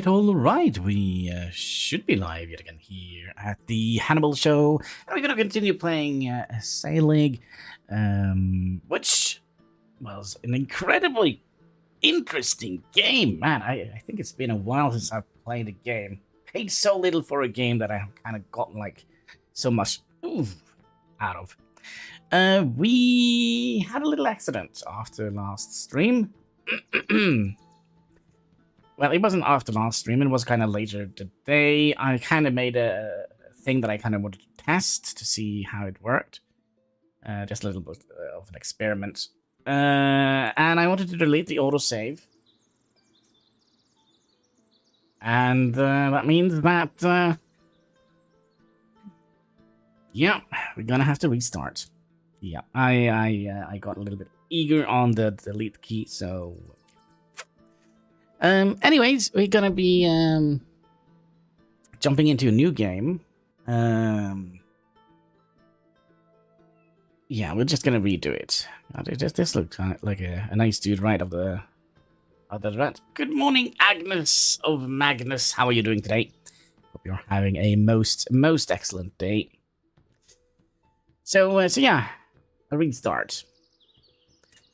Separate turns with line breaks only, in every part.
all right. We should be live yet again here at the Hannibal Show. And we're going to continue playing Saelig, which was an incredibly interesting game. Man, I think it's been a while since I've played a game. Paid so little for a game that I've kind of gotten like so much out of. We had a little accident after last stream. Well, it wasn't after last stream, it was kind of later today. I kind of made a thing that I kind of wanted to test to see how it worked. Just a little bit of an experiment. And I wanted to delete the autosave. And that means that, yeah, we're gonna have to restart. Yeah, I got a little bit eager on the delete key, so... anyways, we're gonna be jumping into a new game. Yeah, we're just gonna redo it. This looks like a nice dude right of the rat. Good morning, Agnes of Magnus. How are you doing today? Hope you're having a most excellent day. So yeah, a restart.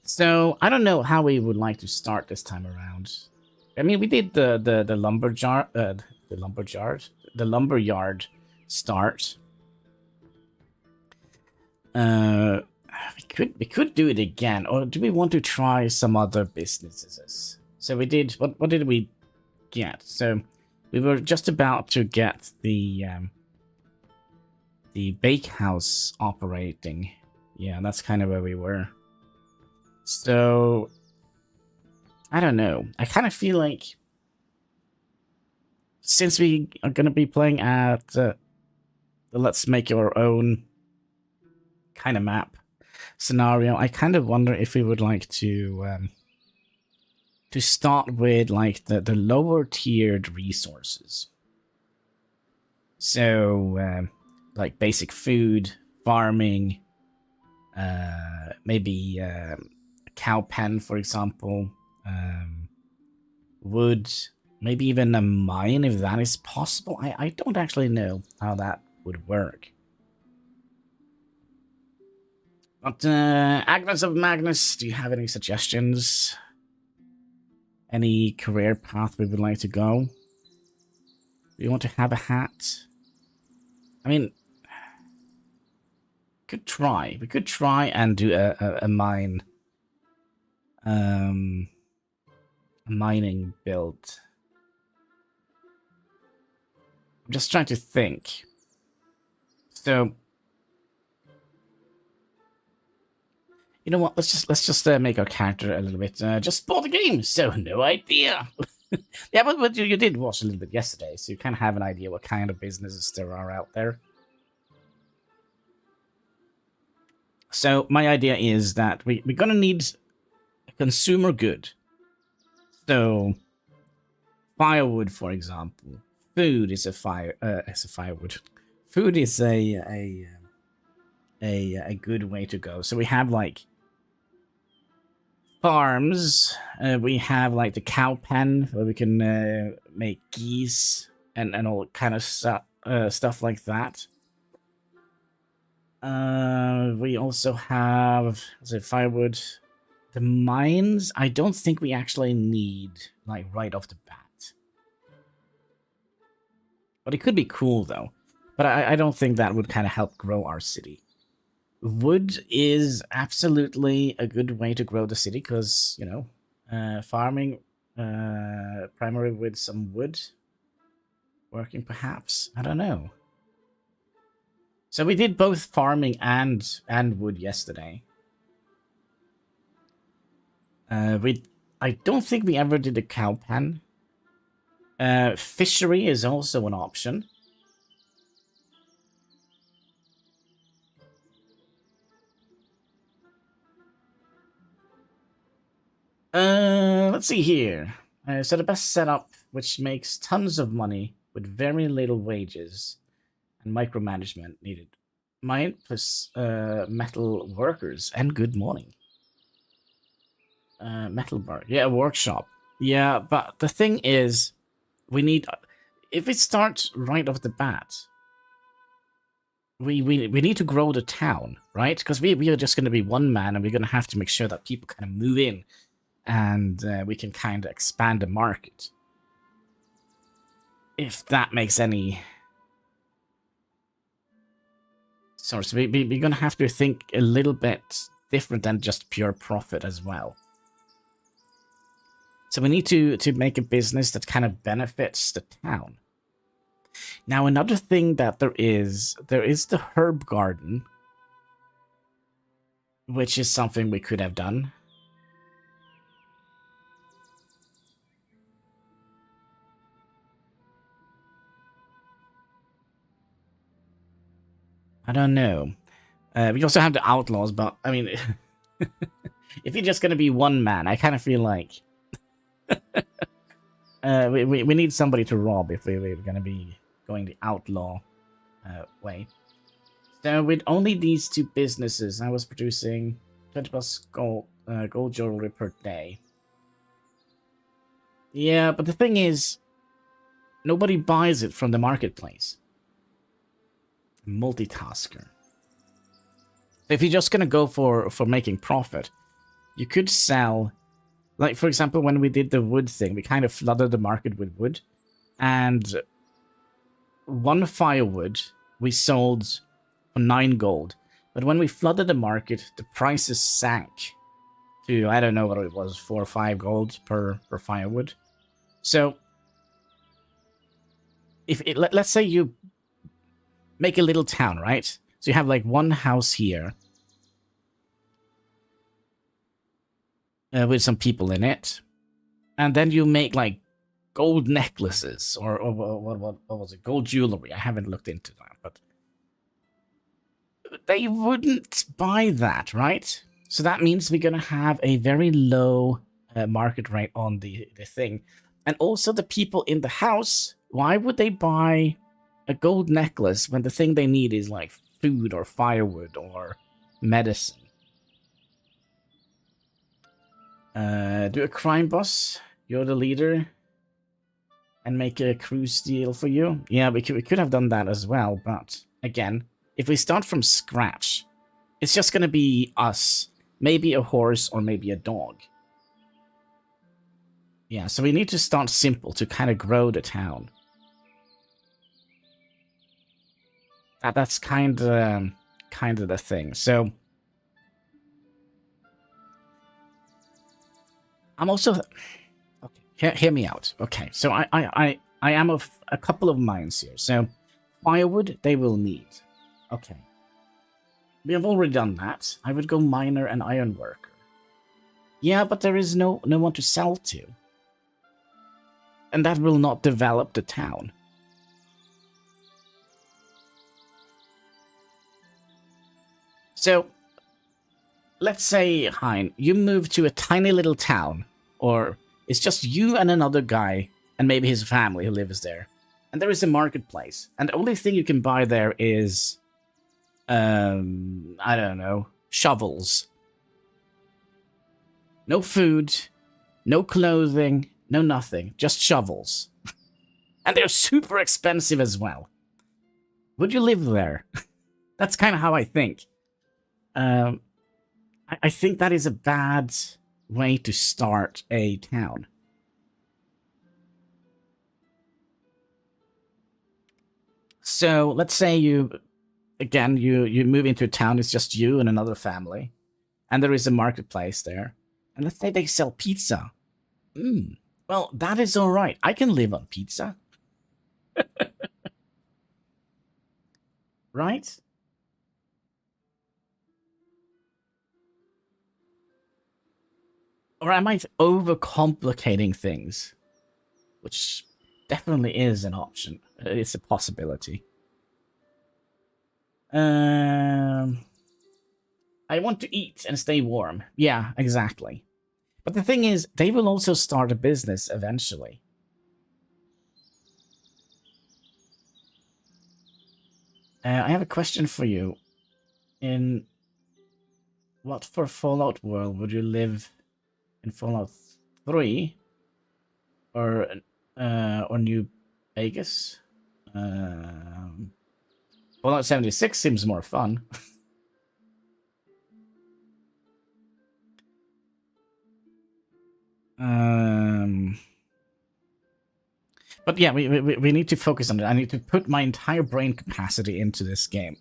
So I don't know how we would like to start this time around. I mean, we did the lumberyard start. We could do it again, or do we want to try some other businesses? So we did. What did we get? So we were just about to get the bakehouse operating. Yeah, that's kind of where we were. So I don't know. I kind of feel like since we are going to be playing at the let's make your own kind of map scenario, I kind of wonder if we would like to start with like the lower tiered resources. So like basic food, farming, maybe a cow pen, for example. Wood, maybe even a mine if that is possible. I don't actually know how that would work. But Agnes of Magnus, do you have any suggestions? Any career path we would like to go? Do you want to have a hat? I mean, we could try and do a mine. Mining build. I'm just trying to think. So, you know what? Let's just make our character a little bit. Just bought the game, so no idea. Yeah, but you did watch a little bit yesterday, so you kind of have an idea what kind of businesses there are out there. So my idea is that we're gonna need a consumer good. So, firewood, for example. Food is a firewood. Food is a good way to go. So we have like farms. We have like the cow pen where we can make geese and all kind of stuff like that. We also have firewood. The mines, I don't think we actually need, like, right off the bat. But it could be cool, though. But I don't think that would kind of help grow our city. Wood is absolutely a good way to grow the city, because, you know, farming primary with some wood. Working, perhaps? I don't know. So we did both farming and wood yesterday. I don't think we ever did a cow pen. Fishery is also an option. Let's see here. So the best setup, which makes tons of money with very little wages and micromanagement needed. Mine plus metal workers and good morning. Metalburg. Yeah, a workshop. Yeah, but the thing is, we need... If it starts right off the bat, we need to grow the town, right? Because we are just going to be one man, and we're going to have to make sure that people kind of move in, and we can kind of expand the market. If that makes any sense. So we're going to have to think a little bit different than just pure profit as well. So we need to make a business that kind of benefits the town. Now, another thing that there is the herb garden, which is something we could have done. I don't know. We also have the outlaws, but I mean, if you're just going to be one man, I kind of feel like we need somebody to rob if we're going to be going the outlaw way. So with only these two businesses, I was producing 20 plus gold jewelry per day. Yeah, but the thing is, nobody buys it from the marketplace. Multitasker. If you're just gonna go for making profit, you could sell, like for example, when we did the wood thing, we kind of flooded the market with wood, and one firewood we sold for 9 gold. But when we flooded the market, the prices sank to, I don't know what it was, 4 or 5 gold per firewood. So, let's say you make a little town, right? So you have like one house here with some people in it, and then you make like gold necklaces or what was it? Gold jewelry. I haven't looked into that, but they wouldn't buy that, right? So that means we're gonna have a very low market rate on the thing, and also the people in the house. Why would they buy a gold necklace when the thing they need is like food or firewood or medicine? Do a crime boss. You're the leader. And make a cruise deal for you. Yeah, we could have done that as well. But again, if we start from scratch, it's just going to be us. Maybe a horse or maybe a dog. Yeah, so we need to start simple to kind of grow the town. That's kind of the thing. So I'm also... Okay, hear me out. Okay, so I am of a couple of minds here. So firewood they will need. Okay. We have already done that. I would go miner and iron worker. Yeah, but there is no one to sell to. And that will not develop the town. So, let's say, Hein, you move to a tiny little town, or it's just you and another guy, and maybe his family who lives there. And there is a marketplace, and the only thing you can buy there is, I don't know, shovels. No food, no clothing, no nothing, just shovels. And they're super expensive as well. Would you live there? That's kind of how I think. I think that is a bad way to start a town. So let's say you move into a town, it's just you and another family, and there is a marketplace there, and let's say they sell pizza. Well, that is all right. I can live on pizza. Right? Or am I overcomplicating things? Which definitely is an option. It's a possibility. I want to eat and stay warm. Yeah, exactly. But the thing is, they will also start a business eventually. I have a question for you. In what for Fallout world would you live in Fallout 3? Or or New Vegas. Fallout 76 seems more fun. But yeah, we need to focus on it. I need to put my entire brain capacity into this game.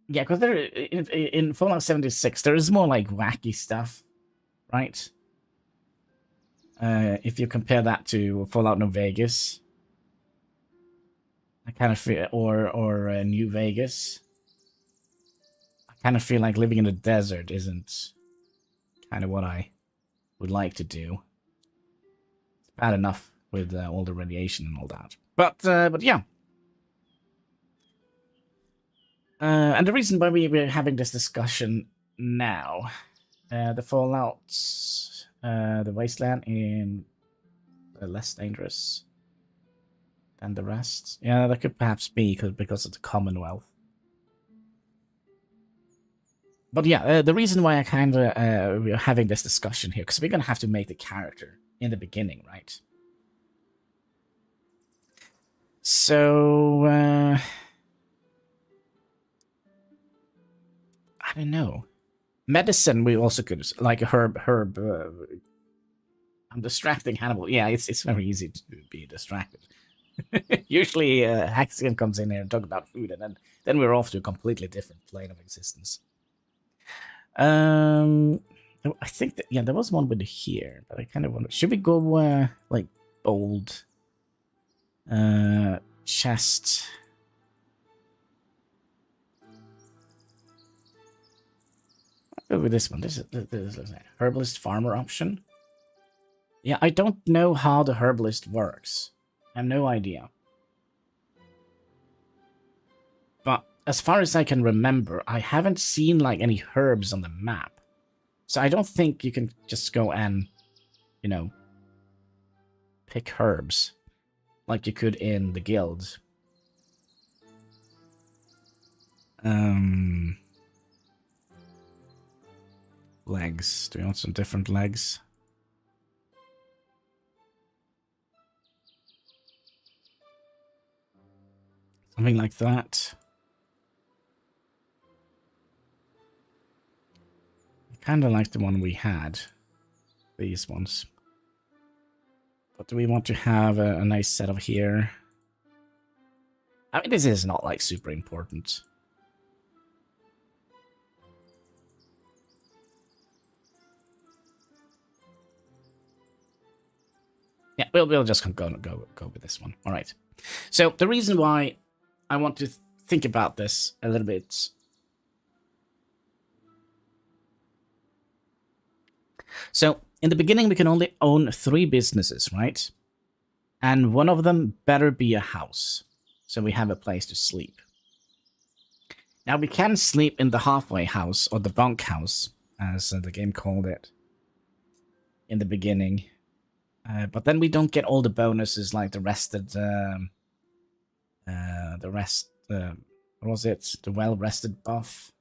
Yeah, because there in Fallout 76 there is more like wacky stuff, right? If you compare that to Fallout New Vegas, I kind of feel, or New Vegas, I kind of feel like living in the desert isn't kind of what I would like to do. It's bad enough with all the radiation and all that, but yeah. And the reason why we're having this discussion now, the Fallouts, the Wasteland in less dangerous than the rest. Yeah, that could perhaps be because of the Commonwealth. But yeah, the reason why I kind of we're having this discussion here, because we're gonna have to make the character in the beginning, right? So I don't know. Medicine we also could, like a herb. I'm distracting Hannibal. Yeah, it's very easy to be distracted. Usually, Haxian comes in here and talk about food, and then we're off to a completely different plane of existence. I think that, yeah, there was one with here, but I kind of wonder, should we go like bold, chest? I'll go with this one. This is herbalist farmer option. Yeah, I don't know how the herbalist works. I have no idea. But as far as I can remember, I haven't seen like any herbs on the map. So I don't think you can just go and, you know, pick herbs like you could in the guild. Legs. Do we want some different legs? Something like that. I kind of like the one we had. These ones. But do we want to have a nice setup here? I mean, this is not like super important. Yeah, we'll just go with this one. All right. So the reason why I want to think about this a little bit. So in the beginning, we can only own 3 businesses, right? And one of them better be a house, so we have a place to sleep. Now we can sleep in the halfway house, or the bunk house, as the game called it in the beginning. But then we don't get all the bonuses like the rested, what was it? The well-rested buff.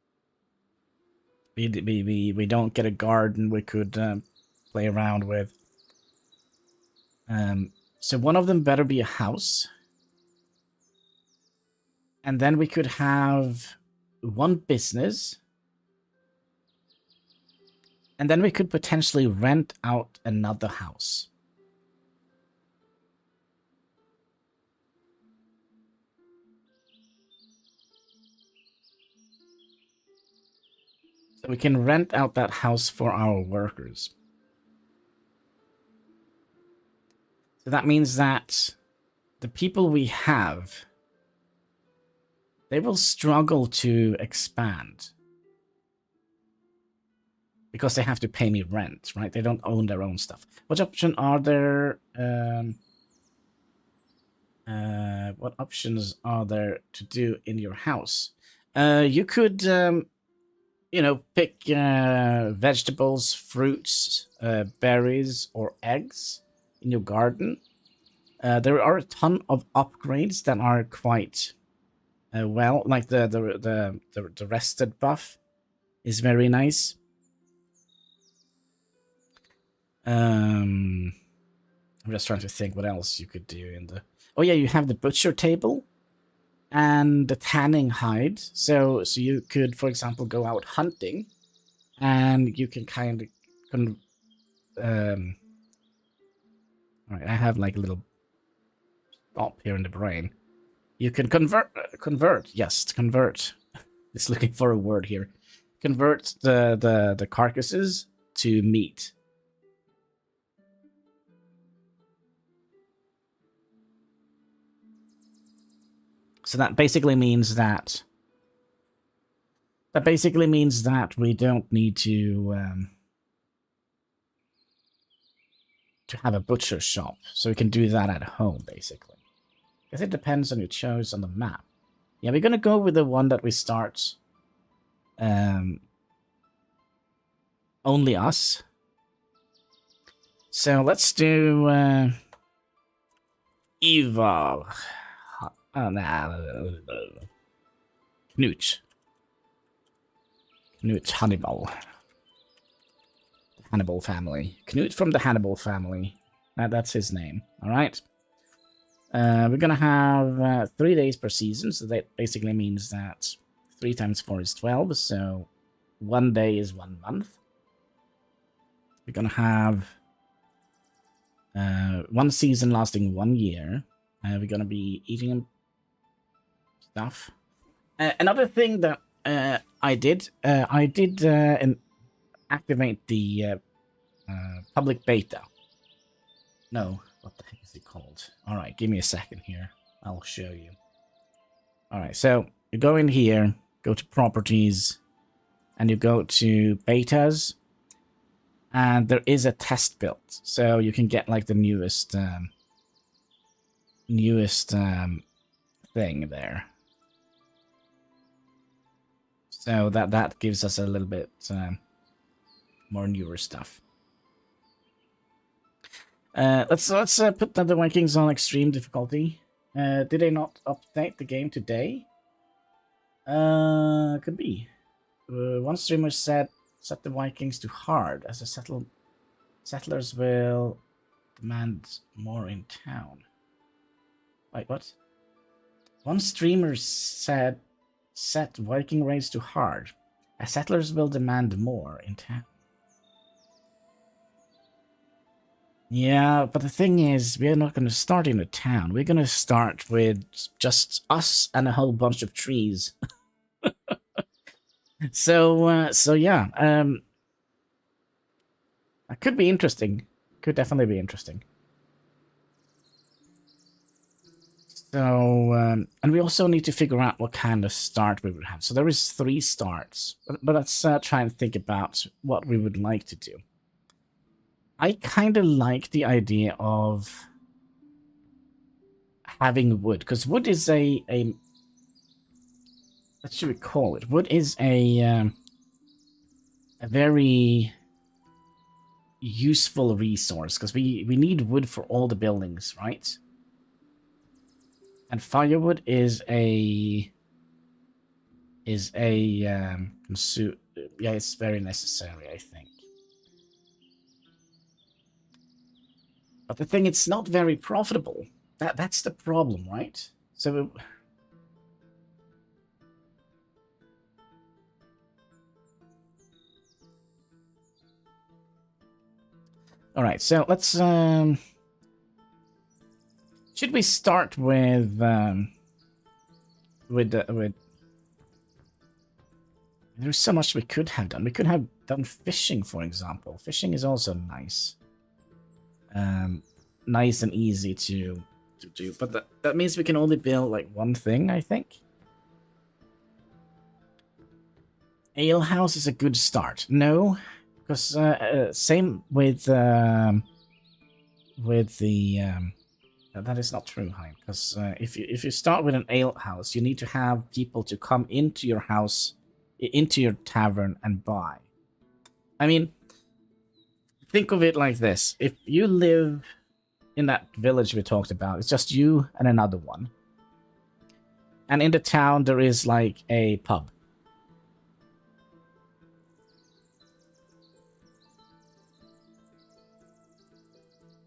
We don't get a garden we could play around with. So one of them better be a house. And then we could have 1 business. And then we could potentially rent out another house. So we can rent out that house for our workers. So that means that the people we have, they will struggle to expand. Because they have to pay me rent, right? They don't own their own stuff. What option are there? What options are there to do in your house? You could, you know, pick vegetables, fruits, berries, or eggs in your garden. There are a ton of upgrades that are quite well, like the rested buff is very nice. I'm just trying to think what else you could do in the... Oh yeah, you have the butcher table and the tanning hide. So you could, for example, go out hunting, and you can kind of... Alright, I have like a little stop here in the brain. You can convert, yes, convert. It's looking for a word here. Convert the carcasses to meat. So that basically means that we don't need to have a butcher shop. So we can do that at home, basically. I guess it depends on your choice on the map. Yeah, we're gonna go with the one that we start only us. So let's do Eva. Oh, nah. Knut Hannibal. Hannibal family. Knut from the Hannibal family. That's his name. Alright. We're gonna have 3 days per season, so that basically means that 3 times 4 is 12, so 1 day is 1 month. We're gonna have 1 season lasting 1 year. We're gonna be eating stuff. Another thing that I did activate the public beta. No, what the heck is it called? All right, give me a second here. I'll show you. All right, so you go in here, go to properties, and you go to betas, and there is a test build, so you can get like the newest thing there. So that gives us a little bit more newer stuff. Let's put the Vikings on extreme difficulty. Did they not update the game today? Could be. One streamer said set the Vikings to hard, as the settlers will demand more in town. Wait, what? One streamer said set Viking raids to hard, as settlers will demand more in town. Yeah, but the thing is, we're not going to start in a town. We're going to start with just us and a whole bunch of trees. So yeah, that could be interesting. Could definitely be interesting. So, and we also need to figure out what kind of start we would have. So there is 3 starts, but let's try and think about what we would like to do. I kind of like the idea of having wood, because wood is a what should we call it? Wood is a very useful resource, because we need wood for all the buildings, right? And firewood is a yeah, it's very necessary, I think. But the thing, it's not very profitable. That's the problem, right? So all right, so let's should we start with there's so much we could have done. We could have done fishing, for example. Fishing is also nice. Nice and easy to do, but that means we can only build like 1 thing, I think. Ale house is a good start. No, because same with the that is not true, Hein. Because if you start with an ale house, you need to have people to come into your house, into your tavern, and buy. I mean, think of it like this: if you live in that village we talked about, it's just you and another one, and in the town there is like a pub.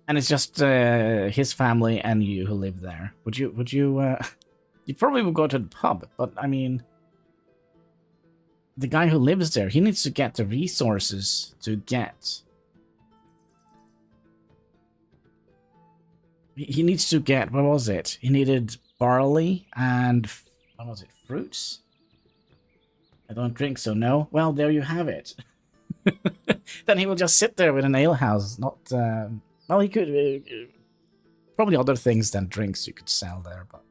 And it's just his family and you who live there. Would you, you probably would go to the pub, but I mean, the guy who lives there, he needs to get the resources to get. He needs to get, what was it? He needed barley and, what was it, fruits? I don't drink, so no. Well, there you have it. Then he will just sit there with an alehouse. Not, well, he could, probably other things than drinks you could sell there, but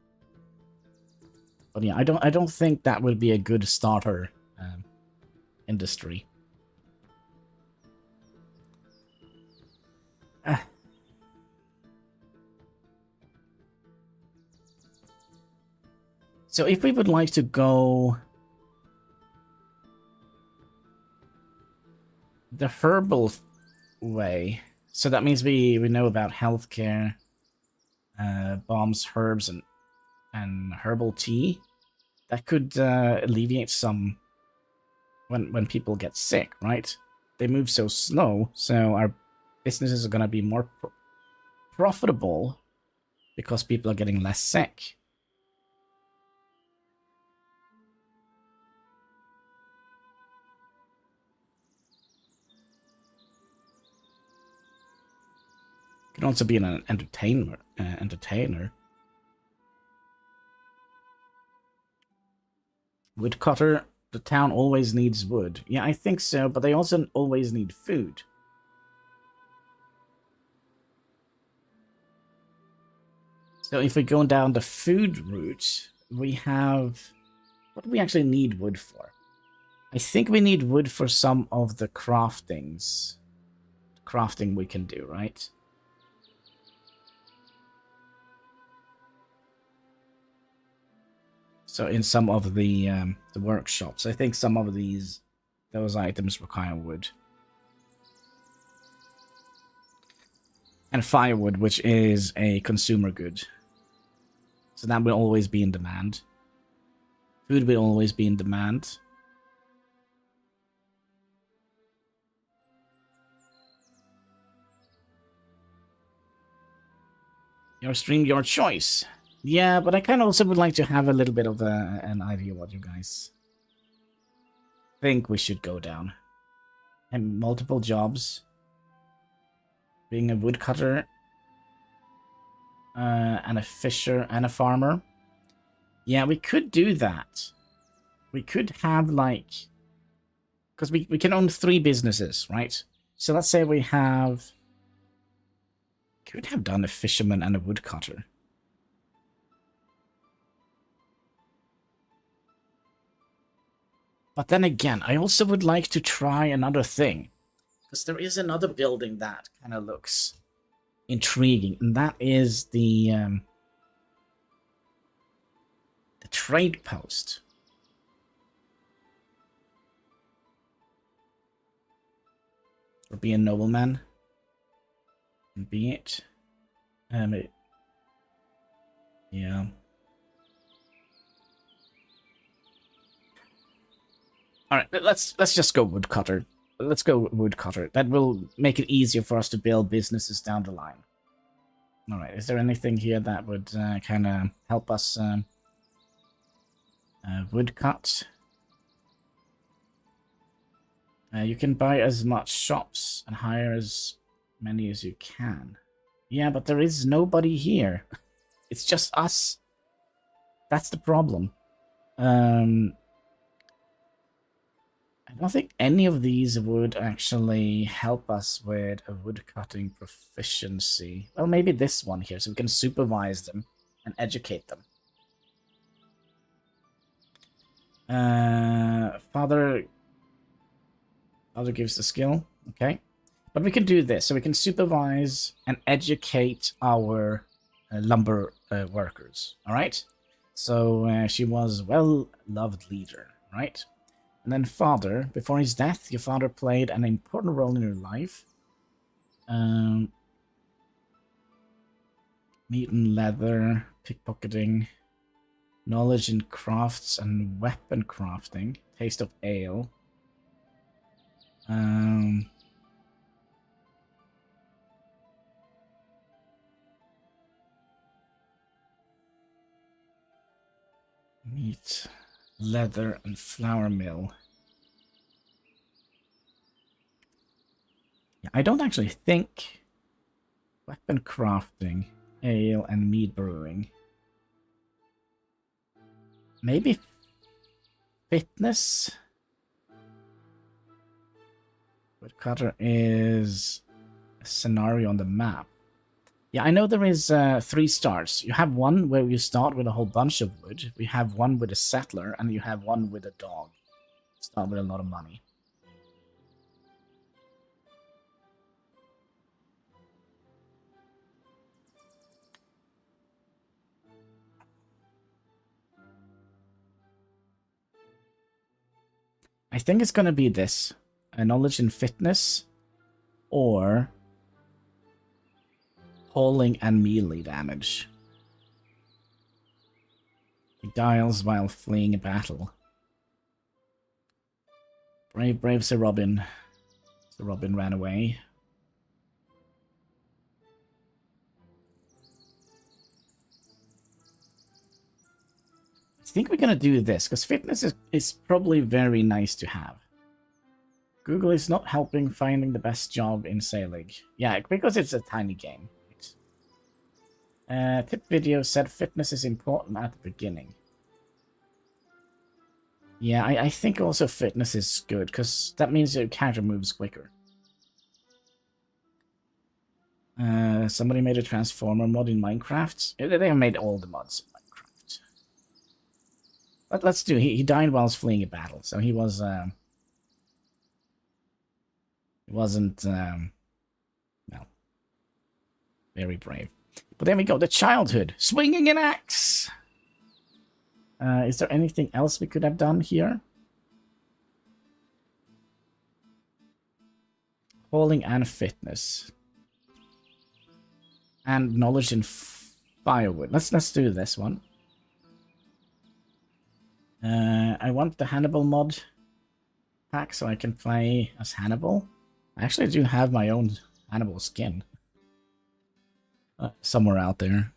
yeah, I don't think that would be a good starter industry. So if we would like to go the herbal way, so that means we know about healthcare, bombs, herbs, and herbal tea. That could alleviate some when people get sick, right? They move so slow, so our businesses are going to be more profitable because people are getting less sick. Can also be an entertainer. Woodcutter. The town always needs wood. Yeah, I think so, but they also always need food. So if we go down the food route, we have... What do we actually need wood for? I think we need wood for some of the craftings. Crafting we can do, right? So in some of the workshops, I think some of those items require wood. And firewood, which is a consumer good. So that will always be in demand. Food will always be in demand. Your stream, your choice. Yeah, but I kind of also would like to have a little bit of an idea what you guys think we should go down. And multiple jobs. Being a woodcutter. And a fisher and a farmer. Yeah, we could do that. We could have like... Because we can own 3 businesses, right? So let's say we have... Could have done a fisherman and a woodcutter. But then again, I also would like to try another thing. Because there is another building that kind of looks intriguing. And that is the trade post. Or be a nobleman. And be it. Yeah. Alright, let's just go woodcutter. Let's go woodcutter. That will make it easier for us to build businesses down the line. Alright, is there anything here that would kind of help us woodcut? You can buy as much shops and hire as many as you can. Yeah, but there is nobody here. It's just us. That's the problem. I don't think any of these would actually help us with a woodcutting proficiency. Well, maybe this one here, so we can supervise them and educate them. Father gives the skill. Okay. But we can do this. So we can supervise and educate our lumber workers. All right. So she was well-loved leader, right? And then father, before his death, your father played an important role in your life. Meat and leather, pickpocketing, knowledge in crafts and weapon crafting, taste of ale. Meat, leather, and flour mill. Yeah, I don't actually think weapon crafting, ale, and mead brewing. Maybe fitness. Woodcutter is a scenario on the map. Yeah, I know there is 3 starts. You have one where you start with a whole bunch of wood. We have one with a settler, and you have one with a dog. Start with a lot of money. I think it's going to be this. Knowledge and fitness, or hauling and melee damage. He dials while fleeing a battle. Brave, brave Sir Robin. Sir Robin ran away. I think we're going to do this, because fitness is probably very nice to have. Google is not helping finding the best job in Saelig. Yeah, because it's a tiny game. Tip video said fitness is important at the beginning. Yeah, I think also fitness is good, because that means your character moves quicker. Somebody made a transformer mod in Minecraft. They have made all the mods in Minecraft. But let's do. He died whilst fleeing a battle, so he was. He wasn't. Well, very brave. But there we go. The childhood, swinging an axe. Is there anything else we could have done here? Hauling and fitness. And knowledge and firewood. Let's do this one. I want the Hannibal mod pack so I can play as Hannibal. I actually do have my own Hannibal skin. Somewhere out there.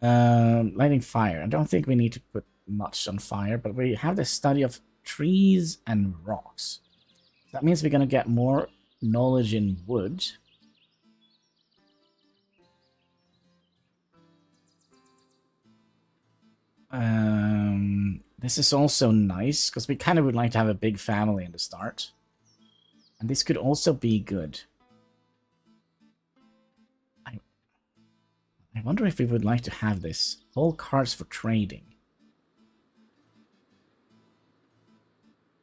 Lighting fire. I don't think we need to put much on fire, but we have the study of trees and rocks. That means we're going to get more knowledge in wood. This is also nice, because we kind of would like to have a big family in the start. And this could also be good. I wonder if we would like to have this. Whole cards for trading.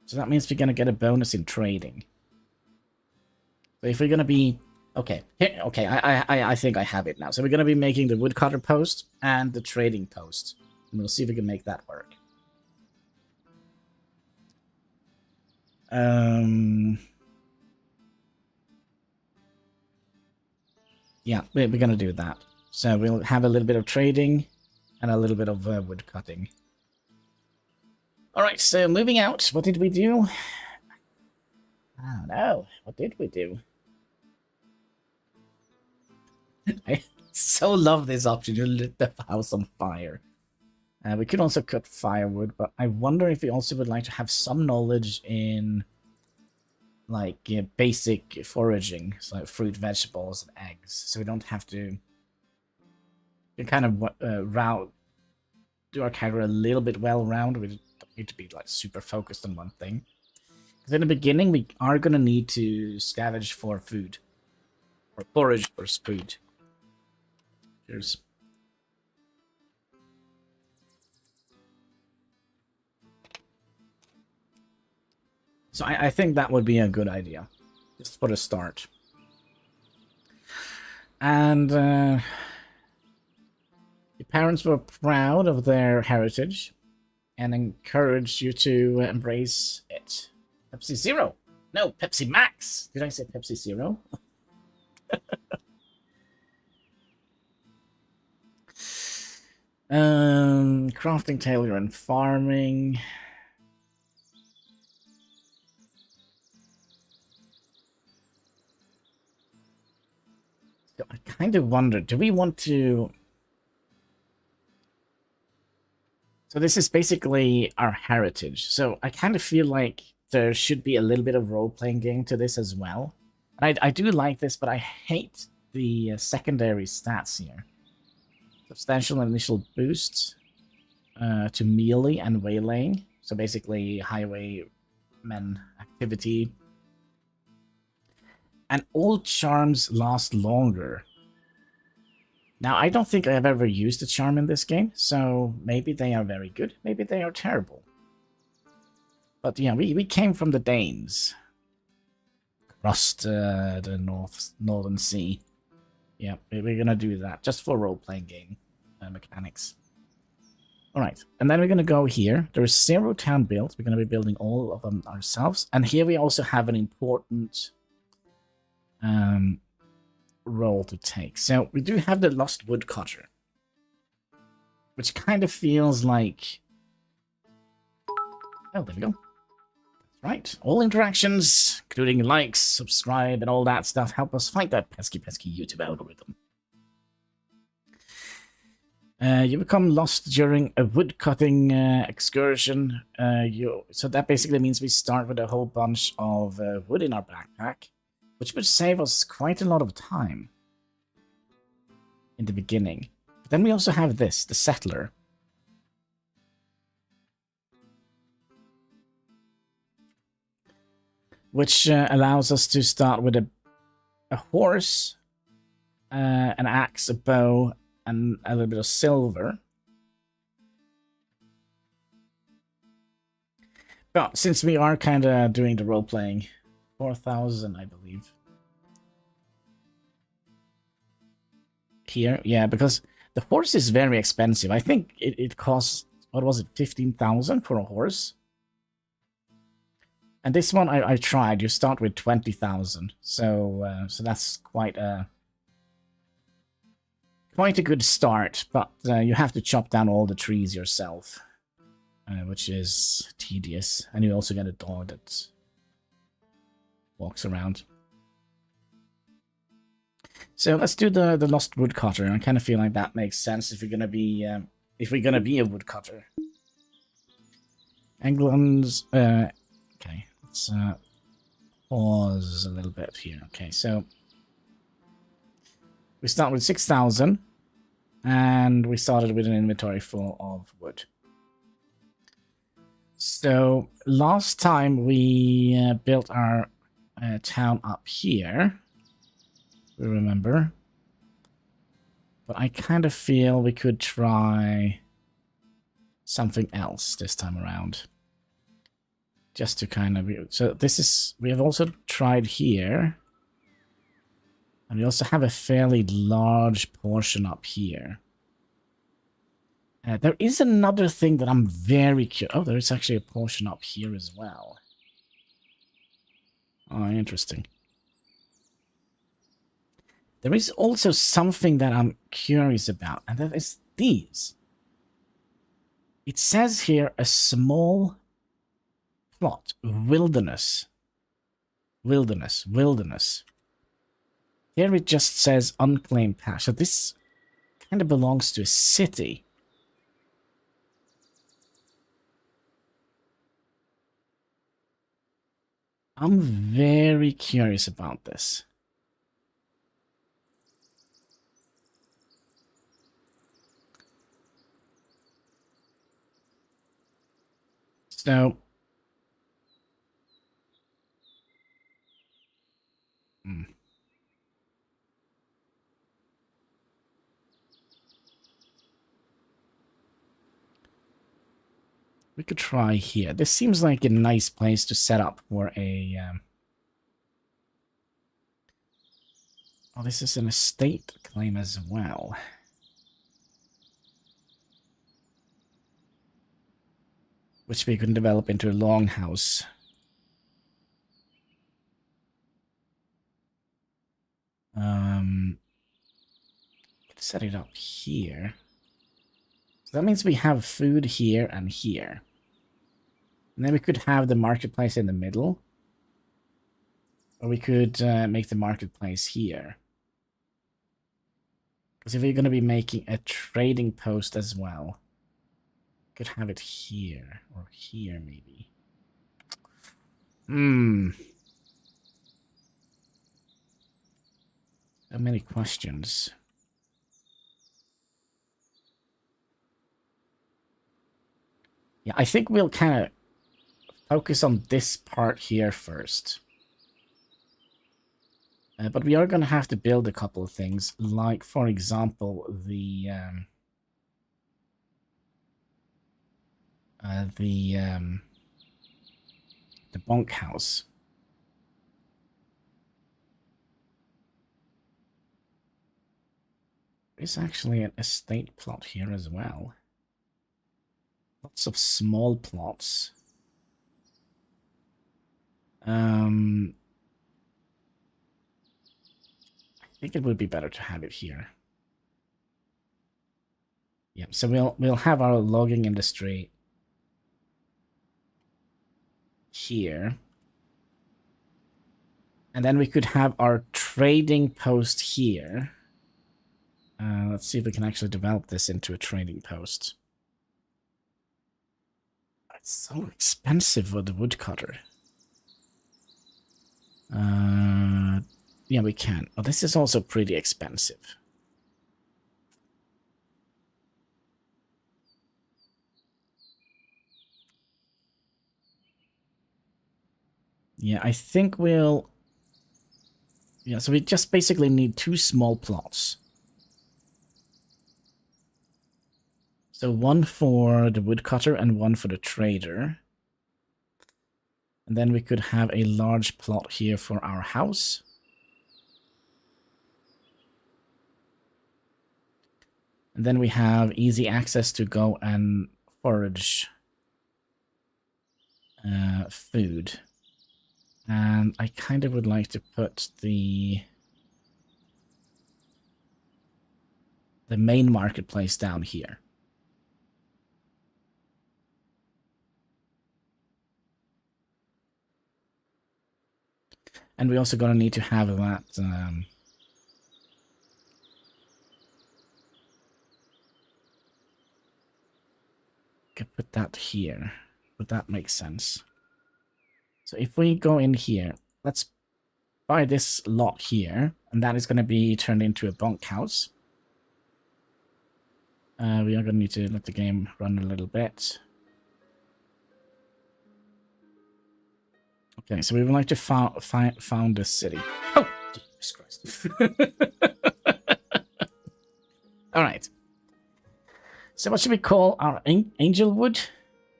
So that means we're going to get a bonus in trading. So if we're going to be... Okay, here, okay, I think I have it now. So we're going to be making the woodcutter post and the trading post. And we'll see if we can make that work. Yeah, we're going to do that. So we'll have a little bit of trading and a little bit of wood cutting. Alright, so moving out. What did we do? I don't know. What did we do? I so love this option to lit the house on fire. We could also cut firewood, but I wonder if we also would like to have some knowledge in like basic foraging, so like fruit, vegetables, and eggs, so we don't have to kind of do our character a little bit well-rounded. We don't need to be like super focused on one thing. Because in the beginning, we are going to need to scavenge for food, or forage for food. Cheers. So I think that would be a good idea, just for a start. And your parents were proud of their heritage and encouraged you to embrace it. Pepsi Zero. No, Pepsi Max. Did I say Pepsi Zero? Crafting, tailor, and farming. I kind of wonder, do we want to... So this is basically our heritage. So I kind of feel like there should be a little bit of role-playing game to this as well. And I do like this, but I hate the secondary stats here. Substantial initial boost to melee and waylaying. So basically highwaymen activity. And all charms last longer. Now, I don't think I have ever used a charm in this game, so maybe they are very good, maybe they are terrible. But yeah, we came from the Danes. Across the Northern Sea. Yeah, we're gonna do that, just for role-playing game mechanics. Alright, and then we're gonna go here. There is 0 town built, we're gonna be building all of them ourselves. And here we also have an important role to take. So we do have the Lost Woodcutter, which kind of feels like... Oh, there we go. That's right. All interactions, including likes, subscribe, and all that stuff, help us fight that pesky YouTube algorithm. You become lost during a woodcutting excursion. So that basically means we start with a whole bunch of wood in our backpack, which would save us quite a lot of time in the beginning. But then we also have this, the Settler. Which allows us to start with a horse, an axe, a bow, and a little bit of silver. But since we are kind of doing the role-playing, 4,000, I believe. Here, yeah, because the horse is very expensive. I think it costs, what was it, 15,000 for a horse? And this one I tried. You start with 20,000, so that's quite a good start. But you have to chop down all the trees yourself, which is tedious. And you also get a dog that walks around. So let's do the Lost Woodcutter. I kind of feel like that makes sense if we're gonna be a woodcutter. England's okay. Let's pause a little bit here. Okay, so we start with 6,000, and we started with an inventory full of wood. So last time we built our town up here. We remember. But I kind of feel we could try something else this time around. Just to kind of... So this is... We have also tried here. And we also have a fairly large portion up here. There is another thing that I'm very curious... Oh, there is actually a portion up here as well. Oh, interesting. There is also something that I'm curious about, and that is these. It says here a small plot, wilderness. Wilderness. Here it just says unclaimed patch. So this kind of belongs to a city. I'm very curious about this. So, we could try here. This seems like a nice place to set up for a... Oh, this is an estate claim as well. Which we can develop into a longhouse. Set it up here. So that means we have food here and here. And then we could have the marketplace in the middle. Or we could make the marketplace here. Because if we're going to be making a trading post as well. could have it here or here, maybe. Hmm. So many questions. Yeah, I think we'll kind of focus on this part here first. But we are going to have to build a couple of things, like, for example, the bunkhouse. There's actually an estate plot here as well. Lots of small plots. I think it would be better to have it here. Yeah, so we'll have our logging industry here. And then we could have our trading post here. Let's see if we can actually develop this into a trading post. It's so expensive with the woodcutter. Yeah, we can. Oh, this is also pretty expensive. Yeah, I think we'll... Yeah, so we just basically need 2 small plots. So 1 for the woodcutter and 1 for the trader. And then we could have a large plot here for our house. And then we have easy access to go and forage food. And I kind of would like to put the main marketplace down here. And we're also going to need to have that... could put that here. Would that make sense? So if we go in here, let's buy this lot here, and that is going to be turned into a bunkhouse. We are going to need to let the game run a little bit. Okay, so we would like to found a city. Oh, Jesus Christ. All right. So what should we call our angel wood?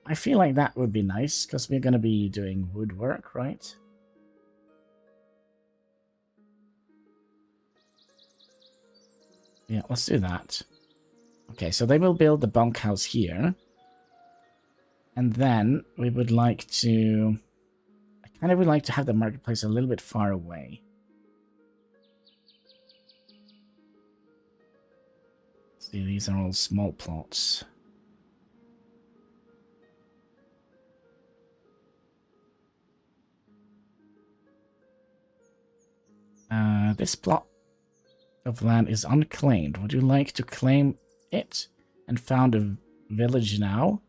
I feel like that would be nice, because we're going to be doing woodwork, right? Yeah, let's do that. Okay, so they will build the bunkhouse here. And then we would like to... I kind of would like to have the marketplace a little bit far away. See, these are all small plots. This plot of land is unclaimed. Would you like to claim it and found a village now?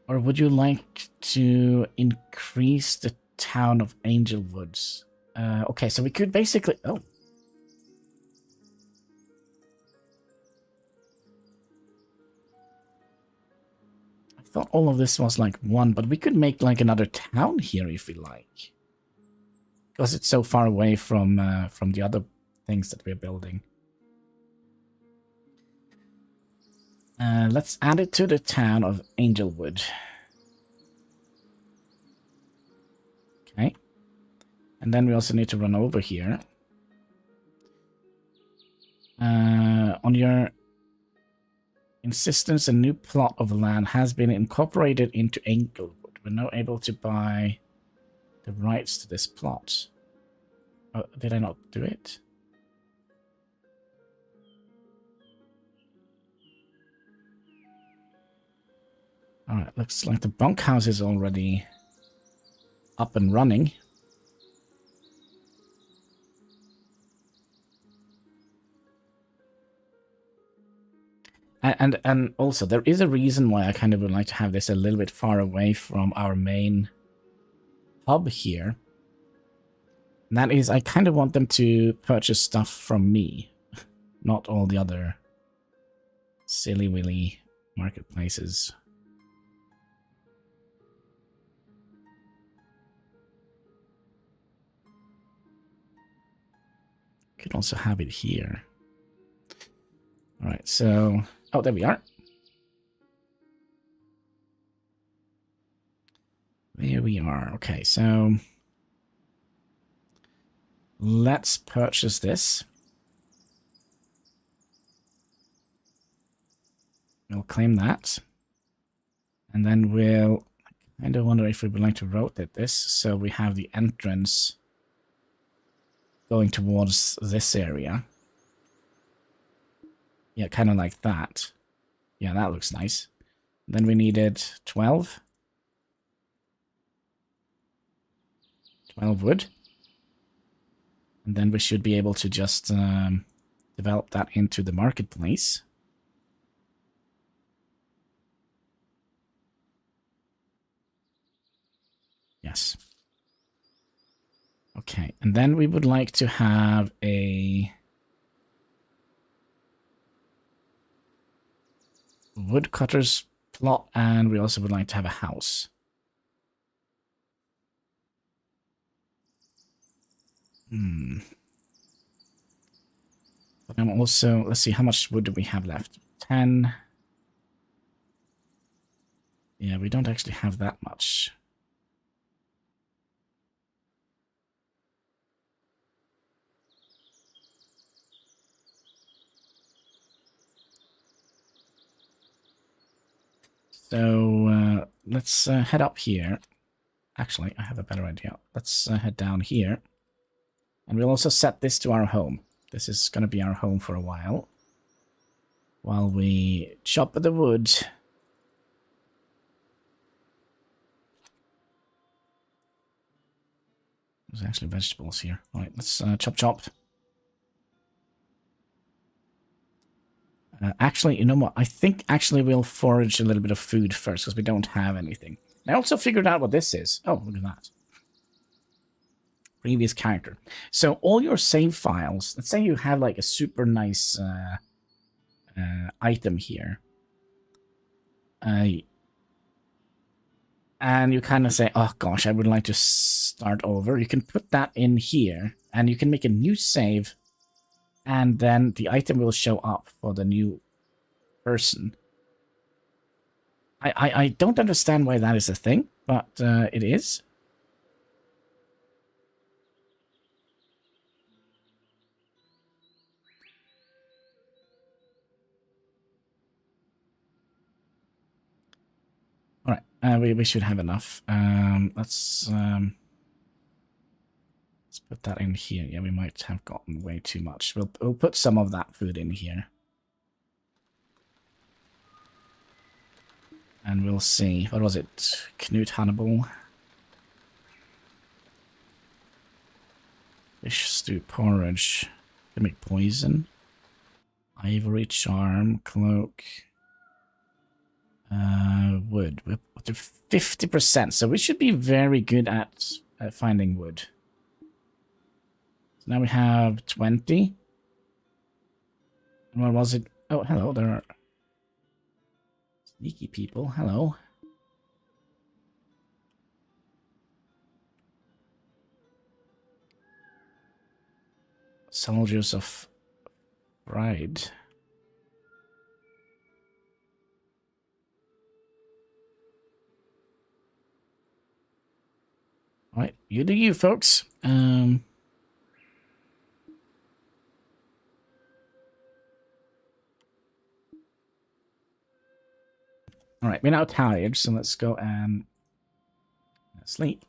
Or would you like to increase the town of Angel Woods? Okay, so we could basically... Oh. I thought all of this was like one, but we could make like another town here if we like. Because it's so far away from the other things that we're building. Let's add it to the town of Angelwood. Okay. And then we also need to run over here. On your insistence, a new plot of land has been incorporated into Anglewood. We're now able to buy the rights to this plot. Oh, did I not do it? Alright, looks like the bunkhouse is already up and running. And also, there is a reason why I kind of would like to have this a little bit far away from our main hub here. And that is, I kind of want them to purchase stuff from me, not all the other silly-willy marketplaces. Could also have it here. All right, so... Oh, there we are. There we are. Okay, so... Let's purchase this. We'll claim that. And then we'll... I kind of wonder if we would like to rotate this so we have the entrance going towards this area. Yeah, kind of like that. Yeah, that looks nice. Then we needed 12. 12 wood. And then we should be able to just develop that into the marketplace. Yes. Okay, and then we would like to have a woodcutter's plot, and we also would like to have a house. But I'm also, let's see, how much wood do we have left? 10. Yeah, we don't actually have that much. So let's head up here. Actually, I have a better idea. Let's head down here. And we'll also set this to our home. This is going to be our home for a while we chop the wood. There's actually vegetables here. All right, let's chop. Actually, you know what? I think actually we'll forage a little bit of food first because we don't have anything. I also figured out what this is. Oh, look at that. Previous character. So all your save files, let's say you have like a super nice item here. And you kind of say, oh gosh, I would like to start over. You can put that in here and you can make a new save. And then the item will show up for the new person. I don't understand why that is a thing, but it is. All right, we should have enough. Let's put that in here. Yeah, we might have gotten way too much. We'll put some of that food in here. And we'll see. What was it? Knut Hannibal. Fish stew porridge. Can make poison. Ivory charm. Cloak. Wood. We're up to 50%. So we should be very good at finding wood. So now we have 20. What was it? Oh, hello. There are sneaky people. Hello. Soldiers of Pride. All right, you do you, folks. All right, we're now tired, so let's go and sleep.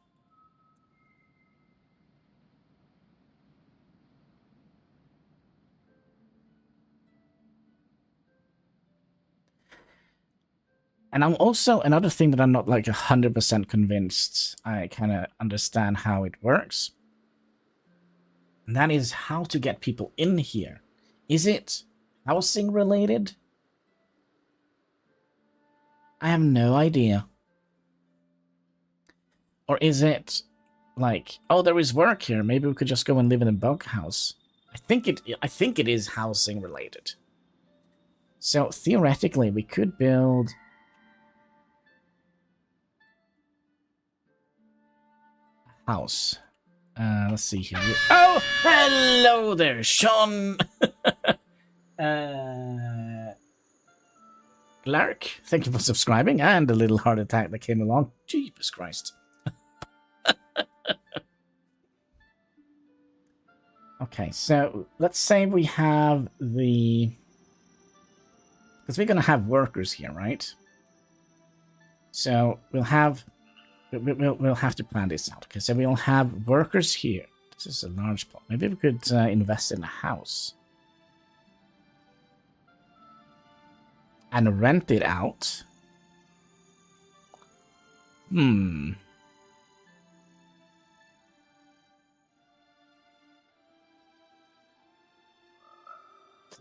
And I'm also, another thing that I'm not like 100% convinced I kind of understand how it works. And that is how to get people in here. Is it housing related? I have no idea. Or is it like, oh, there is work here. Maybe we could just go and live in a bunkhouse. I think it is housing related. So theoretically, we could build a house. Let's see here. Oh, hello there, Sean. Lurk, thank you for subscribing and a little heart attack that came along. Jeepers Christ. Okay, so let's say we have the... Because we're going to have workers here, right? So we'll have to plan this out. Okay, so we'll have workers here. This is a large plot. Maybe we could invest in a house. And rent it out. So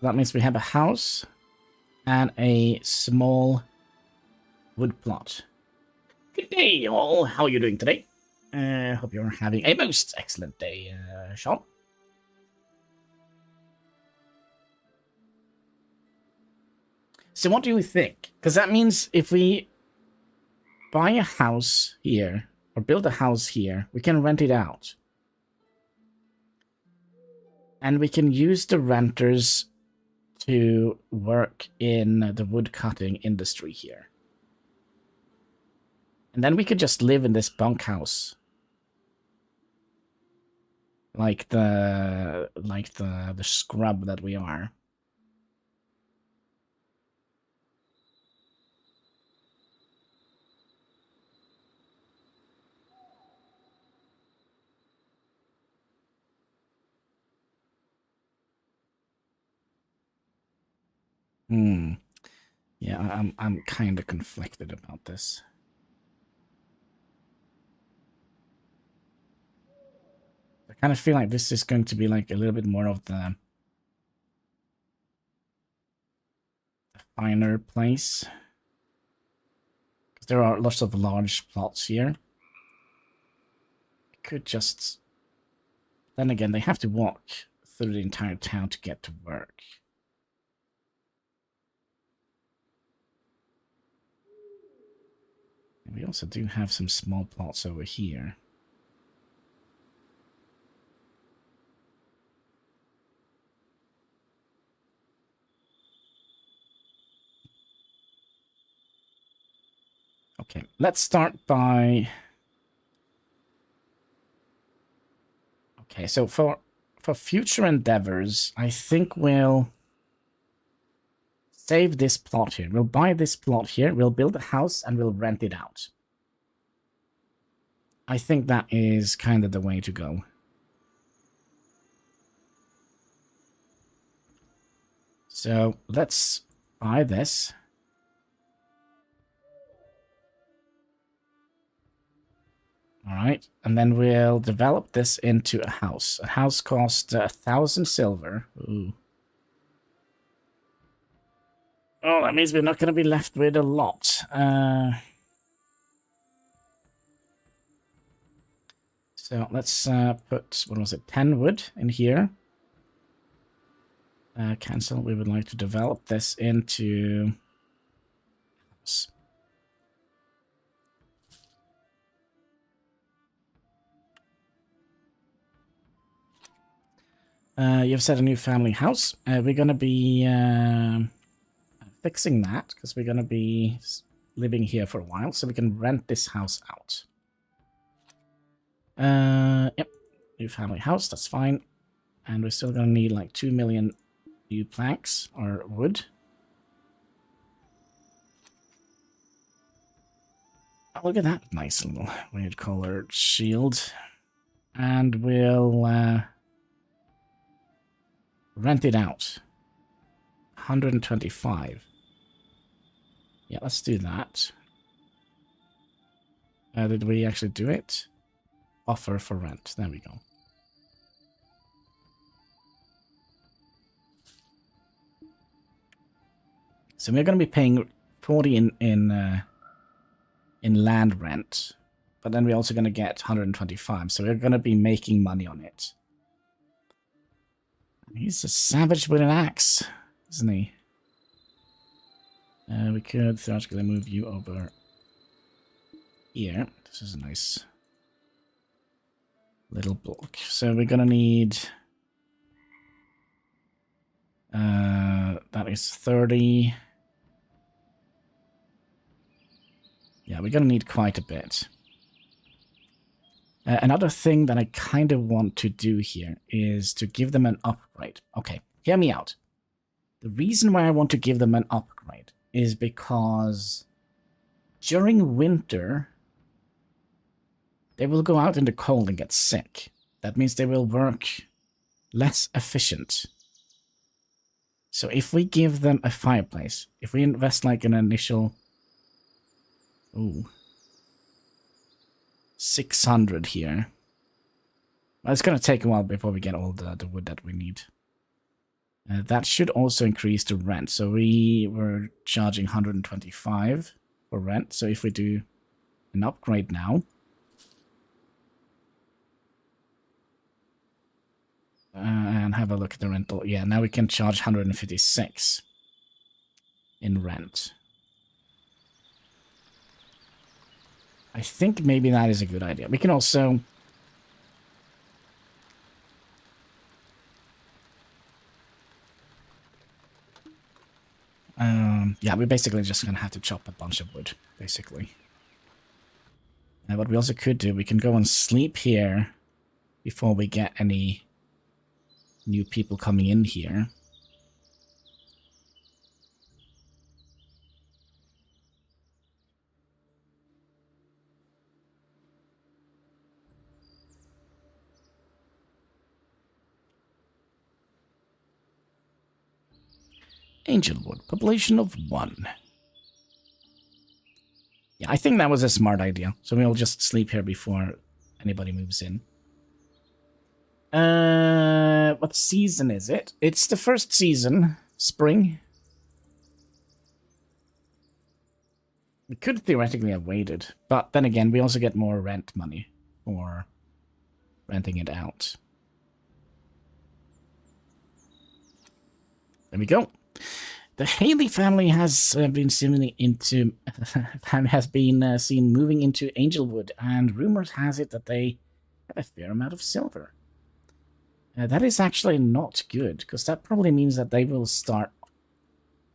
that means we have a house and a small wood plot. Good day, all. How are you doing today? Hope you're having a most excellent day, Sean. So what do you think? Because that means if we buy a house here, or build a house here, we can rent it out. And we can use the renters to work in the wood cutting industry here. And then we could just live in this bunkhouse. Like the scrub that we are. Yeah, I'm kind of conflicted about this. I kind of feel like this is going to be like a little bit more of the finer place. Because there are lots of large plots here. Could just... Then again, they have to walk through the entire town to get to work. And we also do have some small plots over here. Okay, let's start by... Okay, so for future endeavors, I think we'll save this plot here. We'll buy this plot here, we'll build a house, and we'll rent it out. I think that is kind of the way to go. So let's buy this. All right, and then we'll develop this into a house. A house costs 1,000 silver. Ooh. Oh, that means we're not going to be left with a lot. So let's put, what was it, 10 wood in here. Cancel. We would like to develop this into house. You've set a new family house. We're going to be fixing that because we're going to be living here for a while, so we can rent this house out. Yep, new family house, that's fine. And we're still going to need like 2 million new planks or wood. Oh, look at that nice little weird colored shield. And we'll rent it out. 125. Yeah, let's do that. Did we actually do it? Offer for rent. There we go. So we're going to be paying 40 in in land rent. But then we're also going to get 125, so we're going to be making money on it. He's a savage with an axe, isn't he? We could theoretically move you over here. This is a nice little block. So we're going to need... that is 30. Yeah, we're going to need quite a bit. Another thing that I kind of want to do here is to give them an upgrade. Okay, hear me out. The reason why I want to give them an upgrade is because during winter, they will go out in the cold and get sick. That means they will work less efficient. So if we give them a fireplace, if we invest like an initial... Ooh. 600 here. Well, it's going to take a while before we get all the wood that we need. That should also increase the rent. So we were charging 125 for rent. So if we do an upgrade now... and have a look at the rental. Yeah, now we can charge 156 in rent. I think maybe that is a good idea. We can also... yeah, we're basically just going to have to chop a bunch of wood, basically. And what we also could do, we can go and sleep here before we get any new people coming in here. Angelwood, population of 1. Yeah, I think that was a smart idea. So we'll just sleep here before anybody moves in. What season is it? It's the first season, spring. We could theoretically have waited, but then again, we also get more rent money for renting it out. There we go. The Haley family has been seen into seen moving into Angelwood, and rumors has it that they have a fair amount of silver. That is actually not good, because that probably means that they will start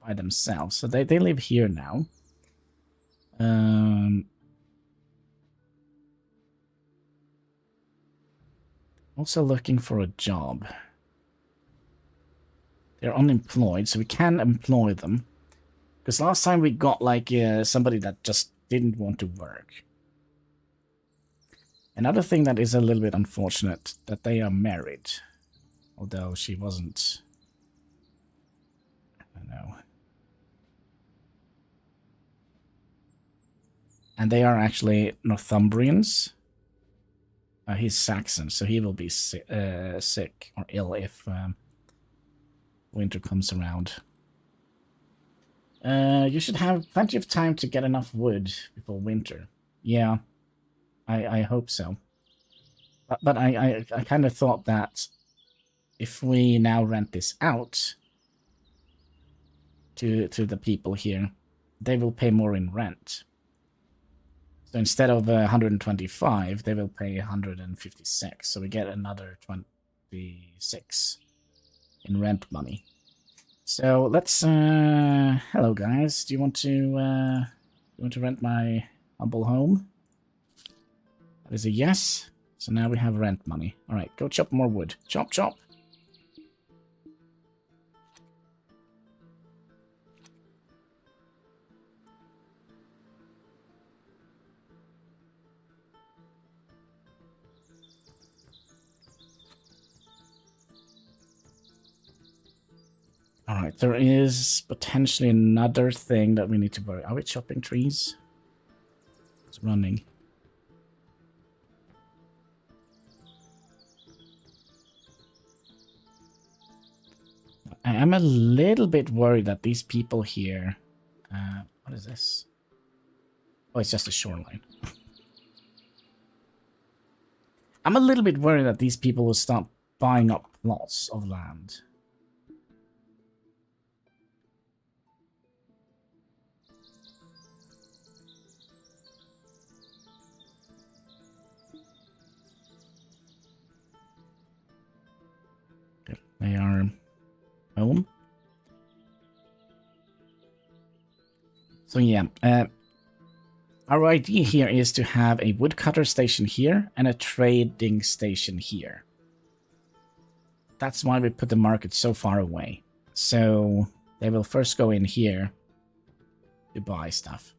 by themselves. So they live here now. Also looking for a job. They're unemployed, so we can employ them. Because last time we got, like, somebody that just didn't want to work. Another thing that is a little bit unfortunate, that they are married. Although she wasn't... I don't know. And they are actually Northumbrians. He's Saxon, so he will be sick or ill if... winter comes around. You should have plenty of time to get enough wood before winter. Yeah, I hope so. But I kind of thought that if we now rent this out to the people here, they will pay more in rent. So instead of 125, they will pay 156. So we get another 26 in rent money. So let's hello guys, do you want to rent my humble home? That is a yes. So now we have rent money. All right, go chop more wood. Chop chop. Alright, there is potentially another thing that we need to worry. Are we chopping trees? It's running. I am a little bit worried that these people here... what is this? Oh, it's just a shoreline. I'm a little bit worried that these people will start buying up plots of land. They are home. So yeah, our idea here is to have a woodcutter station here and a trading station here. That's why we put the market so far away. So they will first go in here to buy stuff.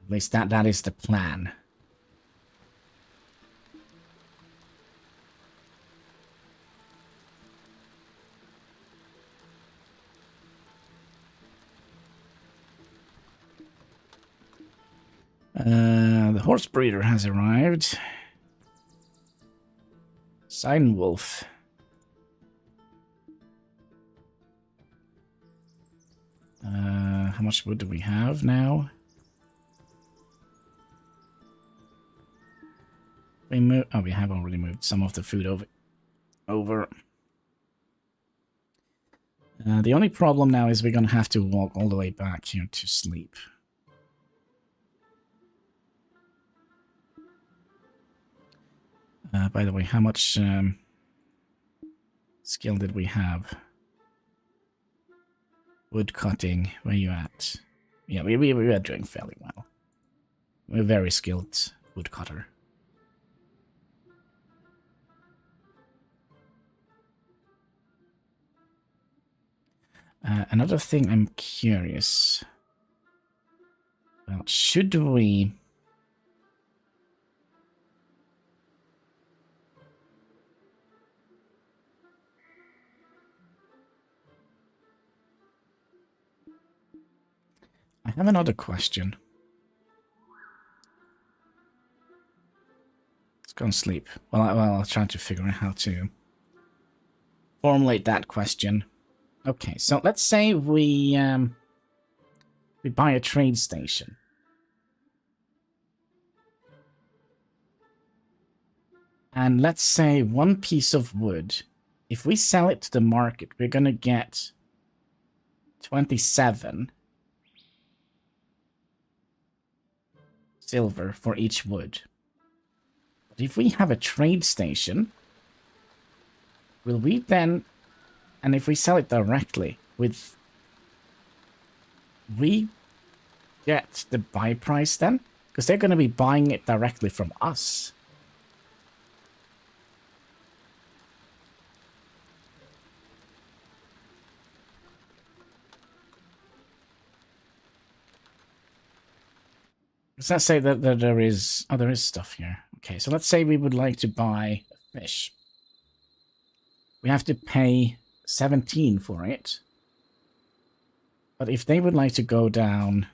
At least that is the plan. The horse breeder has arrived. Sign wolf. How much wood do we have now? We move. Oh, we have already moved some of the food over. The only problem now is we're gonna have to walk all the way back here to sleep. By the way, how much skill did we have? Wood cutting, where you at? Yeah, we are doing fairly well. We're a very skilled woodcutter. Another thing I'm curious about, should we... I have another question. Let's go and sleep. Well, I'll try to figure out how to formulate that question. Okay, so let's say we buy a trade station. And let's say one piece of wood, if we sell it to the market, we're gonna get 27 silver for each wood. But if we have a trade station, will we then, and if we sell it directly, with we get the buy price then? Because they're going to be buying it directly from us. Does that say that there is... Oh, there is stuff here. Okay, so let's say we would like to buy a fish. We have to pay 17 for it. But if they would like to go down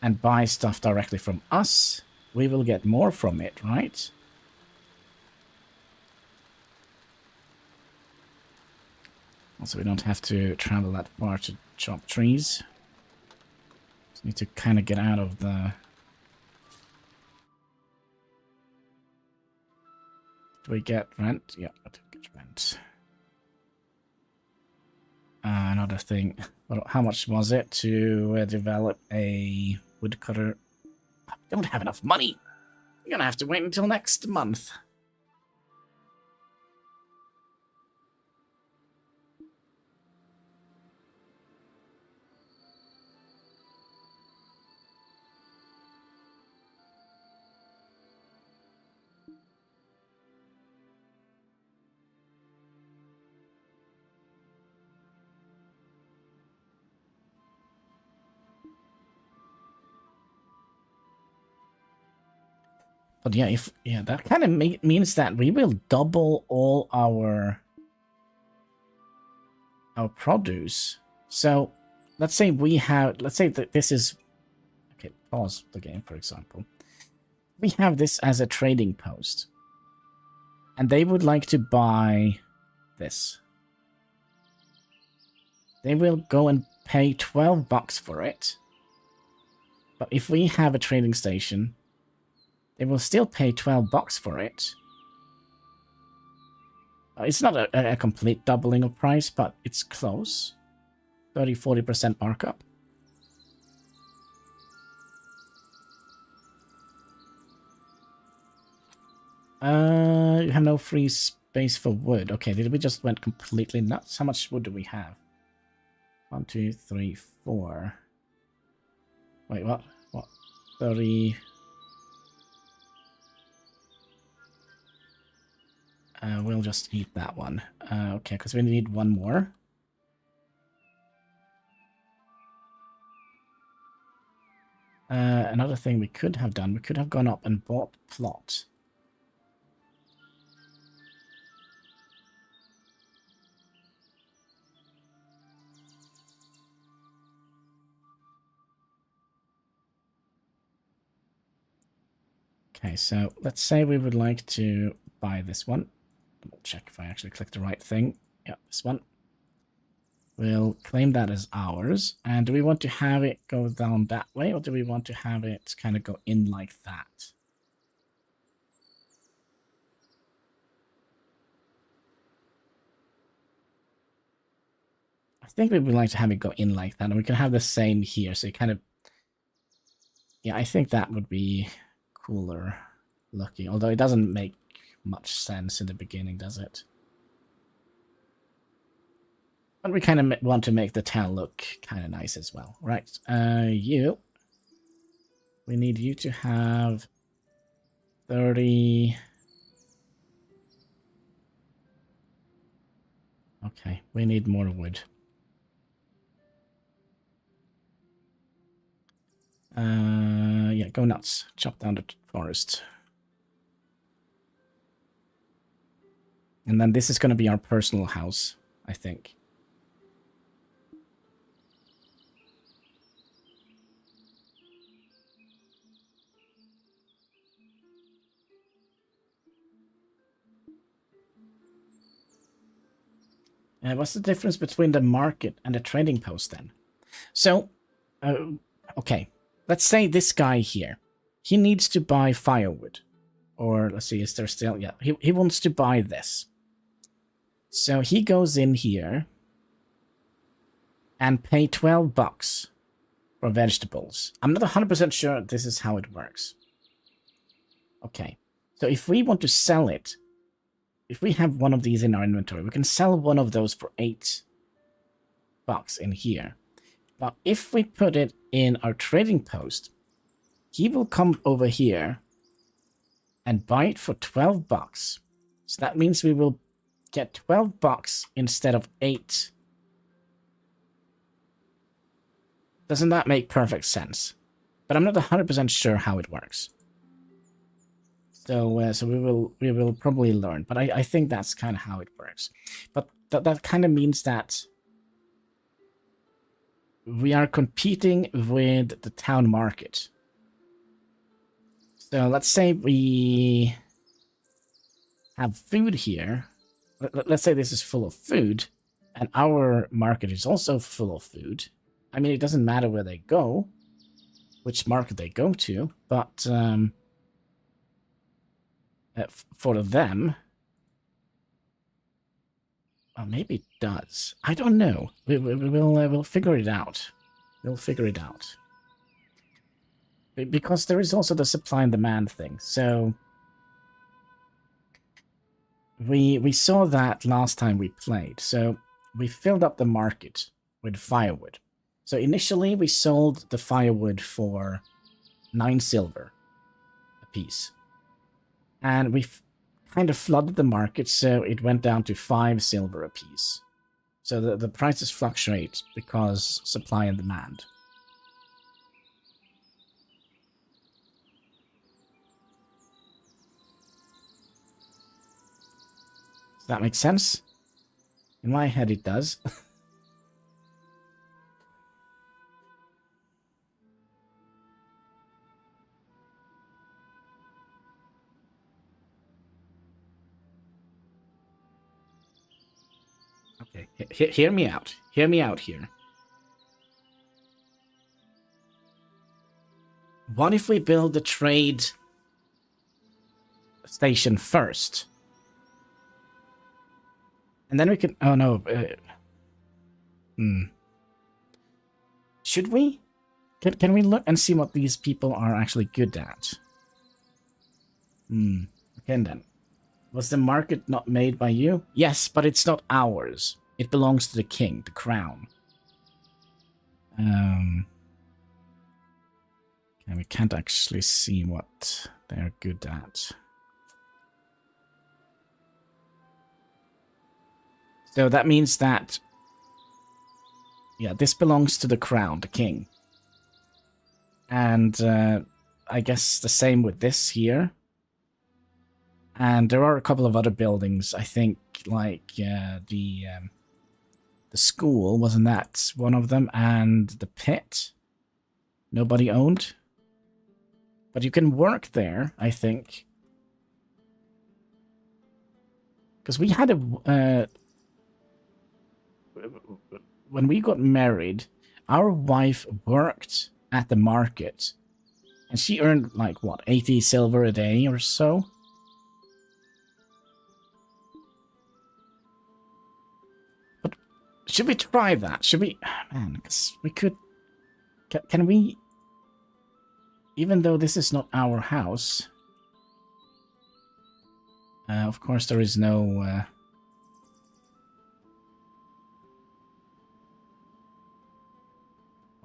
and buy stuff directly from us, we will get more from it, right? Also, we don't have to travel that far to chop trees. Just need to kind of get out of the... Do we get rent? Yeah, I do get rent. Another thing. How much was it to develop a woodcutter? I don't have enough money. You're gonna have to wait until next month. But yeah, that kind of means that we will double all our produce. So let's say that this is... Okay, pause the game, for example. We have this as a trading post. And they would like to buy this. they will go and pay 12 bucks for it. But if we have a trading station, they will still pay 12 bucks for it. It's not a complete doubling of price, but it's close. 30-40% markup. You have no free space for wood. Okay, did we just went completely nuts? How much wood do we have? 1, 2, 3, 4. Wait, what? What? 30. We'll just eat that one. Okay, because we need one more. Another thing we could have done, we could have gone up and bought plot. Okay, so let's say we would like to buy this one. Double check if I actually clicked the right thing. Yeah, this one. We'll claim that as ours. And do we want to have it go down that way, or do we want to have it kind of go in like that? I think we would like to have it go in like that, and we can have the same here. So you kind of, yeah, I think that would be cooler looking. Although it doesn't make much sense in the beginning, does it? But we kind of want to make the town look kind of nice as well, right? You. We need you to have 30. Okay, we need more wood. Yeah, go nuts. Chop down the forest. And then this is going to be our personal house, I think. What's the difference between the market and the trading post then? So, okay, let's say this guy here, he needs to buy firewood. Or let's see, is there still, yeah, he wants to buy this. So he goes in here and pay 12 bucks for vegetables. I'm not 100% sure this is how it works. Okay, so if we want to sell it, if we have one of these in our inventory, we can sell one of those for 8 bucks in here. But if we put it in our trading post, he will come over here and buy it for 12 bucks. So that means we will get 12 bucks instead of 8. Doesn't that make perfect sense? But I'm not 100% sure how it works. So, so we will probably learn. But I think that's kind of how it works. But that kind of means that we are competing with the town market. So let's say we have food here. Let's say this is full of food, and our market is also full of food. I mean, it doesn't matter where they go, which market they go to, but for them, well, maybe it does. I don't know. We'll figure it out. We'll figure it out. Because there is also the supply and demand thing. So we saw that last time we played. So we filled up the market with firewood. So initially we sold the firewood for 9 silver a piece. And we kind of flooded the market, so it went down to 5 silver a piece. So the prices fluctuate because supply and demand. Does that make sense? In my head it does. Okay, hear me out. Hear me out here. What if we build the trade station first? And then we can... Oh, no. Should we? Can we look and see what these people are actually good at? Okay, then. Was the market not made by you? Yes, but it's not ours. It belongs to the king, the crown. And we can't actually see what they're good at. So that means that... Yeah, this belongs to the crown, the king. And I guess the same with this here. And there are a couple of other buildings, I think, like the school, wasn't that one of them? And the pit, nobody owned. But you can work there, I think. Because we had a... when we got married, our wife worked at the market. And she earned, like, what, 80 silver a day or so? But should we try that? Should we... Man, because we could... Can we... Even though this is not our house... of course, there is no...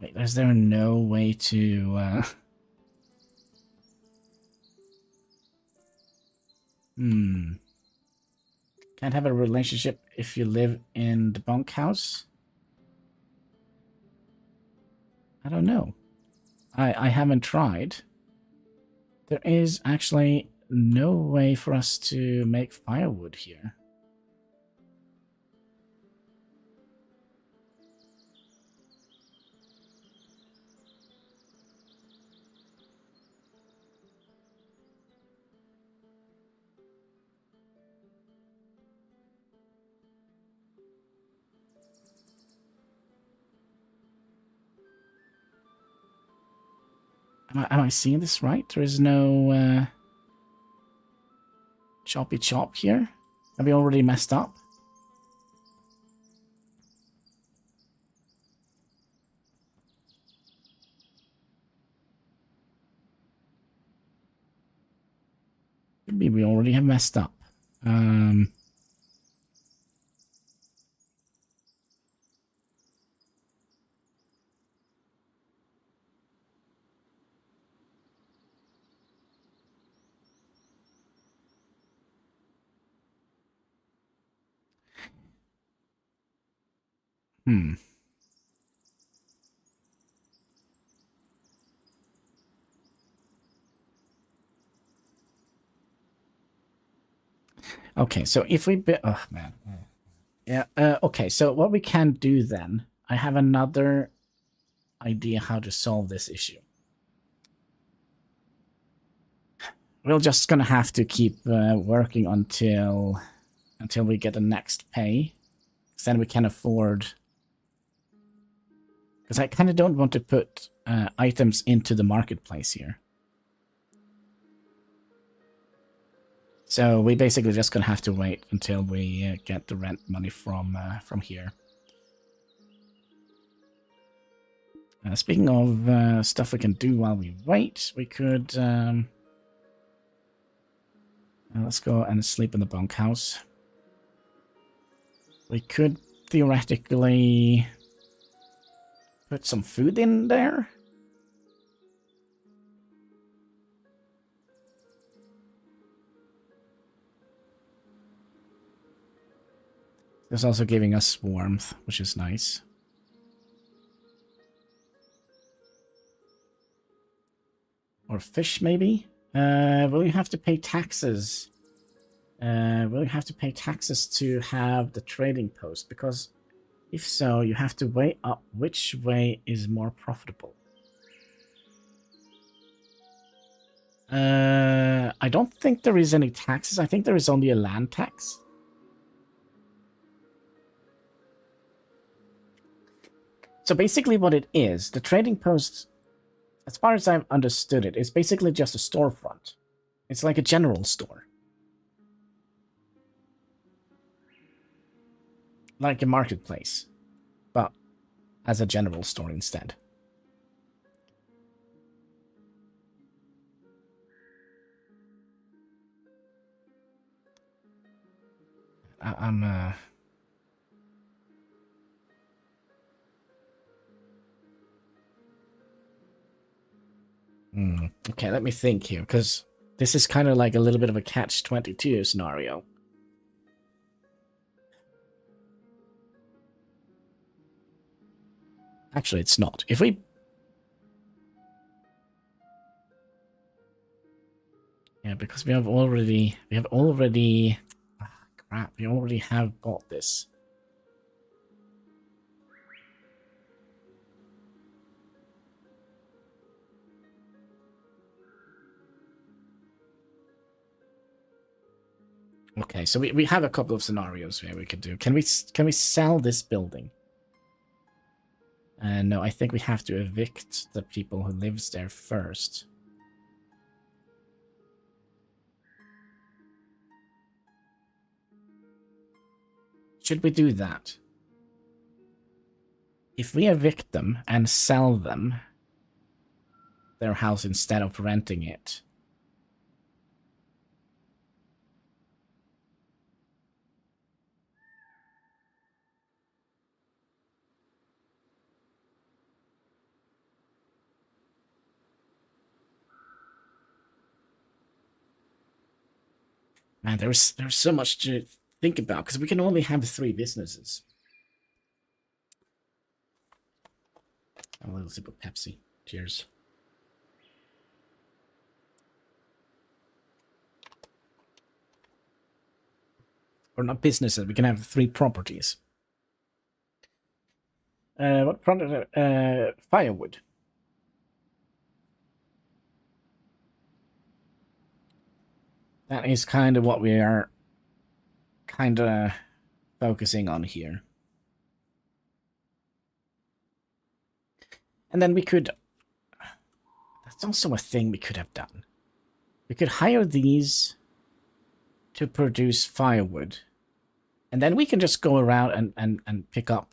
Wait, is there no way to... Can't have a relationship if you live in the bunkhouse? I don't know. I haven't tried. There is actually no way for us to make firewood here. Am I seeing this right? There is no choppy chop here? Have we already messed up? Maybe we already have messed up. Okay, so if we... Oh, man. Yeah, okay, so what we can do then... I have another idea how to solve this issue. We're just gonna have to keep working until we get the next pay. Because then we can afford... Because I kind of don't want to put items into the marketplace here. So we basically just gonna have to wait until we get the rent money from here. Speaking of stuff we can do while we wait, we could... let's go and sleep in the bunkhouse. We could theoretically put some food in there. It's also giving us warmth, which is nice. Or fish, maybe? Will you have to pay taxes? Will you have to pay taxes to have the trading post? Because if so, you have to weigh up which way is more profitable. I don't think there is any taxes. I think there is only a land tax. So basically what it is, the trading post, as far as I've understood it, is basically just a storefront. It's like a general store. Like a marketplace, but as a general store instead. I'm okay, let me think here, because this is kind of like a little bit of a catch-22 scenario. Actually, it's not. If we... Yeah, because we already... Ah, crap, we already have bought this. Okay, so we have a couple of scenarios here we could do. Can we sell this building? No, I think we have to evict the people who lives there first. Should we do that? If we evict them and sell them their house instead of renting it, man, there's so much to think about because we can only have 3 businesses. A little sip of Pepsi. Cheers. Or not businesses, we can have 3 properties. What product? Firewood. That is kind of what we are kind of focusing on here. And then we could... That's also a thing we could have done. We could hire these to produce firewood. And then we can just go around and pick up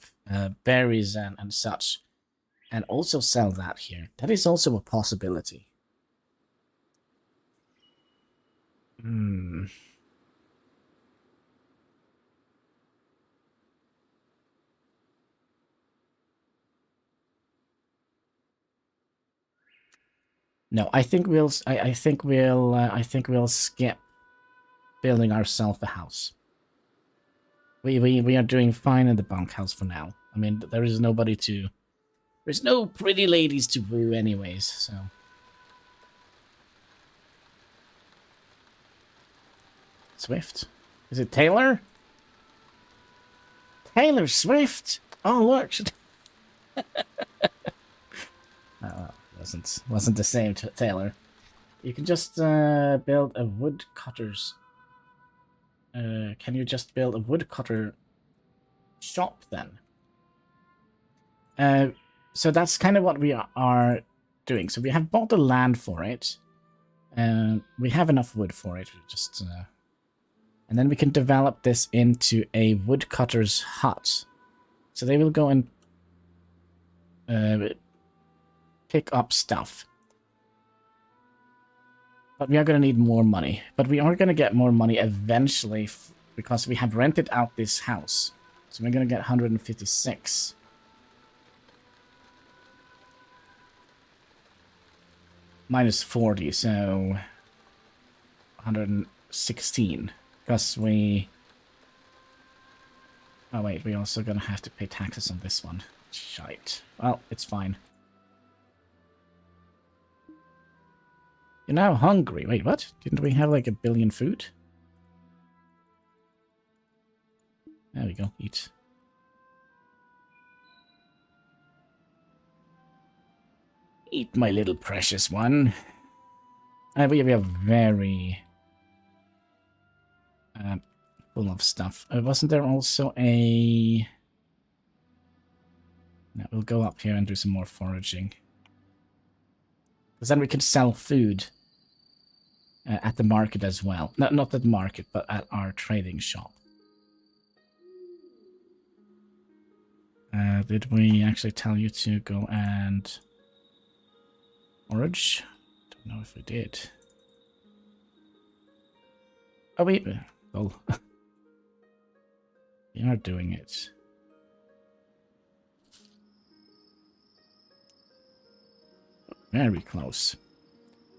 berries and such. And also sell that here. That is also a possibility. No, I think we'll skip building ourselves a house. We are doing fine in the bunkhouse for now. I mean, there is nobody to... There's no pretty ladies to woo anyways, so... Swift? Is it Taylor? Taylor Swift? Oh, look! Oh, wasn't the same Taylor. You can just build a woodcutter's... can you just build a woodcutter shop then? So that's kind of what we are doing. So we have bought the land for it. We have enough wood for it. Just and then we can develop this into a woodcutter's hut. So they will go and pick up stuff. But we are going to need more money. But we are going to get more money eventually because we have rented out this house. So we're going to get 156. Minus 40, so 116. Because we... Oh wait, we're also going to have to pay taxes on this one. Shite. Well, it's fine. You're now hungry. Wait, what? Didn't we have like 1 billion food? There we go. Eat. Eat, my little precious one. We are very full of stuff. Wasn't there also a... Now we'll go up here and do some more foraging. Because then we can sell food at the market as well. No, not at the market, but at our trading shop. Did we actually tell you to go and forage? Don't know if we did. Oh, wait. Oh. We are doing it. Very close.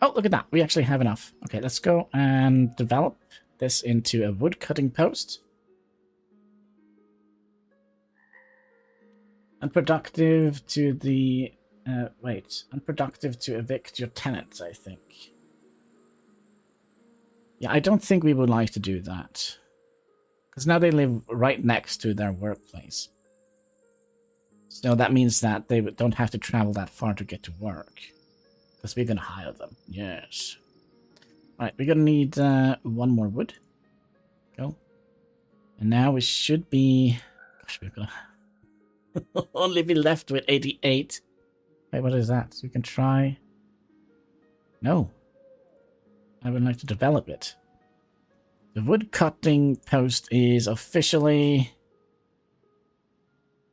Oh, look at that. We actually have enough. Okay, let's go and develop this into a wood cutting post. Unproductive to the... wait. Unproductive to evict your tenants, I think. Yeah, I don't think we would like to do that. Because now they live right next to their workplace. So that means that they don't have to travel that far to get to work. Because we're going to hire them. Yes. Alright, we're going to need one more wood. Go. And now we should be... Gosh, we're going to only be left with 88. Wait, what is that? So we can try... No. I would like to develop it. The wood cutting post is officially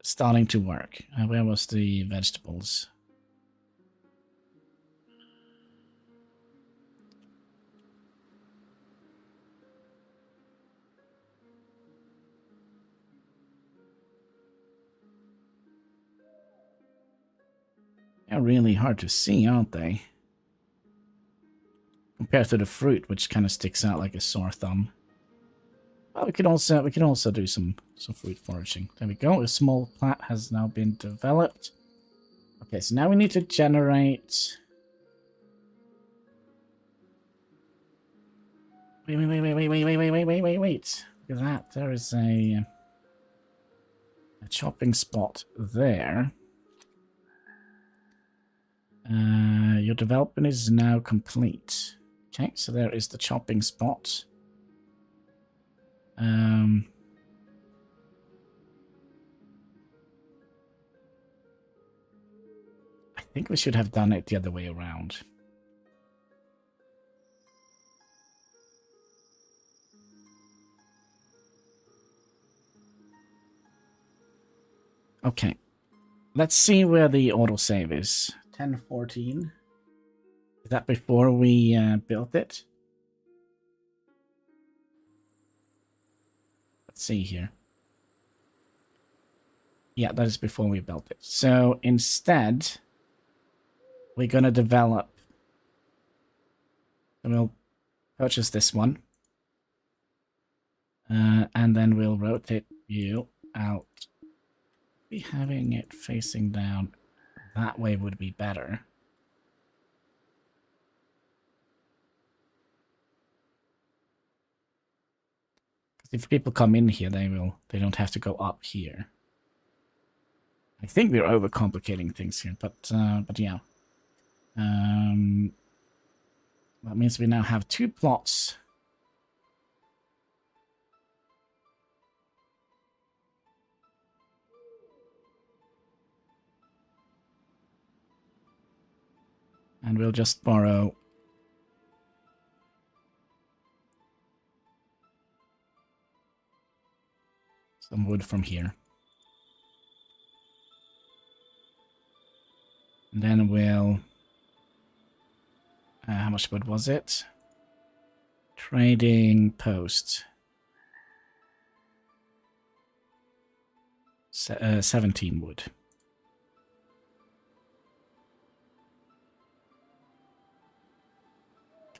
starting to work. Where was the vegetables? They're really hard to see, aren't they? Compared to the fruit, which kind of sticks out like a sore thumb. Well, we can also do some fruit foraging. There we go. A small plat has now been developed. Okay, so now we need to generate. Wait. Look at that. There is a chopping spot there. Your development is now complete. Okay, so there is the chopping spot. I think we should have done it the other way around. Okay. Let's see where the autosave is. 1014. Is that before we built it? Let's see here. Yeah, that is before we built it. So instead, we're going to develop. And we'll purchase this one. And then we'll rotate you out. Be having it facing down that way would be better. If people come in here, they don't have to go up here. I think we're overcomplicating things here, but yeah. That means we now have 2 plots. And we'll just borrow some wood from here. And then we'll... how much wood was it? Trading post. 17 wood.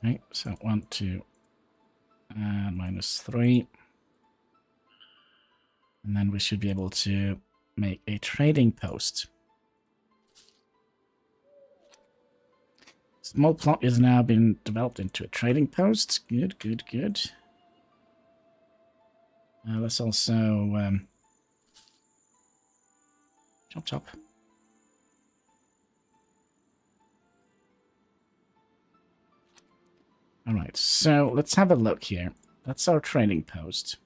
Okay, so 1, 2, minus 3. And then we should be able to make a trading post. Small plot is now being developed into a trading post. Good. Let's also chop. All right, so let's have a look here. That's our trading post.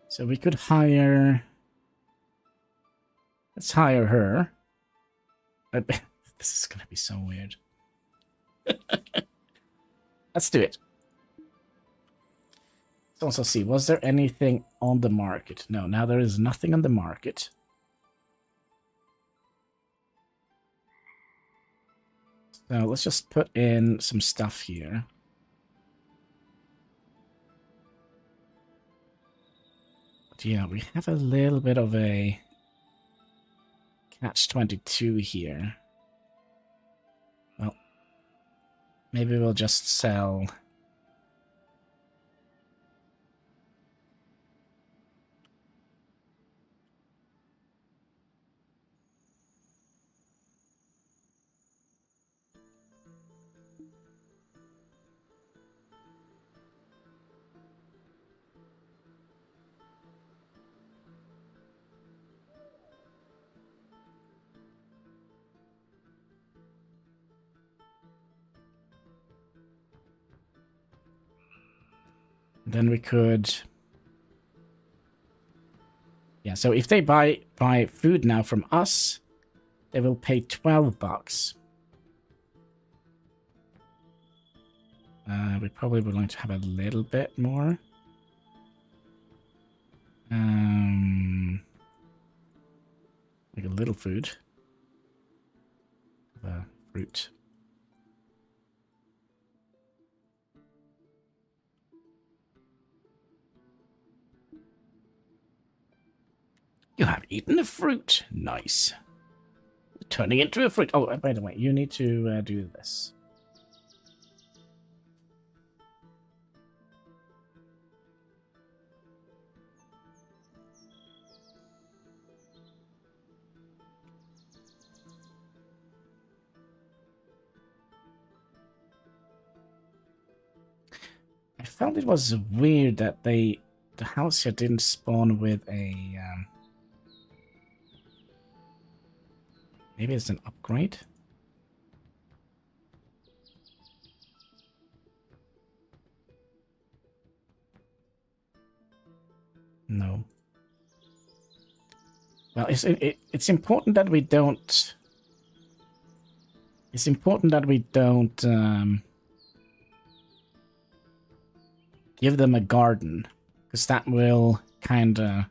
So we could hire Let's hire her. This is gonna be so weird. Let's do it. Let's also see, was there anything on the market? No, now there is nothing on the market. So let's just put in some stuff here. But yeah, we have a little bit of a catch-22 here. Well, maybe we'll just sell... Then we could... Yeah, so if they buy food now from us, they will pay $12. We probably would like to have a little bit more. Like a little food. Fruit. You have eaten the fruit. Nice. Turning into a fruit. Oh, by the way, you need to do this. I found it was weird that the house here didn't spawn with a... maybe it's an upgrade? No. Well, it's important that we don't... It's important that we don't... give them a garden, because that will kind of...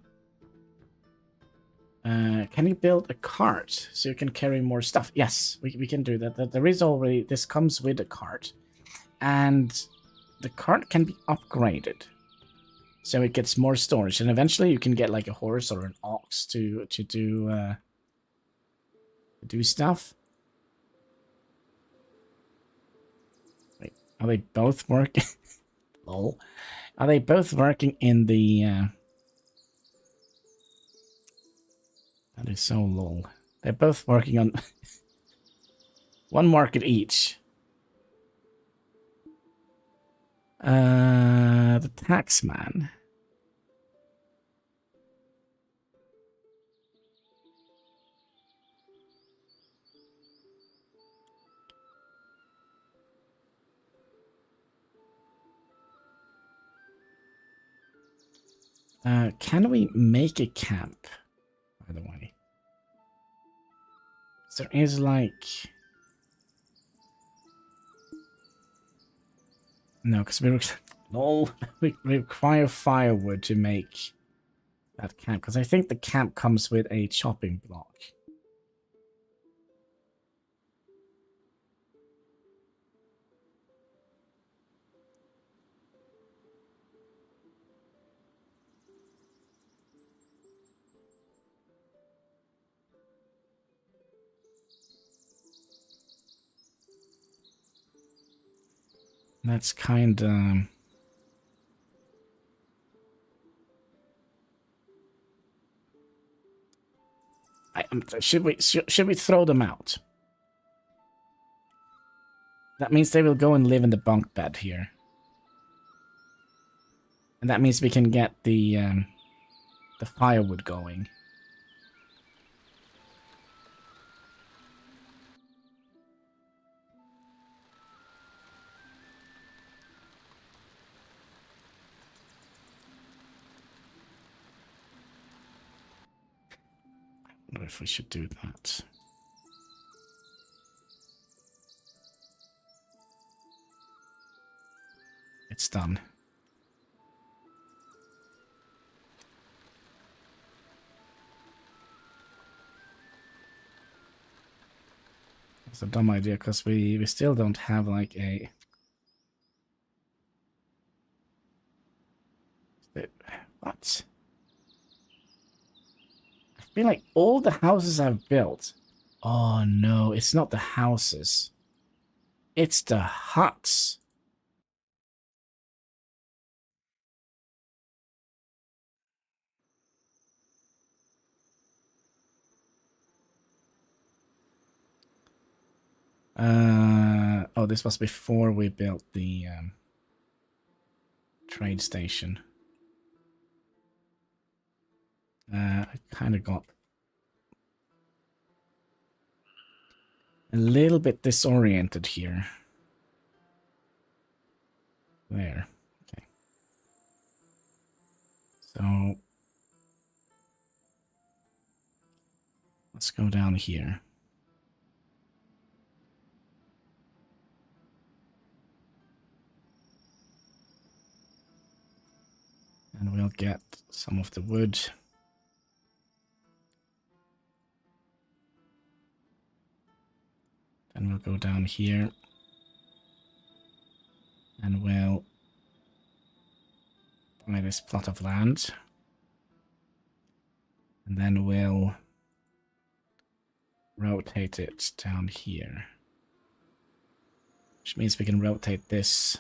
can you build a cart so you can carry more stuff? Yes, we can do that. There is already... This comes with a cart. And the cart can be upgraded. So it gets more storage. And eventually you can get like a horse or an ox to do stuff. Wait, are they both working? Lol. Are they both working in the... That is so lol. They're both working on... one market each. The taxman. Can we make a camp, by the way? There is like... No, because we require firewood to make that camp. Because I think the camp comes with a chopping block. That's kind of... should we throw them out? That means they will go and live in the bunk bed here. And that means we can get the firewood going. wonder if we should do that. It's done. It's a dumb idea because we still don't have like a... What? I feel like all the houses I've built... Oh no, it's not the houses. It's the huts. Oh, this was before we built the trade station. I kind of got a little bit disoriented here. There. Okay. So let's go down here. And we'll get some of the wood. Then we'll go down here. And we'll buy this plot of land. And then we'll rotate it down here. Which means we can rotate this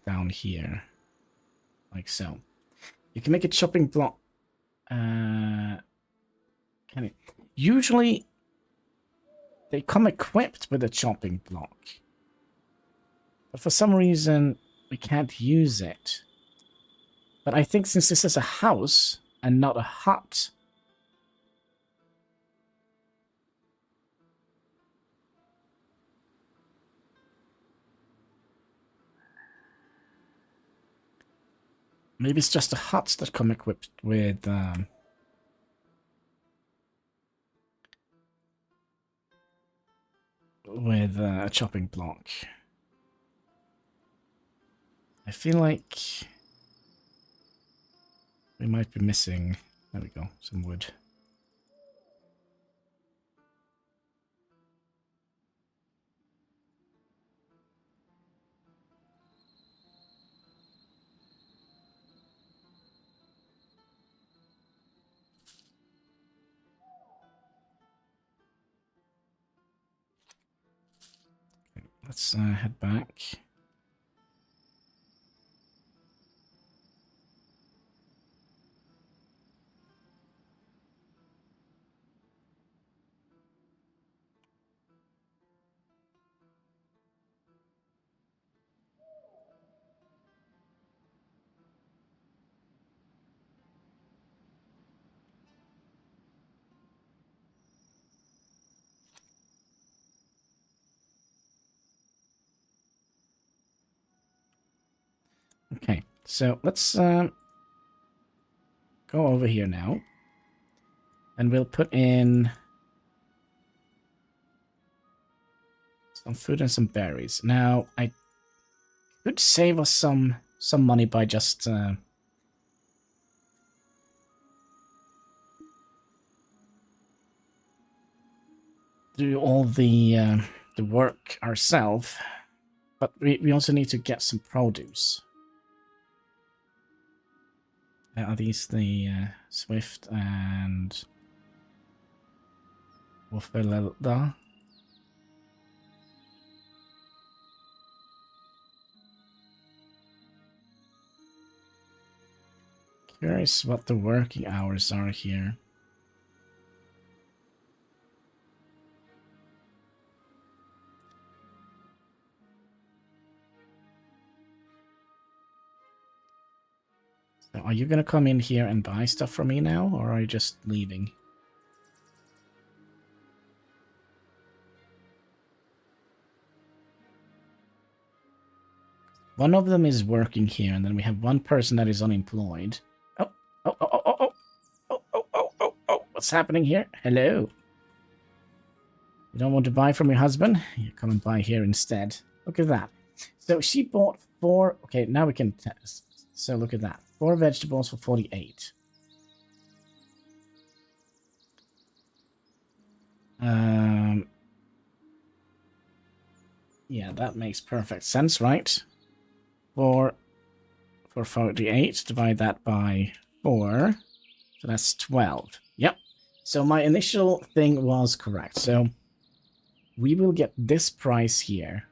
down here. Like so. You can make a chopping block. Can it? Usually they come equipped with a chopping block. But for some reason we can't use it. But I think since this is a house and not a hut, maybe it's just the huts that come equipped with a chopping block. I feel like we might be missing, there we go, some wood. Okay, let's head back. Okay, so let's go over here now. And we'll put in some food and some berries. Now, I could save us some money by just do all the work ourselves. But we also need to get some produce. Are these the Swift and Wolfelda? Curious what the working hours are here. So are you gonna come in here and buy stuff from me now, or are you just leaving? One of them is working here, and then we have one person that is unemployed. Oh, oh, oh, oh, oh, oh, oh, oh, oh. what's happening here? Hello. You don't want to buy from your husband? You come and buy here instead. Look at that. So she bought 4... Okay, now we can test. So look at that. 4 vegetables for 48. Yeah, that makes perfect sense, right? 4 for 48. Divide that by 4. So that's 12. Yep. So my initial thing was correct. So we will get this price here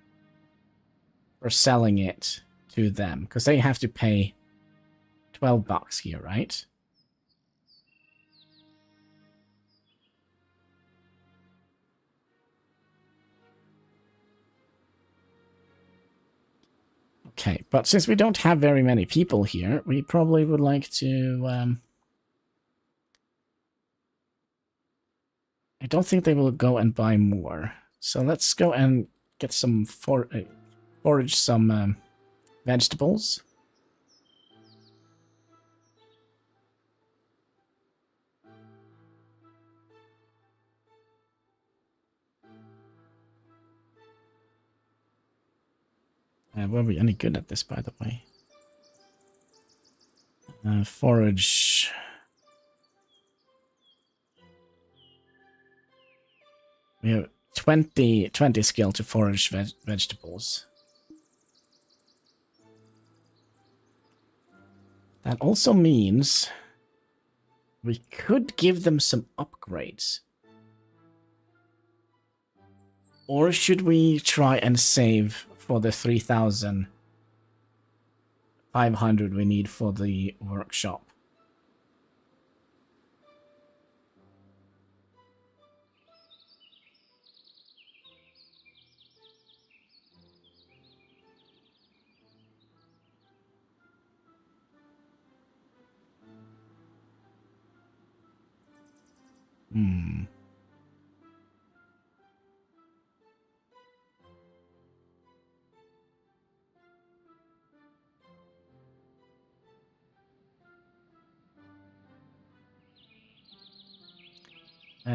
for selling it to them, because they have to pay $12 here, right? Okay, but since we don't have very many people here, we probably would like to... I don't think they will go and buy more. So let's go and get some forage some vegetables. Were we any good at this, by the way? Forage. We have 20 skill to forage vegetables. That also means we could give them some upgrades. Or should we try and save for the 3,500 we need for the workshop?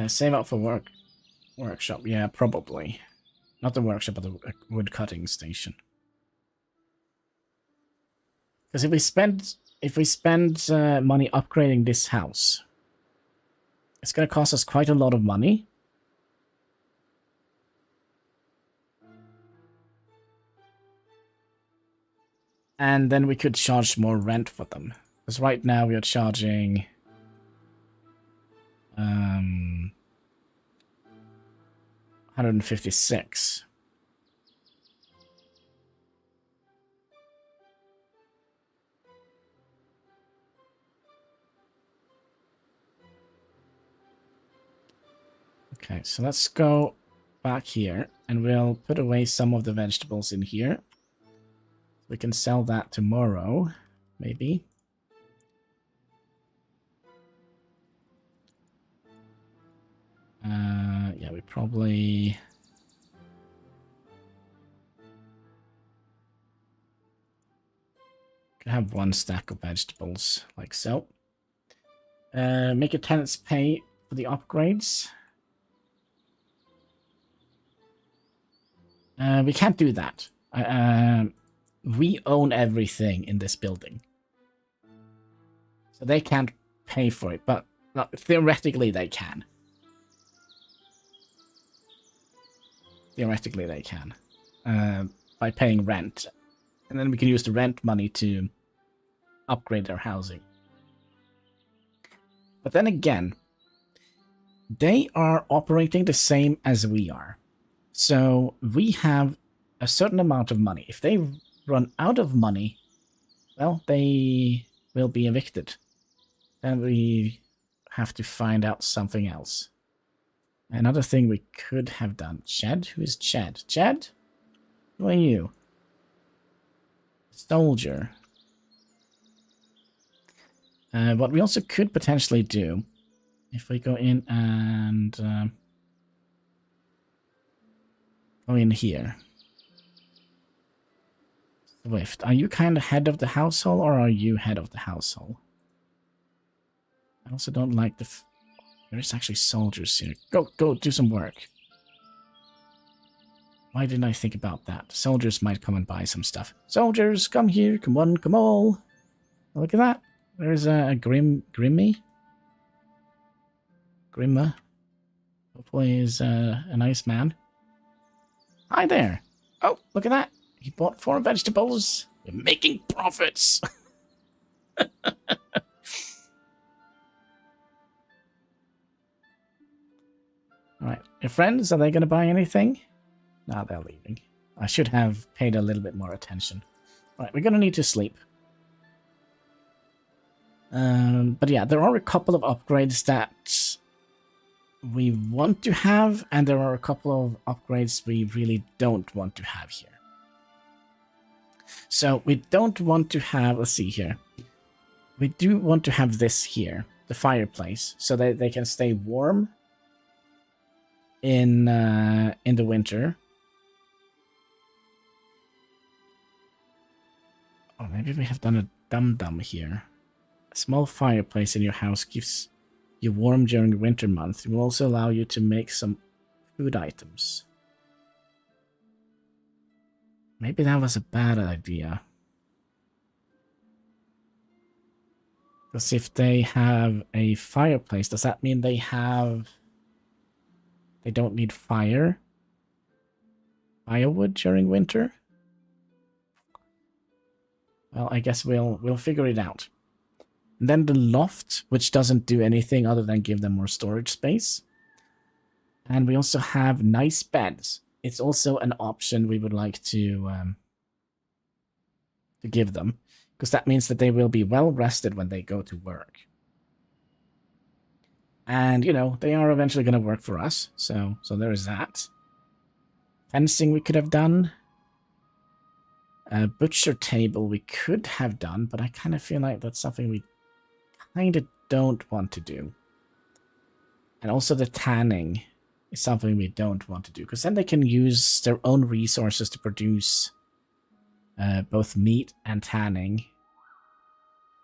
Save up for workshop. Yeah, probably. Not the workshop, but the wood cutting station. Because if we spend money upgrading this house, it's going to cost us quite a lot of money. And then we could charge more rent for them. Because right now we are charging... 156. Okay, so let's go back here and we'll put away some of the vegetables in here. We can sell that tomorrow, maybe. Yeah, we probably... could have 1 stack of vegetables, like so. Make your tenants pay for the upgrades. We can't do that. We own everything in this building. So they can't pay for it, but theoretically they can. Theoretically they can. By paying rent. And then we can use the rent money to upgrade their housing. But then again, they are operating the same as we are. So we have a certain amount of money. If they run out of money, well, they will be evicted. Then we have to find out something else. Another thing we could have done. Chad? Who is Chad? Chad? Who are you? Soldier. What we also could potentially do, if we go in and go in here. Swift, are you kind of head of the household, or are you head of the household? I also don't like the There's actually soldiers here. Go, do some work. Why didn't I think about that? Soldiers might come and buy some stuff. Soldiers, come here. Come on, come all. Look at that. There's a Grimma. Hopefully he's a nice man. Hi there. Oh, look at that. He bought 4 vegetables. We're making profits. Alright, your friends, are they going to buy anything? No, they're leaving. I should have paid a little bit more attention. Alright, we're going to need to sleep. But yeah, there are a couple of upgrades that we want to have, and there are a couple of upgrades we really don't want to have here. So we don't want to have, let's see here. We do want to have this here, the fireplace, so that they can stay warm in the winter. Oh, maybe we have done a dum-dum here. A small fireplace in your house keeps you warm during the winter months. It will also allow you to make some food items. Maybe that was a bad idea. Because if they have a fireplace, does that mean they don't need firewood during winter? Well, I guess we'll figure it out. And then the loft, which doesn't do anything other than give them more storage space. And we also have nice beds. It's also an option we would like to give them, because that means that they will be well rested when they go to work. And, you know, they are eventually going to work for us, so there is that. Fencing we could have done. A butcher table we could have done, but I kind of feel like that's something we kind of don't want to do. And also the tanning is something we don't want to do, because then they can use their own resources to produce both meat and tanning.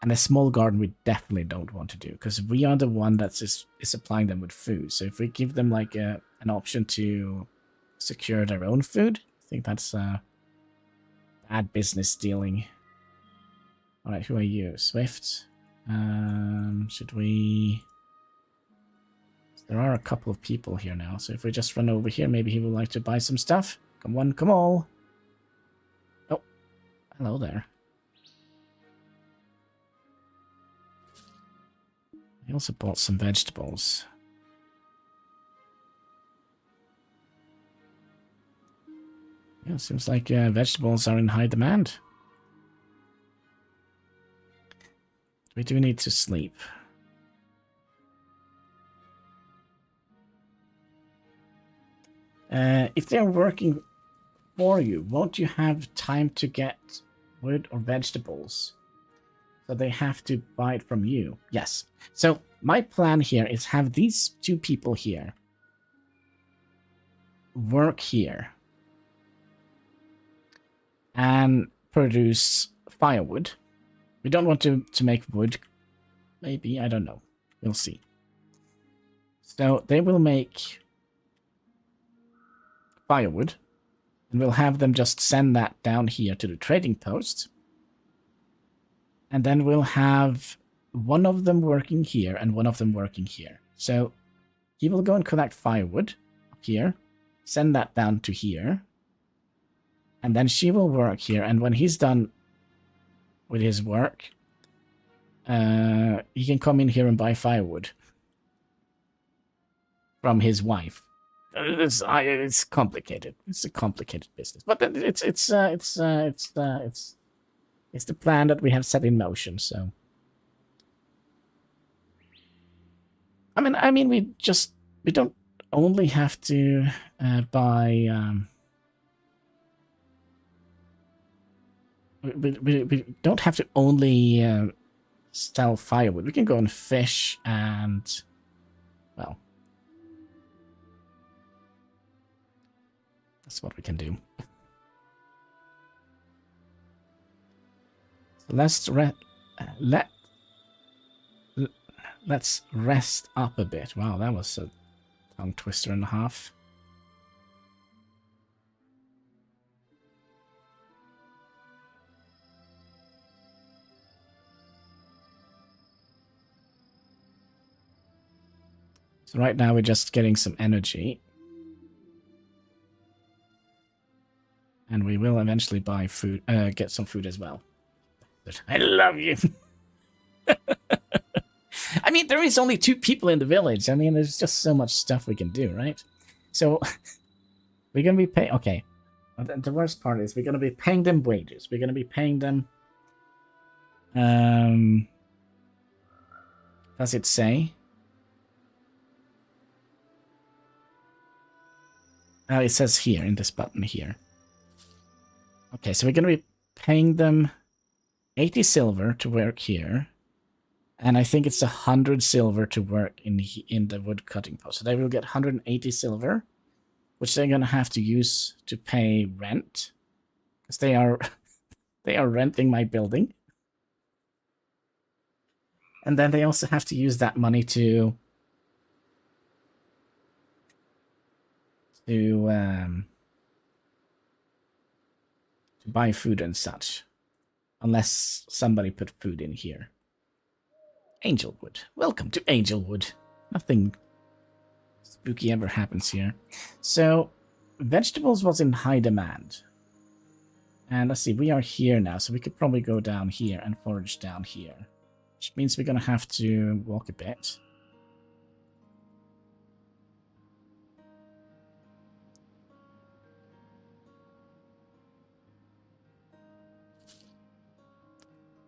And a small garden we definitely don't want to do, because we are the one that is supplying them with food. So if we give them like an option to secure their own food, I think that's bad business dealing. Alright, who are you? Swift? Should we... There are a couple of people here now, so if we just run over here, maybe he would like to buy some stuff. Come on, come all. Oh, hello there. He also bought some vegetables. Yeah, seems like vegetables are in high demand. We do need to sleep. If they're working for you, won't you have time to get wood or vegetables? So they have to buy it from you. Yes. So my plan here is have these 2 people here work here and produce firewood. We don't want to make wood. Maybe, I don't know. We'll see. So they will make firewood, and we'll have them just send that down here to the trading post. And then we'll have one of them working here and one of them working here. So he will go and collect firewood up here, send that down to here, and then she will work here. And when he's done with his work, he can come in here and buy firewood from his wife. It's complicated. It's a complicated business, but it's the plan that we have set in motion. So, I mean, we don't only have to buy. We don't have to only sell firewood. We can go and fish and, well, that's what we can do. So let's rest up a bit. Wow, that was a tongue twister and a half. So right now we're just getting some energy. And we will eventually buy food, get some food as well. I love you. I mean, there is only 2 people in the village. I mean, there's just so much stuff we can do, right? So, we're going to be paying... Okay. The worst part is we're going to be paying them wages. We're going to be paying them... Does it say? Oh, it says here, in this button here. Okay, so we're going to be paying them 80 silver to work here. And I think it's 100 silver to work in the wood cutting post. So they will get 180 silver, which they're going to have to use to pay rent. Because they are renting my building. And then they also have to use that money to buy food and such. Unless somebody put food in here. Angelwood. Welcome to Angelwood. Nothing spooky ever happens here. So, vegetables was in high demand. And let's see, we are here now, so we could probably go down here and forage down here. Which means we're going to have to walk a bit.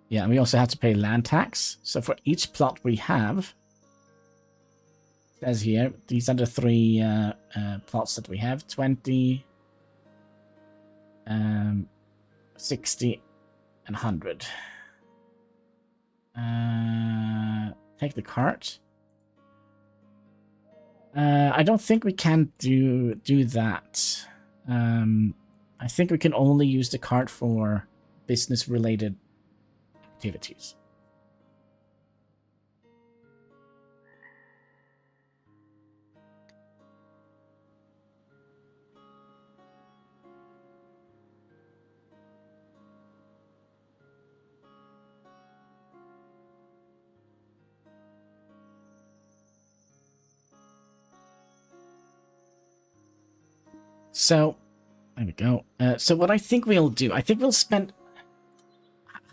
Yeah, and we also have to pay land tax. So for each plot we have, it says here, these are the 3 plots that we have. 20, 60, and 100. Take the cart. I don't think we can do that. I think we can only use the cart for business-related activities. So, there we go. So what I think we'll do, I think we'll spend...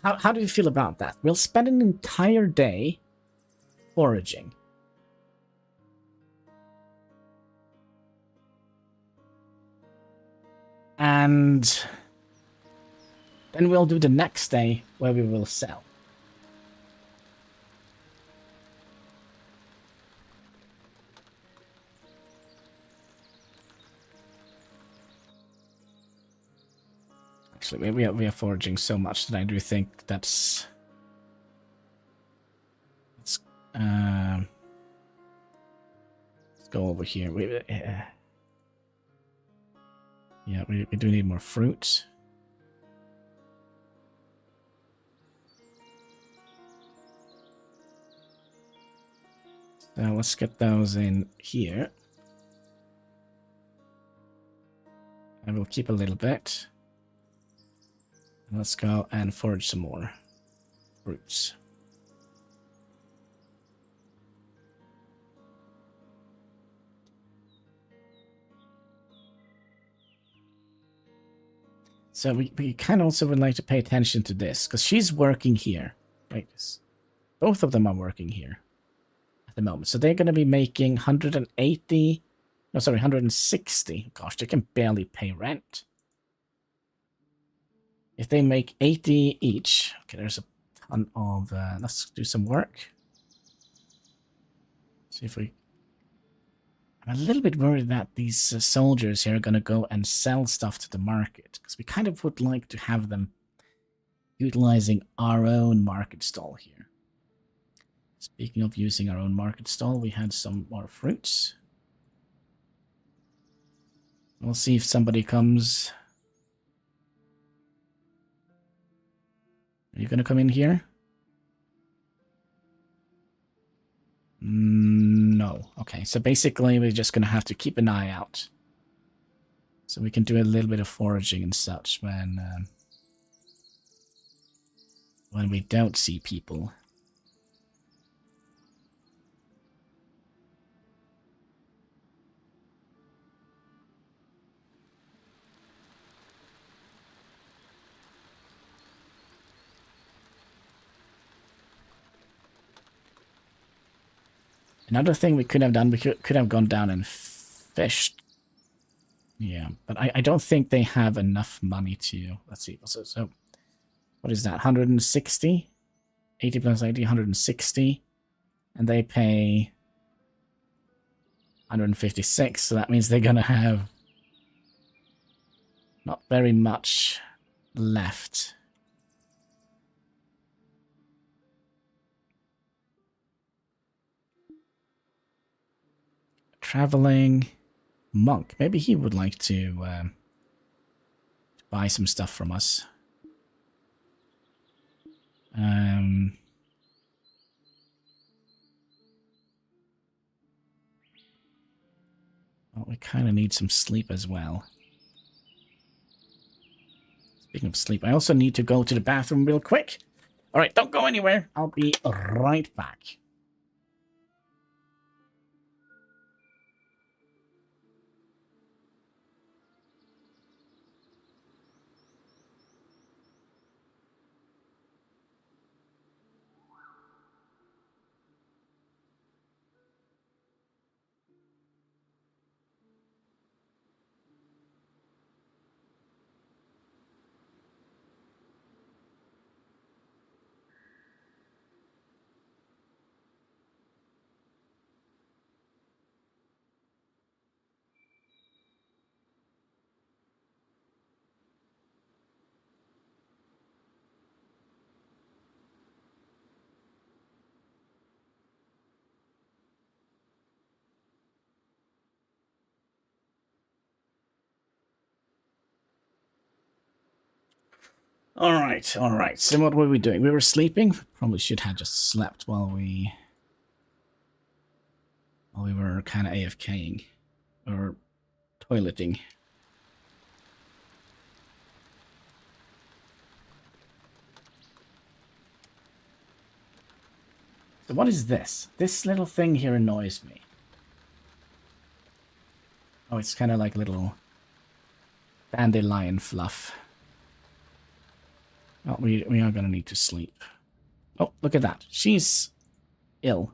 How do you feel about that? We'll spend an entire day foraging. And then we'll do the next day where we will sell. Actually, we are foraging so much that I do think that's... Let's go over here. Yeah, we do need more fruits. So let's get those in here. I will keep a little bit. Let's go and forage some more fruits. So we kind of also would like to pay attention to this, because she's working here. Right? Both of them are working here at the moment. So they're going to be making 180... No, sorry, 160. Gosh, they can barely pay rent. If they make 80 each... Okay, there's a ton of... let's do some work. See if we... I'm a little bit worried that these soldiers here are going to go and sell stuff to the market, because we kind of would like to have them utilizing our own market stall here. Speaking of using our own market stall, we had some more fruits. We'll see if somebody comes. Are you going to come in here? Okay, so basically we're just going to have to keep an eye out. So we can do a little bit of foraging and such when we don't see people. Another thing we could have done, we could have gone down and fished. Yeah, but I don't think they have enough money to... Let's see. So what is that? 160? 80 plus 80, 160. And they pay 156. So that means they're going to have not very much left. Traveling monk. Maybe he would like to buy some stuff from us. Well, we kind of need some sleep as well. Speaking of sleep, I also need to go to the bathroom real quick. All right, don't go anywhere. I'll be right back. All right. So what were we doing? We were sleeping. Probably should have just slept while we were kind of AFKing or toileting. So what is this? This little thing here annoys me. Oh, it's kind of like little dandelion fluff. Well, we are going to need to sleep. Oh, look at that. She's ill.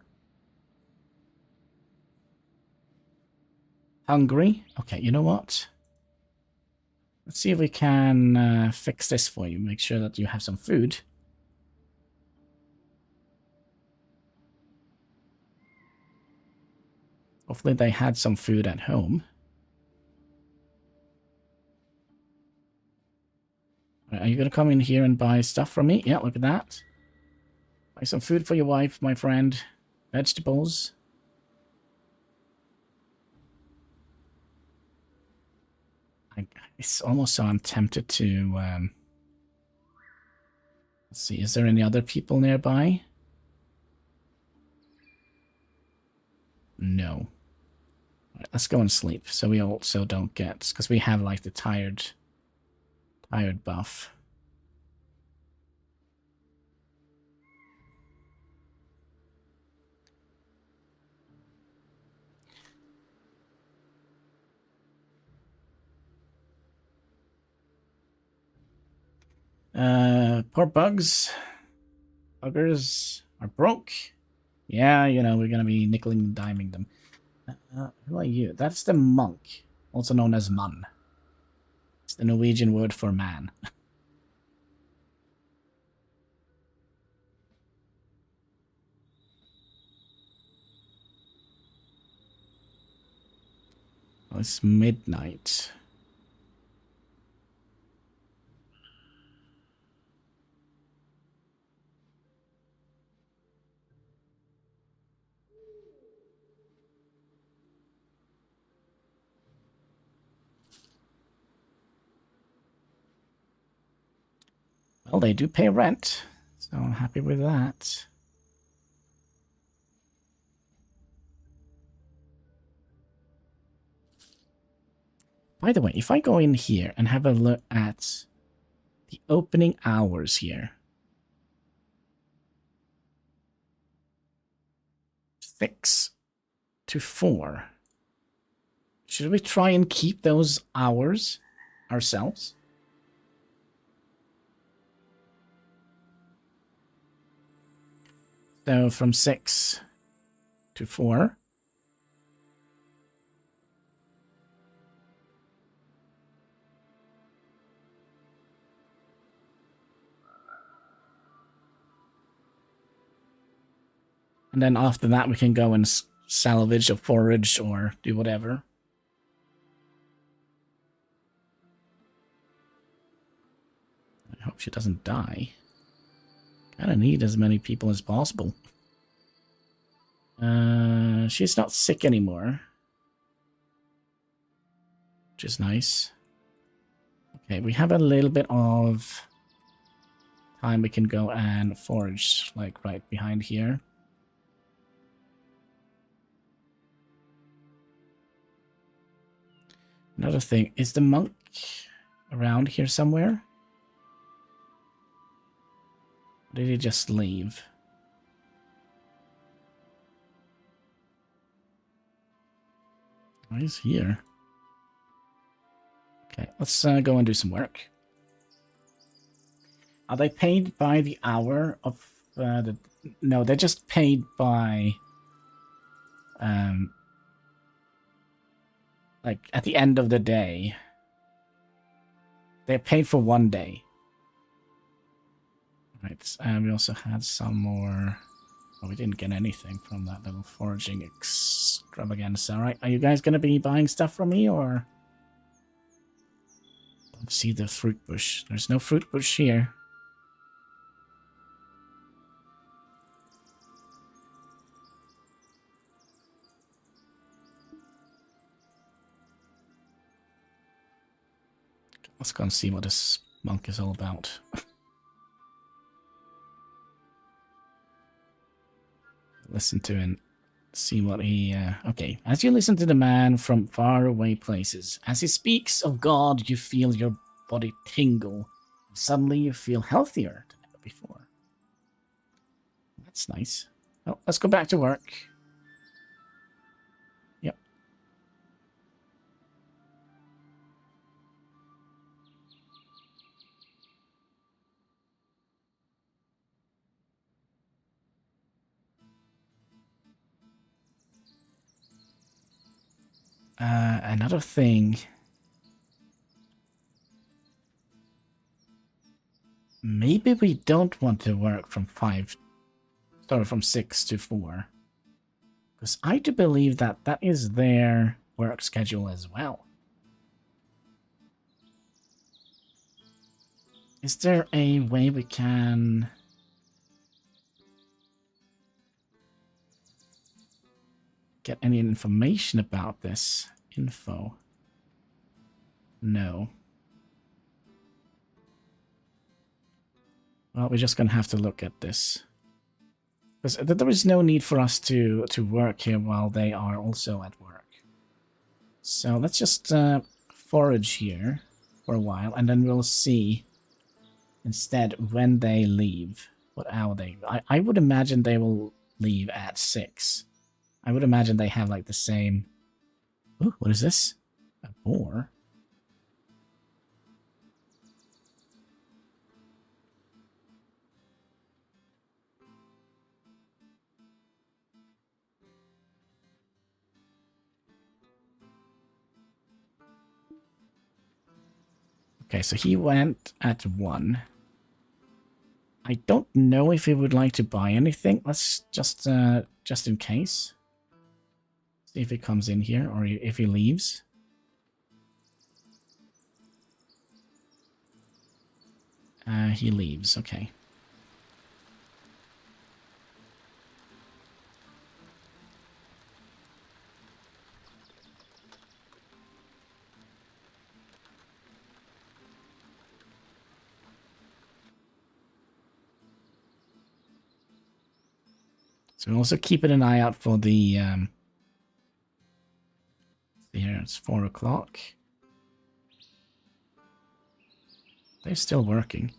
Hungry? Okay, you know what? Let's see if we can fix this for you. Make sure that you have some food. Hopefully they had some food at home. Are you going to come in here and buy stuff from me? Yeah, look at that. Buy some food for your wife, my friend. Vegetables. It's almost so I'm tempted to... let's see, is there any other people nearby? No. Right, let's go and sleep, so we also don't get... Because we have, like, the tired buff. Poor bugs. Buggers are broke. Yeah, you know, we're gonna be nickel and diming them. Who are you? That's the monk, also known as man. It's the Norwegian word for man. Well, it's midnight. Well, they do pay rent, so I'm happy with that. By the way, if I go in here and have a look at the opening hours here. 6 to 4. Should we try and keep those hours ourselves? So from 6 to 4. And then after that, we can go and salvage or forage or do whatever. I hope she doesn't die. Kinda need as many people as possible. She's not sick anymore. Which is nice. Okay, we have a little bit of time we can go and forage, like right behind here. Another thing, is the monk around here somewhere? Or did he just leave? Oh, he's here. Okay, let's go and do some work. Are they paid by the hour of the... No, they're just paid by... like, at the end of the day. They're paid for one day. Right, we also had some more... Oh, we didn't get anything from that little foraging extravaganza. Alright, are you guys going to be buying stuff from me, or... Don't see the fruit bush. There's no fruit bush here. Let's go and see what this monk is all about. Listen to him. See what he... okay. As you listen to the man from faraway places, as he speaks of God, you feel your body tingle. Suddenly you feel healthier than ever before. That's nice. Oh, let's go back to work. Yep. Another thing. Maybe we don't want to work from 6 to 4. Because I do believe that that is their work schedule as well. Is there a way we can... get any information about this info? No. Well, we're just going to have to look at this. Because there is no need for us to work here while they are also at work. So let's just forage here for a while, and then we'll see instead when they leave. What hour they... I would imagine they will leave at 6. I would imagine they have like the same... Ooh, what is this? A boar? Okay, so he went at 1. I don't know if he would like to buy anything. Let's just in case. See if he comes in here or if he leaves. He leaves, okay. So we're also keeping an eye out for the... here, it's 4 o'clock. They're still working.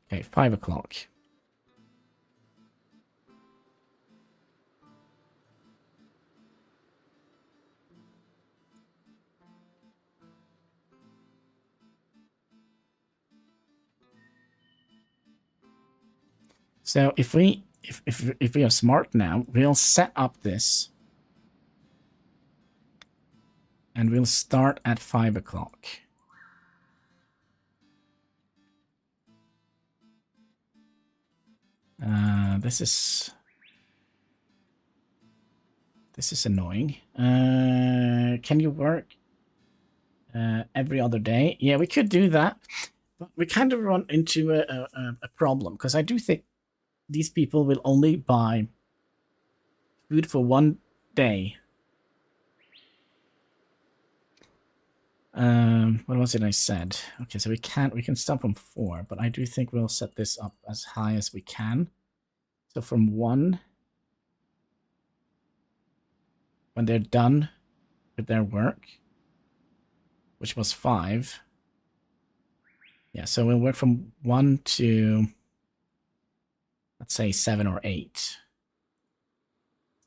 Okay, 5 o'clock. So if we are smart now, we'll set up this and we'll start at 5 o'clock. This is annoying. Can you work every other day? Yeah, we could do that, but we kind of run into a problem because I do think these people will only buy food for 1 day. What was it I said? Okay, so we can start from 4, but I do think we'll set this up as high as we can. So from 1, when they're done with their work, which was 5. Yeah, so we'll work from 1 to, let's say, 7 or 8.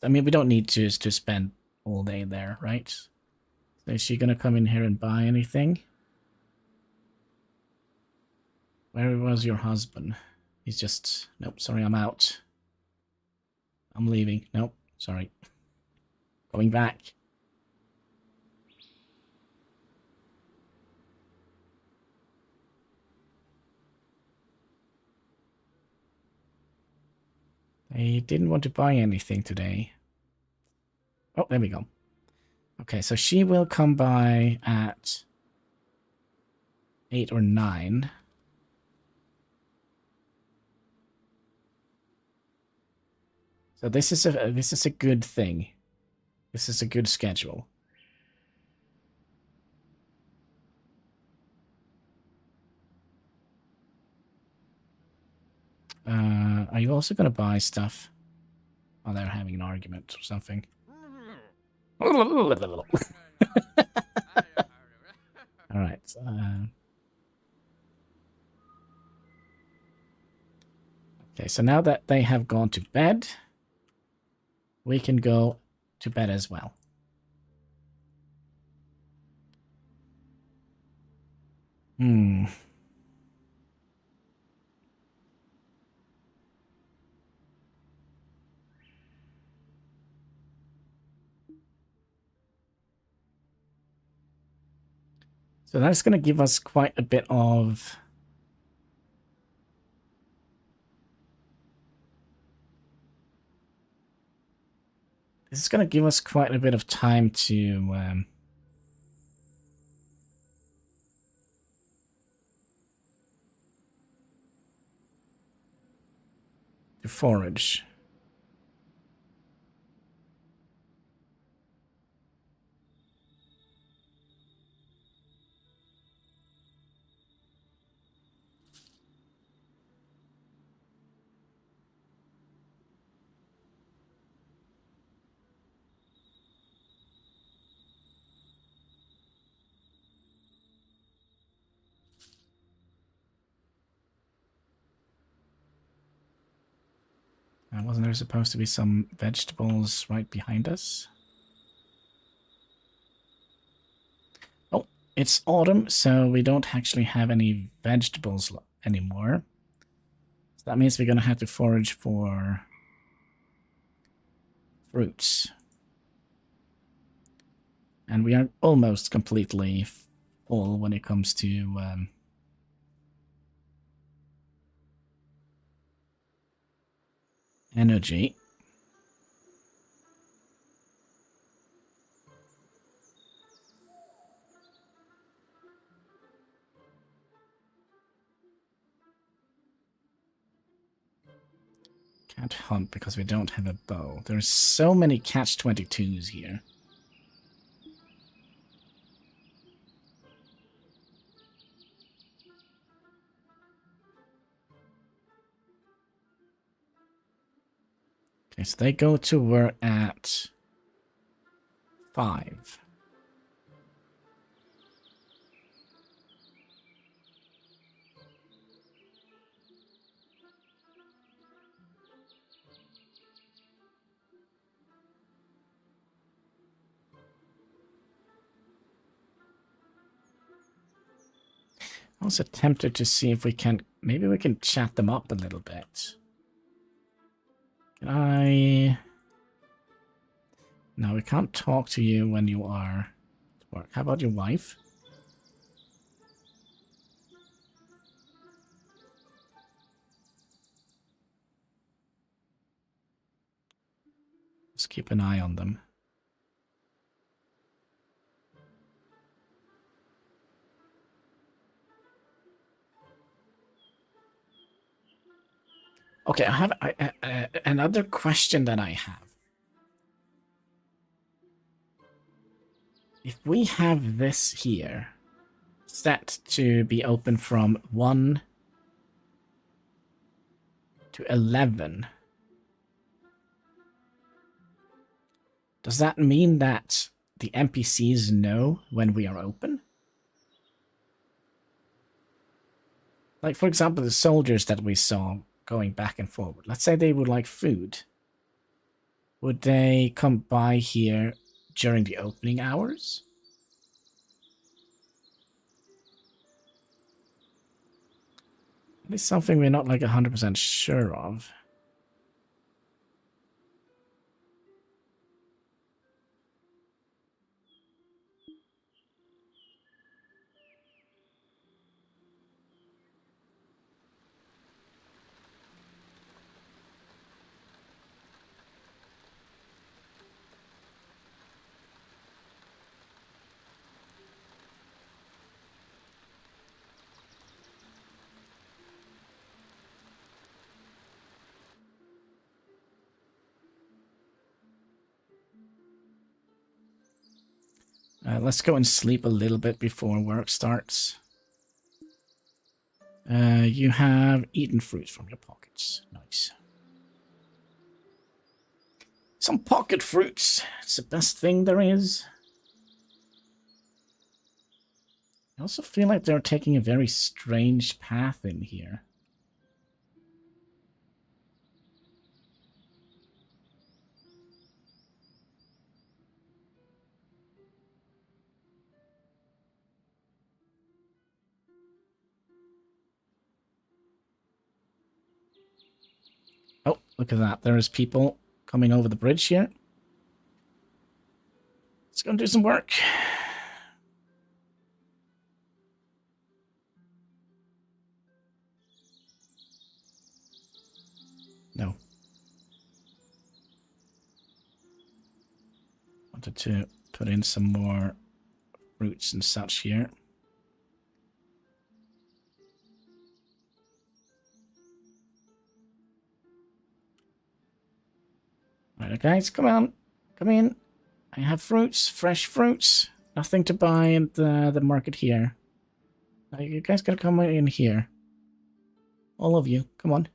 I mean, we don't need to spend all day there, right? So is she gonna come in here and buy anything? Where was your husband? He's just... Nope, sorry, I'm out. I'm leaving. Nope, sorry. Coming back. They didn't want to buy anything today. Oh, there we go. Okay, so she will come by at 8 or 9. So this is a good thing. This is a good schedule. Are you also going to buy stuff? Oh, they're having an argument or something. All right. Okay, so now that they have gone to bed, we can go to bed as well. So that's going to give us quite a bit of... This is going to give us quite a bit of time to forage. Wasn't there supposed to be some vegetables right behind us? Oh, it's autumn, so we don't actually have any vegetables anymore. So that means we're going to have to forage for fruits. And we are almost completely full when it comes to energy. Can't hunt because we don't have a bow. There's so many catch-22s here. Okay, so they go to work at 5. I was tempted to see if we can, maybe we can chat them up a little bit. Can I? No, we can't talk to you when you are at work. How about your wife? Let's keep an eye on them. Okay, I have another question that I have. If we have this here set to be open from 1 to 11, does that mean that the NPCs know when we are open? Like, for example, the soldiers that we saw going back and forward. Let's say they would like food. Would they come by here during the opening hours? That is something we're not like 100% sure of. Let's go and sleep a little bit before work starts. You have eaten fruits from your pockets. Nice. Some pocket fruits. It's the best thing there is. I also feel like they're taking a very strange path in here. Oh, look at that. There's people coming over the bridge here. Let's go and do some work. No. Wanted to put in some more fruits and such here. Alright, guys, come on. Come in. I have fruits, fresh fruits. Nothing to buy at the market here. Now you guys gotta come in here. All of you, come on.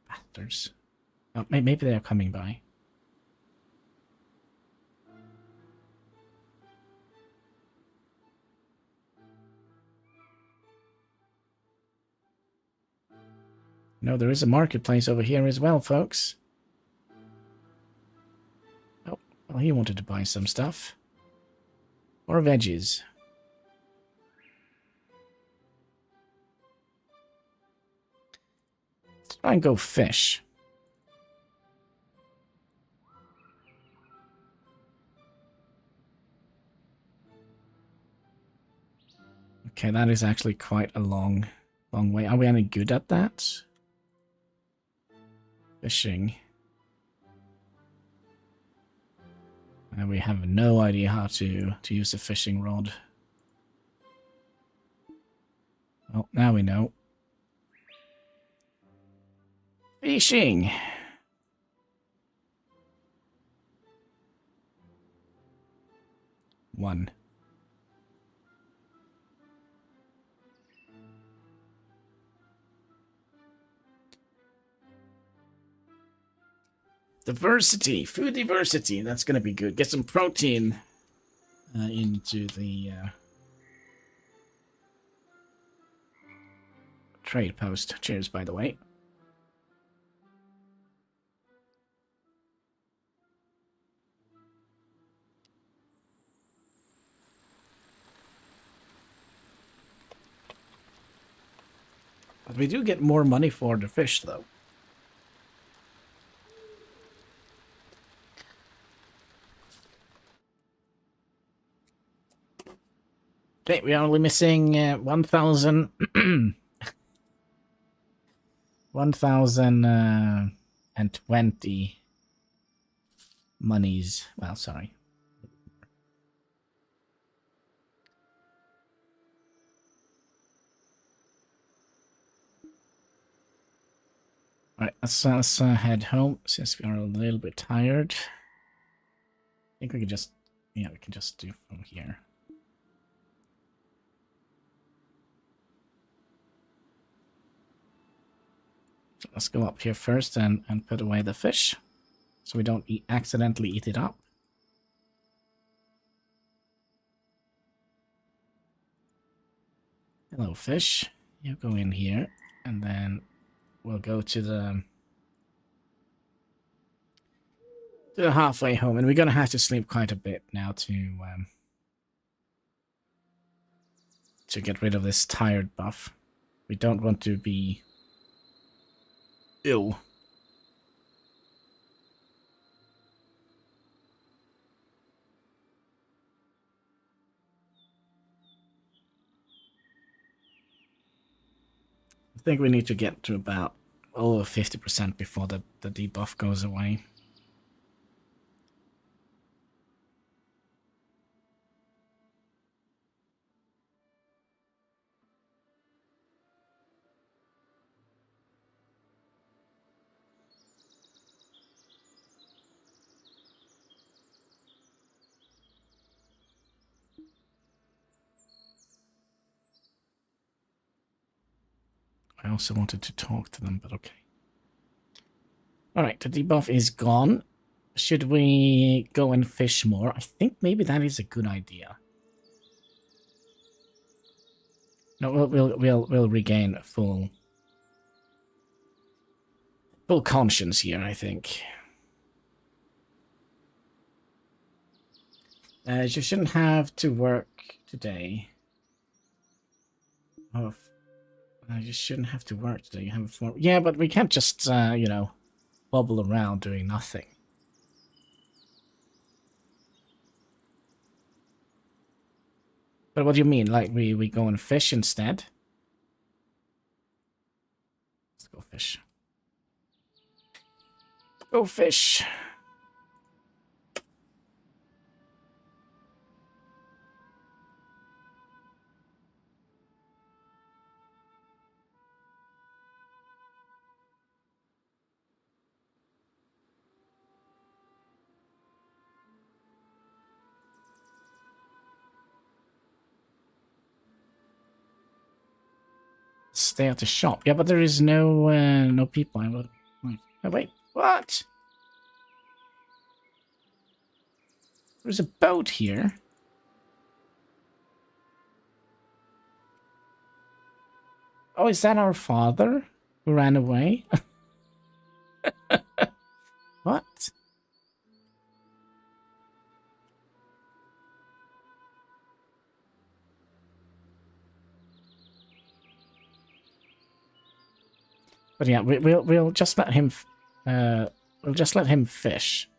Bastards. Oh, maybe they're coming by. No, there is a marketplace over here as well, folks. Oh, well, he wanted to buy some stuff. Or veggies. Let's try and go fish. Okay, that is actually quite a long way. Are we any good at that? Fishing. And we have no idea how to use a fishing rod. Well, now we know. Fishing! One. Diversity, food diversity. That's gonna be good. Get some protein into the trade post. Cheers, by the way. But we do get more money for the fish, though. Okay, we are only missing 1,000... 1,020 monies. Well, sorry. Alright, let's head home since we are a little bit tired. I think we can just... Yeah, we can just do from here. So let's go up here first and put away the fish. So we don't accidentally eat it up. Hello, fish. You go in here. And then we'll go to the halfway home. And we're going to have to sleep quite a bit now to get rid of this tired buff. We don't want to be ill. I think we need to get to about over 50% before the debuff goes away. I also wanted to talk to them, but okay. Alright, the debuff is gone. Should we go and fish more? I think maybe that is a good idea. No, we'll regain full conscience here, I think. You shouldn't have to work today. Oh, you shouldn't have to work today. You have a form. Yeah, but we can't just, you know, bobble around doing nothing. But what do you mean? Like, we go and fish instead? Let's go fish. Go fish. Stay at the shop. Yeah, but there is no people. Oh, wait, what? There's a boat here. Oh, is that our father who ran away? What? But yeah, we'll just let him. We'll just let him fish.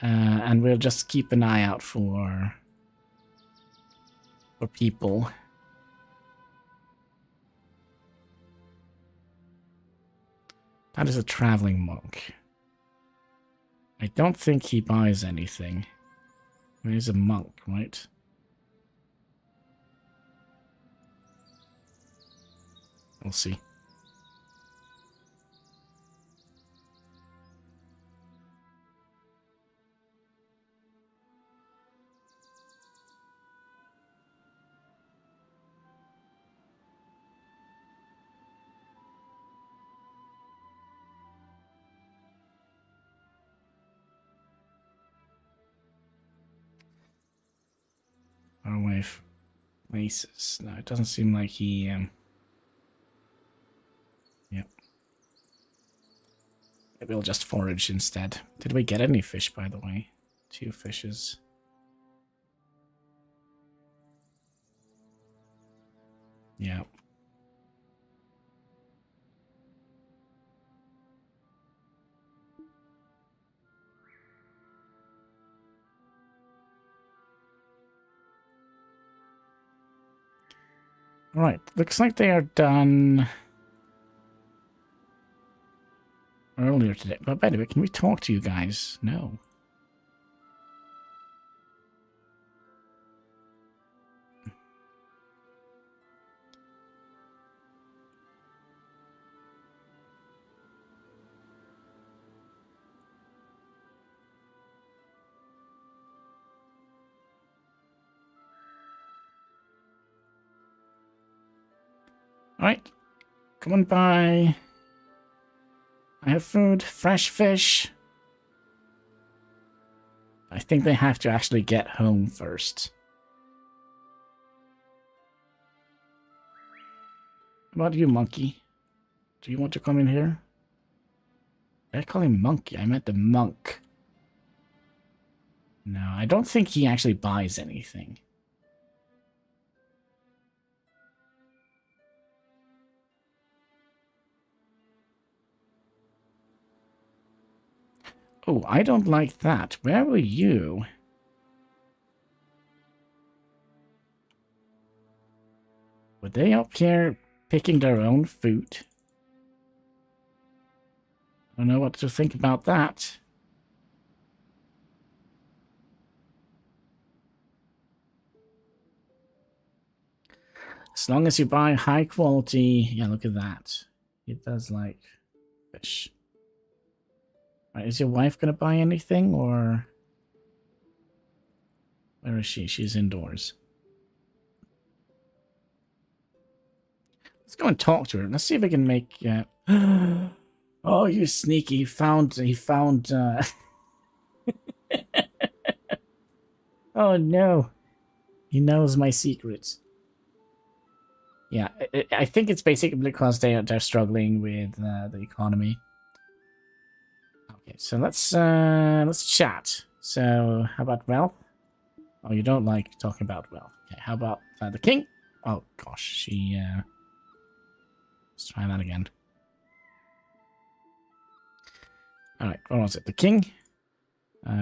And we'll just keep an eye out for people. That is a traveling monk. I don't think he buys anything. He's a monk, right? We'll see. Faraway places. No, it doesn't seem like he... Yep. Maybe we'll just forage instead. Did we get any fish, by the way? 2 fishes. Yeah. Right, looks like they are done earlier today. But by the way, can we talk to you guys? No. Alright, come on by. I have food, fresh fish. I think they have to actually get home first. What about you, monkey? Do you want to come in here? Did I call him monkey? I meant the monk. No, I don't think he actually buys anything. Oh, I don't like that. Where were you? Were they up here picking their own food? I don't know what to think about that. As long as you buy high quality... Yeah, look at that. It does like fish. Right, is your wife going to buy anything, or... Where is she? She's indoors. Let's go and talk to her. Let's see if we can make... Oh, you sneaky. He found... Oh, no. He knows my secrets. Yeah, I think it's basically because they're struggling with the economy. Okay, so let's chat. So, how about wealth? Oh, you don't like talking about wealth. Okay, how about the king? Oh gosh, she. Let's try that again. All right, what was it? The king.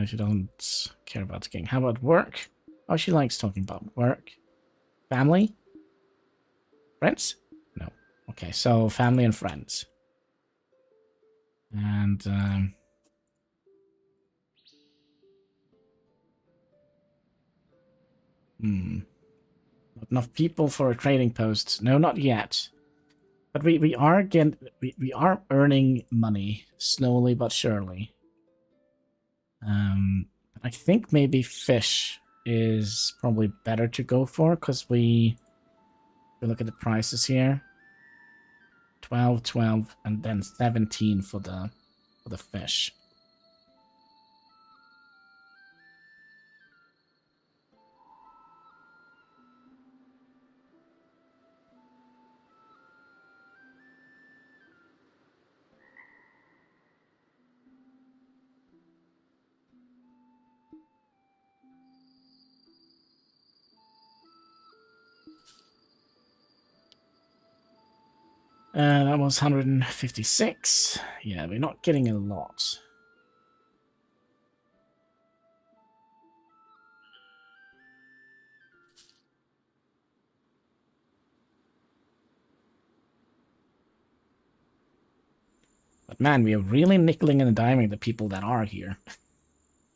She doesn't care about the king. How about work? Oh, she likes talking about work. Family. Friends? No. Okay, so family and friends. And not enough people for a trading post. No, not yet. But we are earning money slowly but surely. I think maybe fish is probably better to go for, because we look at the prices here. 12, 12, and then 17 for the fish. That was 156. Yeah, we're not getting a lot. But man, we are really nickeling and diming the people that are here.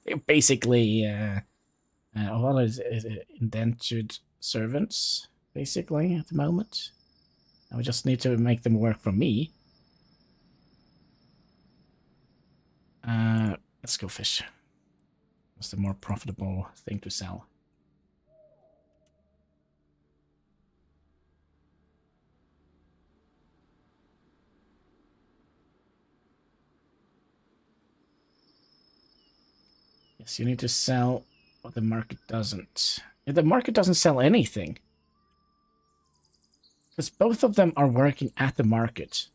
They're basically, what is it, indentured servants, basically, at the moment. And we just need to make them work for me. Let's go fish. What's the more profitable thing to sell? Yes, you need to sell what the market doesn't. The market doesn't sell anything. Because both of them are working at the market.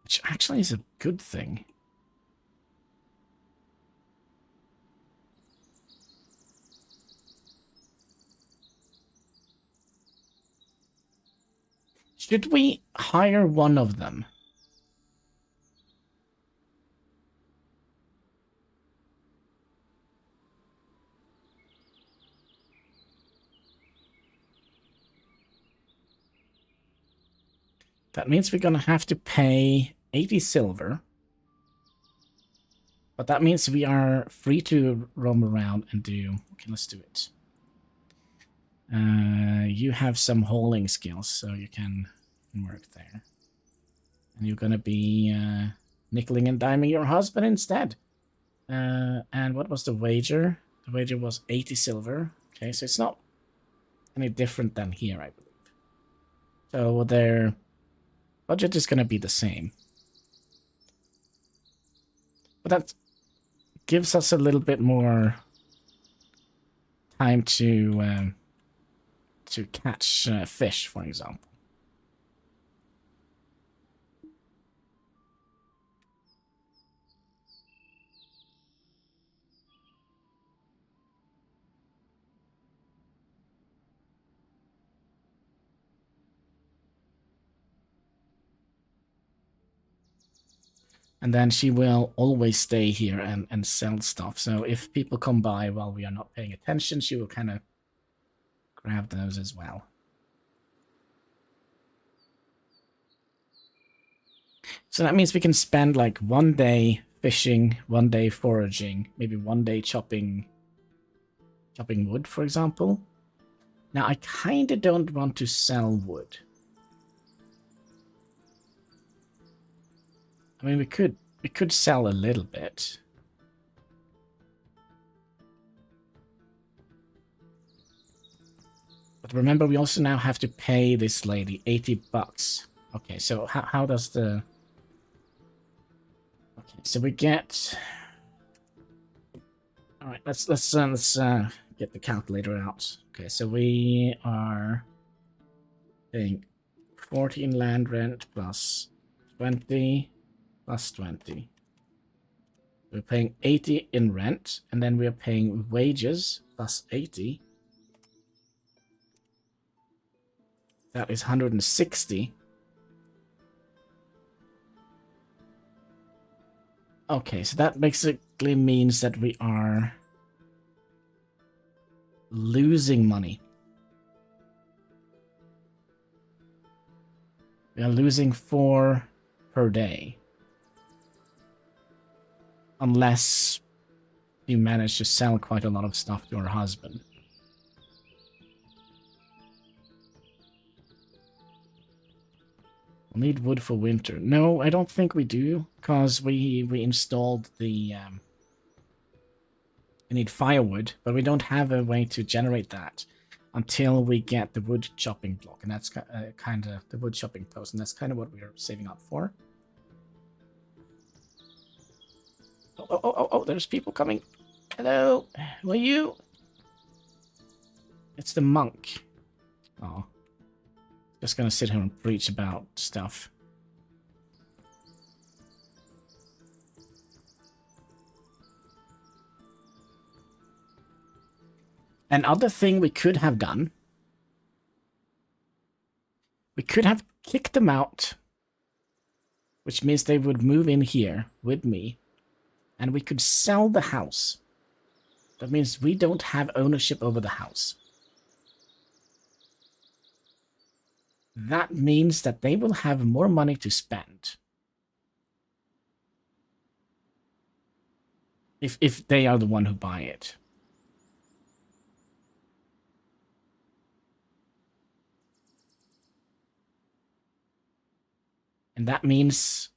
Which actually is a good thing. Should we hire one of them? That means we're going to have to pay 80 silver. But that means we are free to roam around and do... Okay, let's do it. You have some hauling skills, so you can work there. And you're going to be nickeling and diming your husband instead. And what was the wager? The wager was 80 silver. Okay, so it's not any different than here, I believe. So their budget is going to be the same. But that gives us a little bit more time to catch fish, for example. And then she will always stay here and sell stuff. So if people come by while we are not paying attention, she will kind of grab those as well. So that means we can spend like 1 day fishing, 1 day foraging, maybe 1 day chopping wood, for example. Now, I kind of don't want to sell wood. I mean, we could sell a little bit. But remember, we also now have to pay this lady 80 bucks. Okay, so how does the... Okay, so we get... All right, let's get the calculator out. Okay, so we are paying 14 land rent plus 20 plus 20. We're paying 80 in rent, and then we're paying wages plus 80. That is 160. Okay, so that basically means that we are losing money. We are losing 4 per day. Unless you manage to sell quite a lot of stuff to her husband. We'll need wood for winter. No, I don't think we do, because we installed the... we need firewood, but we don't have a way to generate that until we get the wood chopping block, and that's kind of the wood chopping post, and that's kind of what we're saving up for. Oh, there's people coming. Hello, who are you? It's the monk. Oh. Just gonna sit here and preach about stuff. Another thing we could have done, we could have kicked them out, which means they would move in here with me, and we could sell the house. That means we don't have ownership over the house. That means that they will have more money to spend. If they are the one who buy it. And that means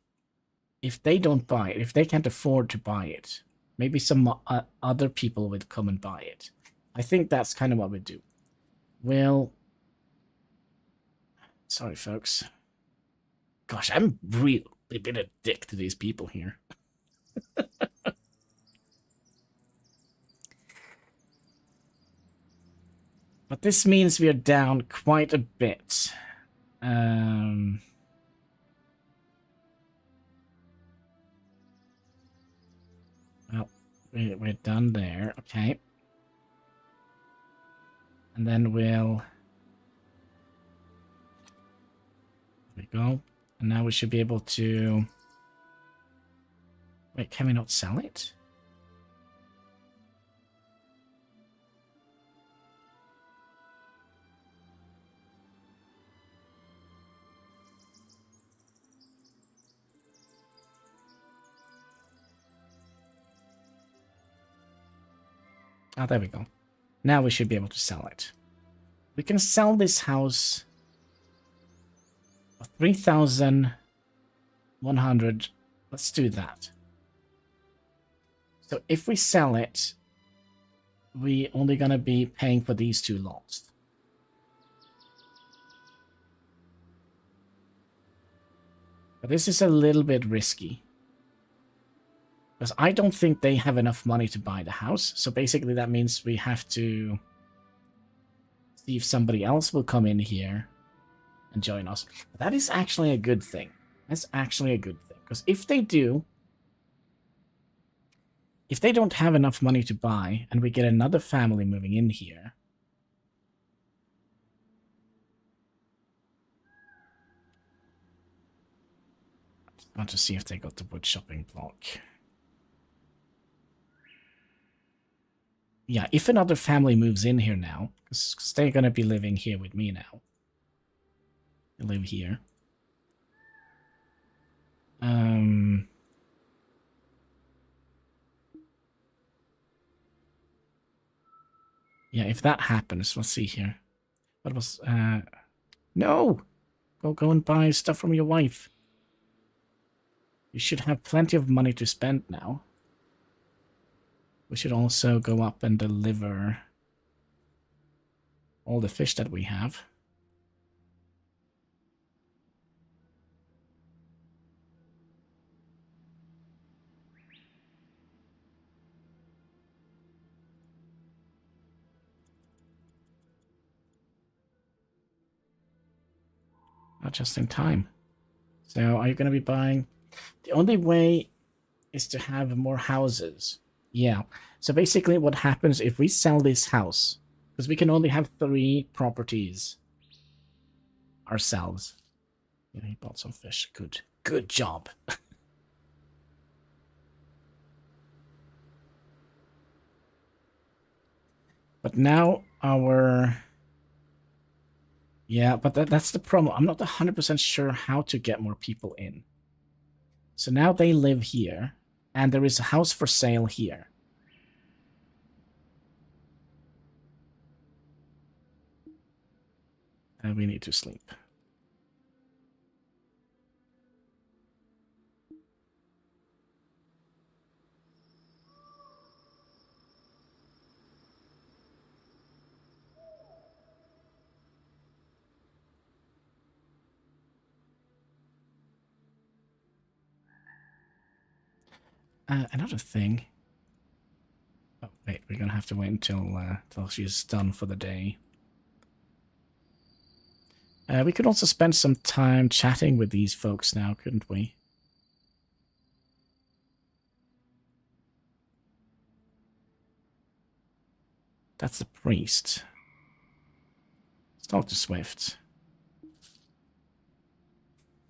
if they don't buy it, if they can't afford to buy it, maybe some other people would come and buy it. I think that's kind of what we do. We'll Sorry, folks. Gosh, I'm really been a dick to these people here. But this means we are down quite a bit. Well, we're done there. Okay. And then we'll... There we go. And now we should be able to... Wait, can we not sell it? Ah, there we go. Now we should be able to sell it. We can sell this house for 3,100. Let's do that. So if we sell it, we only gonna be paying for these 2 lots. But this is a little bit risky. Because I don't think they have enough money to buy the house. So basically that means we have to see if somebody else will come in here and join us. That is actually a good thing. That's actually a good thing. Because if they do, if they don't have enough money to buy and we get another family moving in here, I want to see if they got the wood shopping block. Yeah, if another family moves in here now, because they're going to be living here with me now. They live here. Yeah, if that happens, let's see here. What was... No! Go and buy stuff from your wife. You should have plenty of money to spend now. We should also go up and deliver all the fish that we have. Not just in time. So are you going to be buying... The only way is to have more houses. Yeah. So basically what happens if we sell this house, because we can only have 3 properties ourselves. Yeah, he bought some fish. Good. Good job. But now our... Yeah, but that's the problem. I'm not 100% sure how to get more people in. So now they live here, and there is a house for sale here. And we need to sleep. Another thing. Oh, wait, we're gonna have to wait until she's done for the day. We could also spend some time chatting with these folks now, couldn't we? That's the priest. Let's talk to Swift.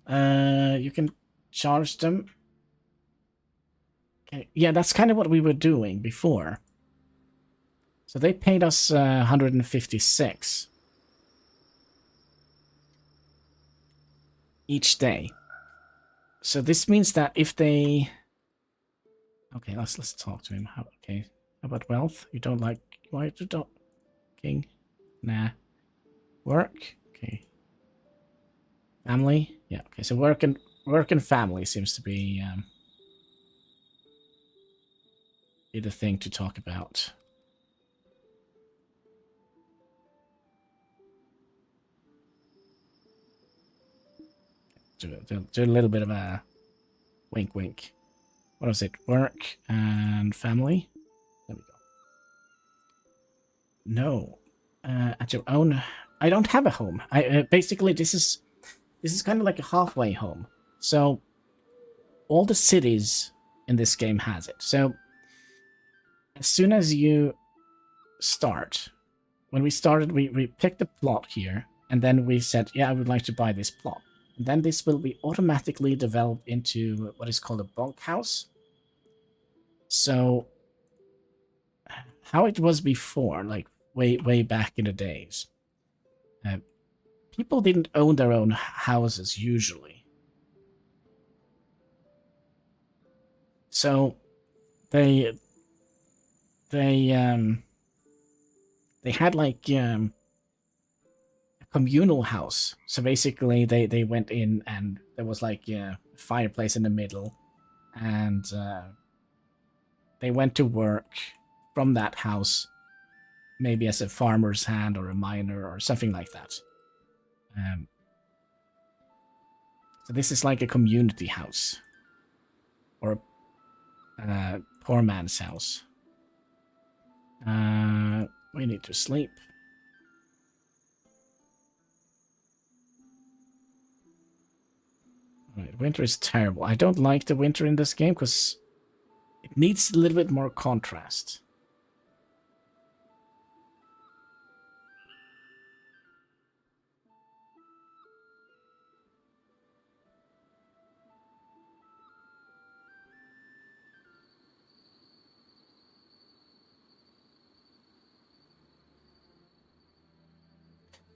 You can charge them. Okay. Yeah, that's kind of what we were doing before. So they paid us 156 each day. So this means that if they... Okay, let's talk to him. Okay, how about wealth? You don't like... Why you don't... King? Nah. Work? Okay. Family? Yeah, okay, so work and family seems to be the thing to talk about. do a little bit of a wink, wink. What was it? Work and family. There we go. No, at your own. I don't have a home. I basically this is kind of like a halfway home. So all the cities in this game has it. So as soon as you start, when we started, we picked a plot here, and then we said, yeah, I would like to buy this plot. And then this will be automatically developed into what is called a bunkhouse. So how it was before, like way back in the days, people didn't own their own houses usually. So they had like a communal house. So basically they went in and there was like a fireplace in the middle, and they went to work from that house, maybe as a farmer's hand or a miner or something like that. So this is like a community house, or a poor man's house. We need to sleep. Right, winter is terrible. I don't like the winter in this game because it needs a little bit more contrast.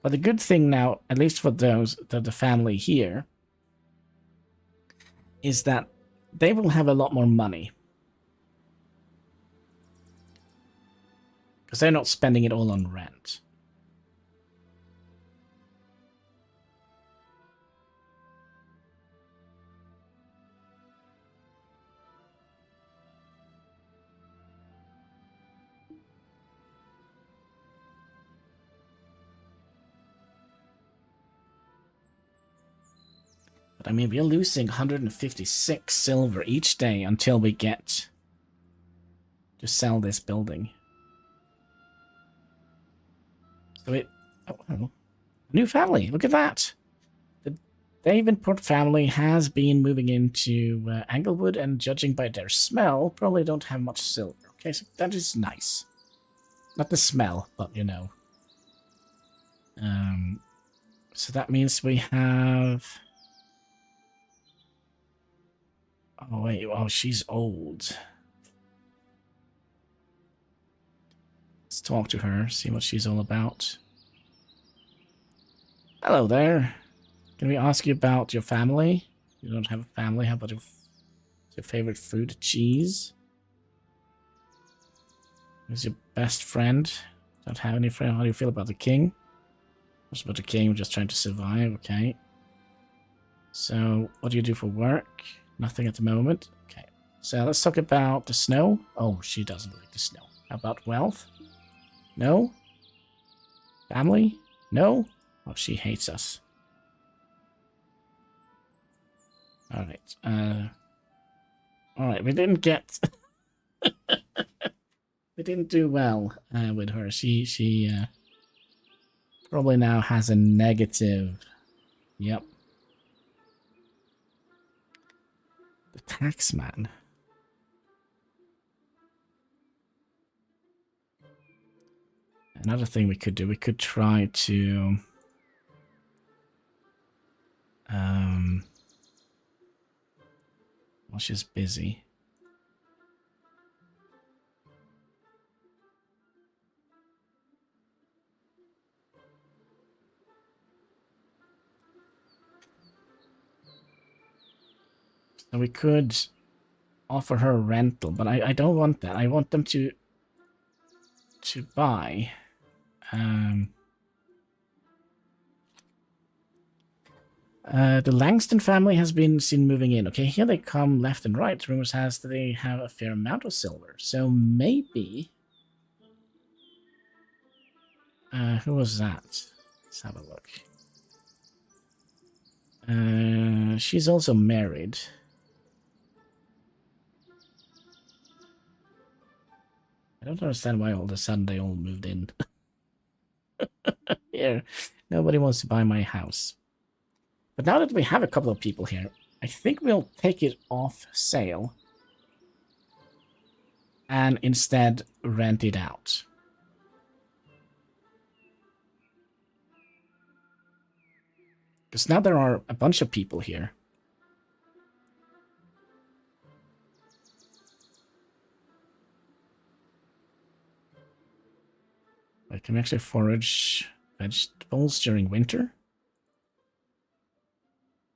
But the good thing now, at least for those, the family here, is that they will have a lot more money. Because they're not spending it all on rent. But I mean, we're losing 156 silver each day until we get to sell this building. So it... Oh, new family, look at that! The Davenport family has been moving into Anglewood, and judging by their smell, probably don't have much silver. Okay, so that is nice. Not the smell, but you know. So that means we have... Oh, wait. Oh, she's old. Let's talk to her, see what she's all about. Hello there. Can we ask you about your family? You don't have a family. How about your favorite food? Cheese? Who's your best friend? Don't have any friend. How do you feel about the king? What's about the king? We're just trying to survive. Okay. So, what do you do for work? Nothing at the moment. Okay. So, let's talk about the snow. Oh, she doesn't like the snow. How about wealth? No? Family? No? Oh, she hates us. Alright. Alright, we didn't get... we didn't do well with her. She probably now has a negative. Yep. The tax man. Another thing we could do, we could try to... well, she's busy. So we could offer her a rental, but I don't want that. I want them to buy. The Langston family has been seen moving in. Okay, here they come left and right. Rumors has that they have a fair amount of silver. So maybe... who was that? Let's have a look. She's also married. I don't understand why all of a sudden they all moved in. Here, nobody wants to buy my house. But now that we have a couple of people here, I think we'll take it off sale and instead rent it out. Because now there are a bunch of people here. I can actually forage vegetables during winter.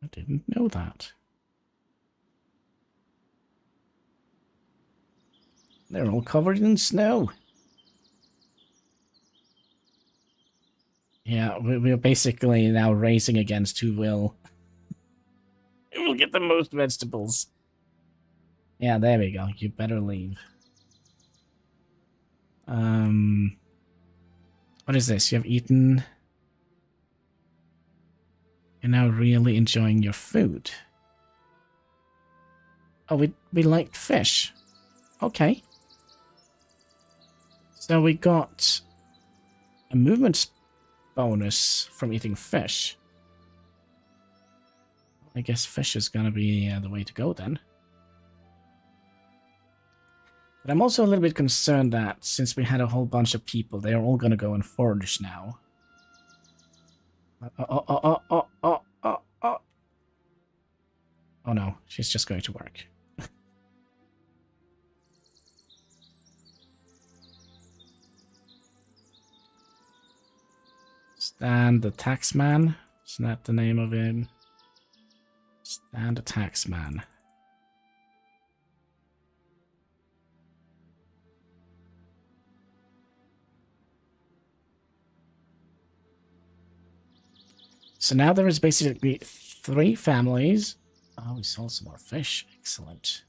I didn't know that. They're all covered in snow. Yeah, we're basically now racing against who will get the most vegetables. Yeah, there we go. You better leave. What is this? You have eaten. You're now really enjoying your food. Oh, we liked fish. Okay. So we got a movement bonus from eating fish. I guess fish is gonna be the way to go then. But I'm also a little bit concerned that since we had a whole bunch of people, they are all gonna go and forage now. Oh no, she's just going to work. Stan the Taxman. Isn't that the name of him? Stan the Taxman. So now there is basically 3 families. Oh, we sold some more fish. Excellent.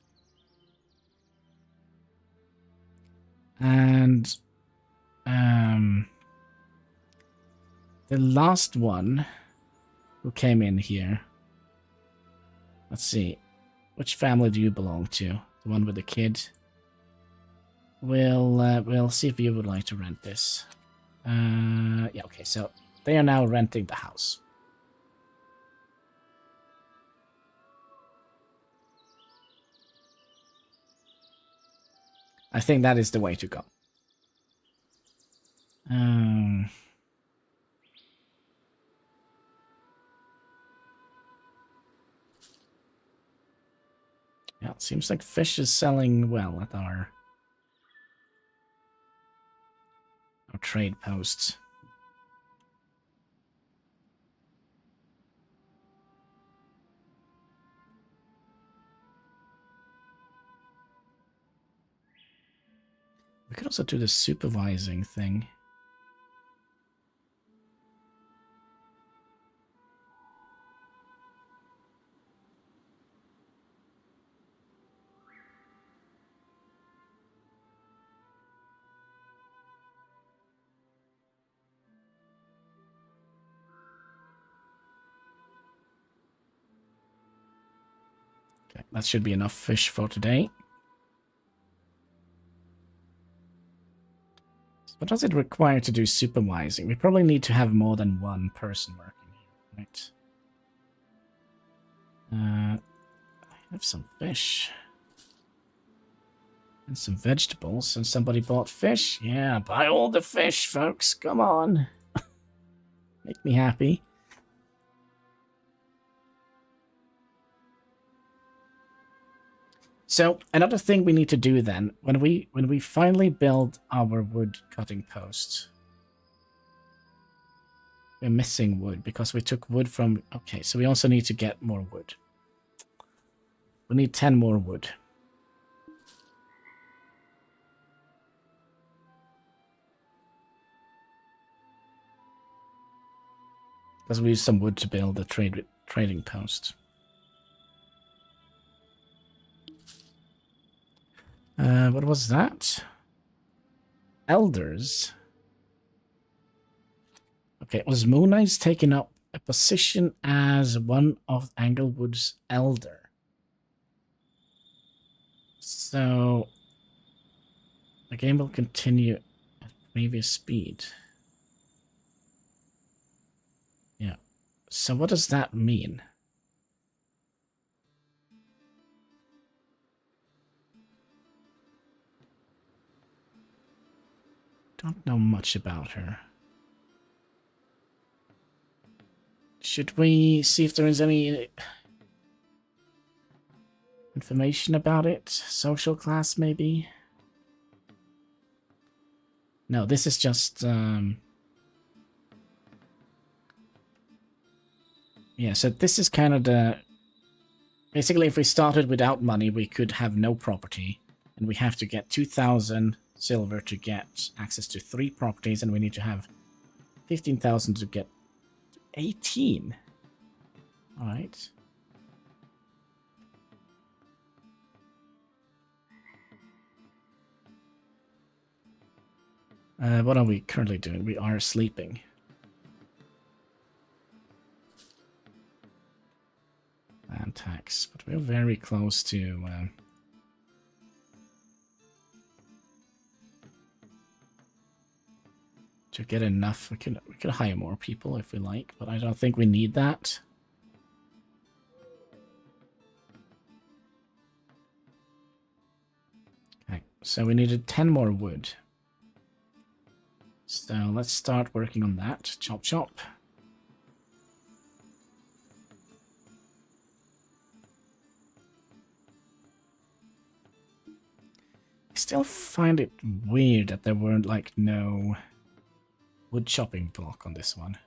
And the last one who came in here. Let's see. Which family do you belong to? The one with the kid? We'll see if you would like to rent this. Yeah, okay, so they are now renting the house. I think that is the way to go. Yeah, it seems like fish is selling well at our trade posts. We could also do the supervising thing. Okay, that should be enough fish for today. What does it require to do supervising? We probably need to have more than one person working here, right? I have some fish. And some vegetables. And somebody bought fish? Yeah, buy all the fish, folks. Come on. Make me happy. So another thing we need to do then, when we finally build our wood cutting post, we're missing wood because we took wood from. Okay, so we also need to get more wood. We need 10 more wood. Because we use some wood to build a trading post. What was that? Elders. Okay, was Moon Knight's taking up a position as one of Anglewood's elder. So the game will continue at previous speed. Yeah. So what does that mean? Don't know much about her. Should we see if there is any information about it? Social class, maybe? No, this is just... Yeah, so this is kind of the... Basically, if we started without money, we could have no property. And we have to get 2,000 silver to get access to 3 properties, and we need to have 15,000 to get 18. Alright. What are we currently doing? We are sleeping. And tax, but we're very close to get enough. We could hire more people if we like, but I don't think we need that. Okay, so we needed 10 more wood. So let's start working on that. Chop chop. I still find it weird that there weren't like no wood chopping block on this one.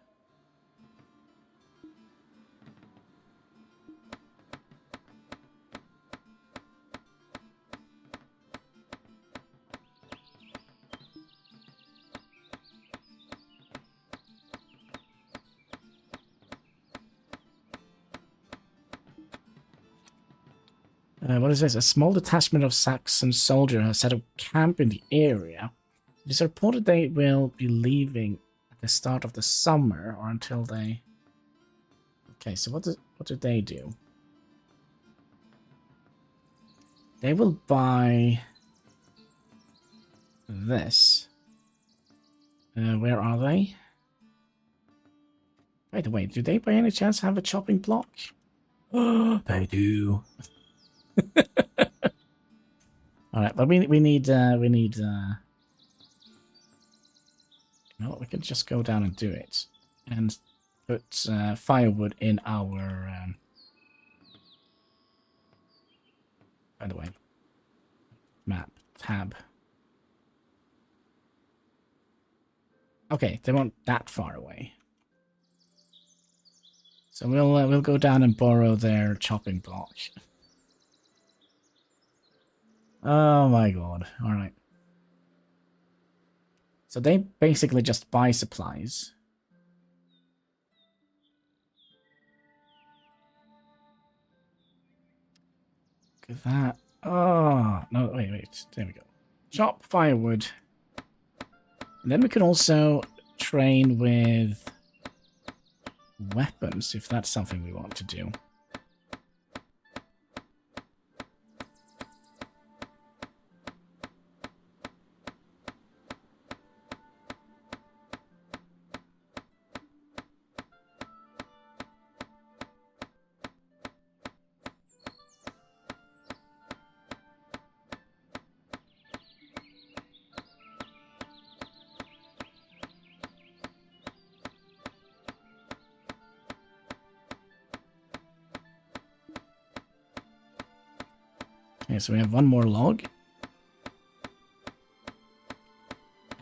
What is this? A small detachment of Saxon soldiers has set up camp in the area. It is reported they will be leaving at the start of the summer or until they... Okay, so what do they do? They will buy this. Where are they? By the way, do they by any chance have a chopping block? Oh, they do. All right, but we need no, we can just go down and do it and put firewood in our by the way, map tab. Okay, they weren't that far away, so we'll go down and borrow their chopping block. Oh my god. Alright. So they basically just buy supplies. Look at that. Oh, no, wait. There we go. Chop firewood. And then we can also train with weapons, if that's something we want to do. Okay, so we have one more log.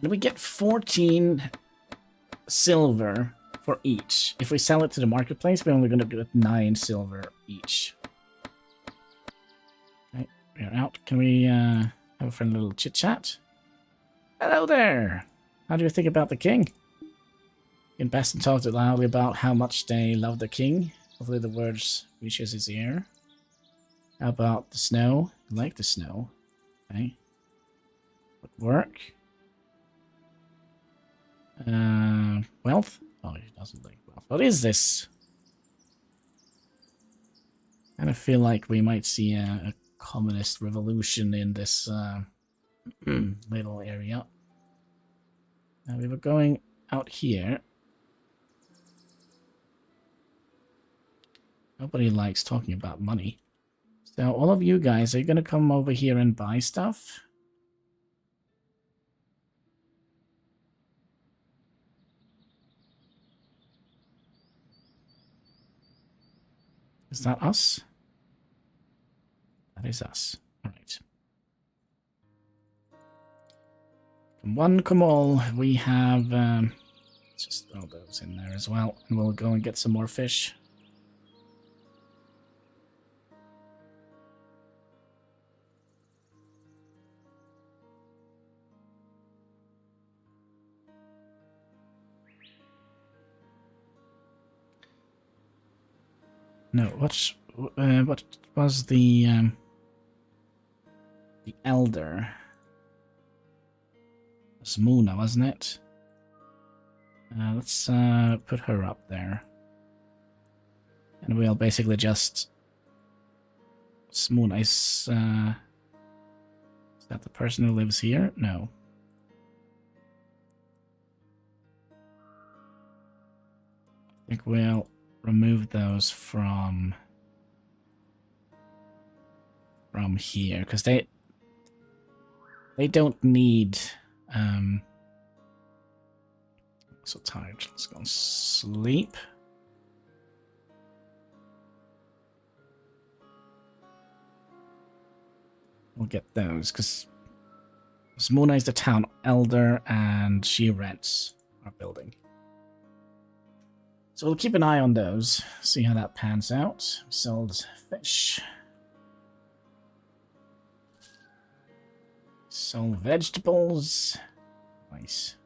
And we get 14 silver for each. If we sell it to the marketplace, we're only going to get 9 silver each. Okay, we're out. Can we have a friendly little chit-chat? Hello there! How do you think about the king? In Baston talked loudly about how much they love the king. Hopefully the words reaches his ear. How about the snow? You like the snow. Okay. Work. Wealth? Oh, he doesn't like wealth. What is this? I kind of feel like we might see a communist revolution in this little area. Now we were going out here. Nobody likes talking about money. So all of you guys, are you going to come over here and buy stuff? Is that us? That is us. All right. Come one, come all. We have... let's just throw those in there as well. And we'll go and get some more fish. No, what was the elder? It was Muna, wasn't it? Let's put her up there. And we'll basically just... Muna is that the person who lives here? No. I think we'll remove those from here, because they don't need... so tired. Let's go and sleep. We'll get those, because Mona is the town elder, and she rents our building. So we'll keep an eye on those, see how that pans out. Sold fish. Sold vegetables. Nice.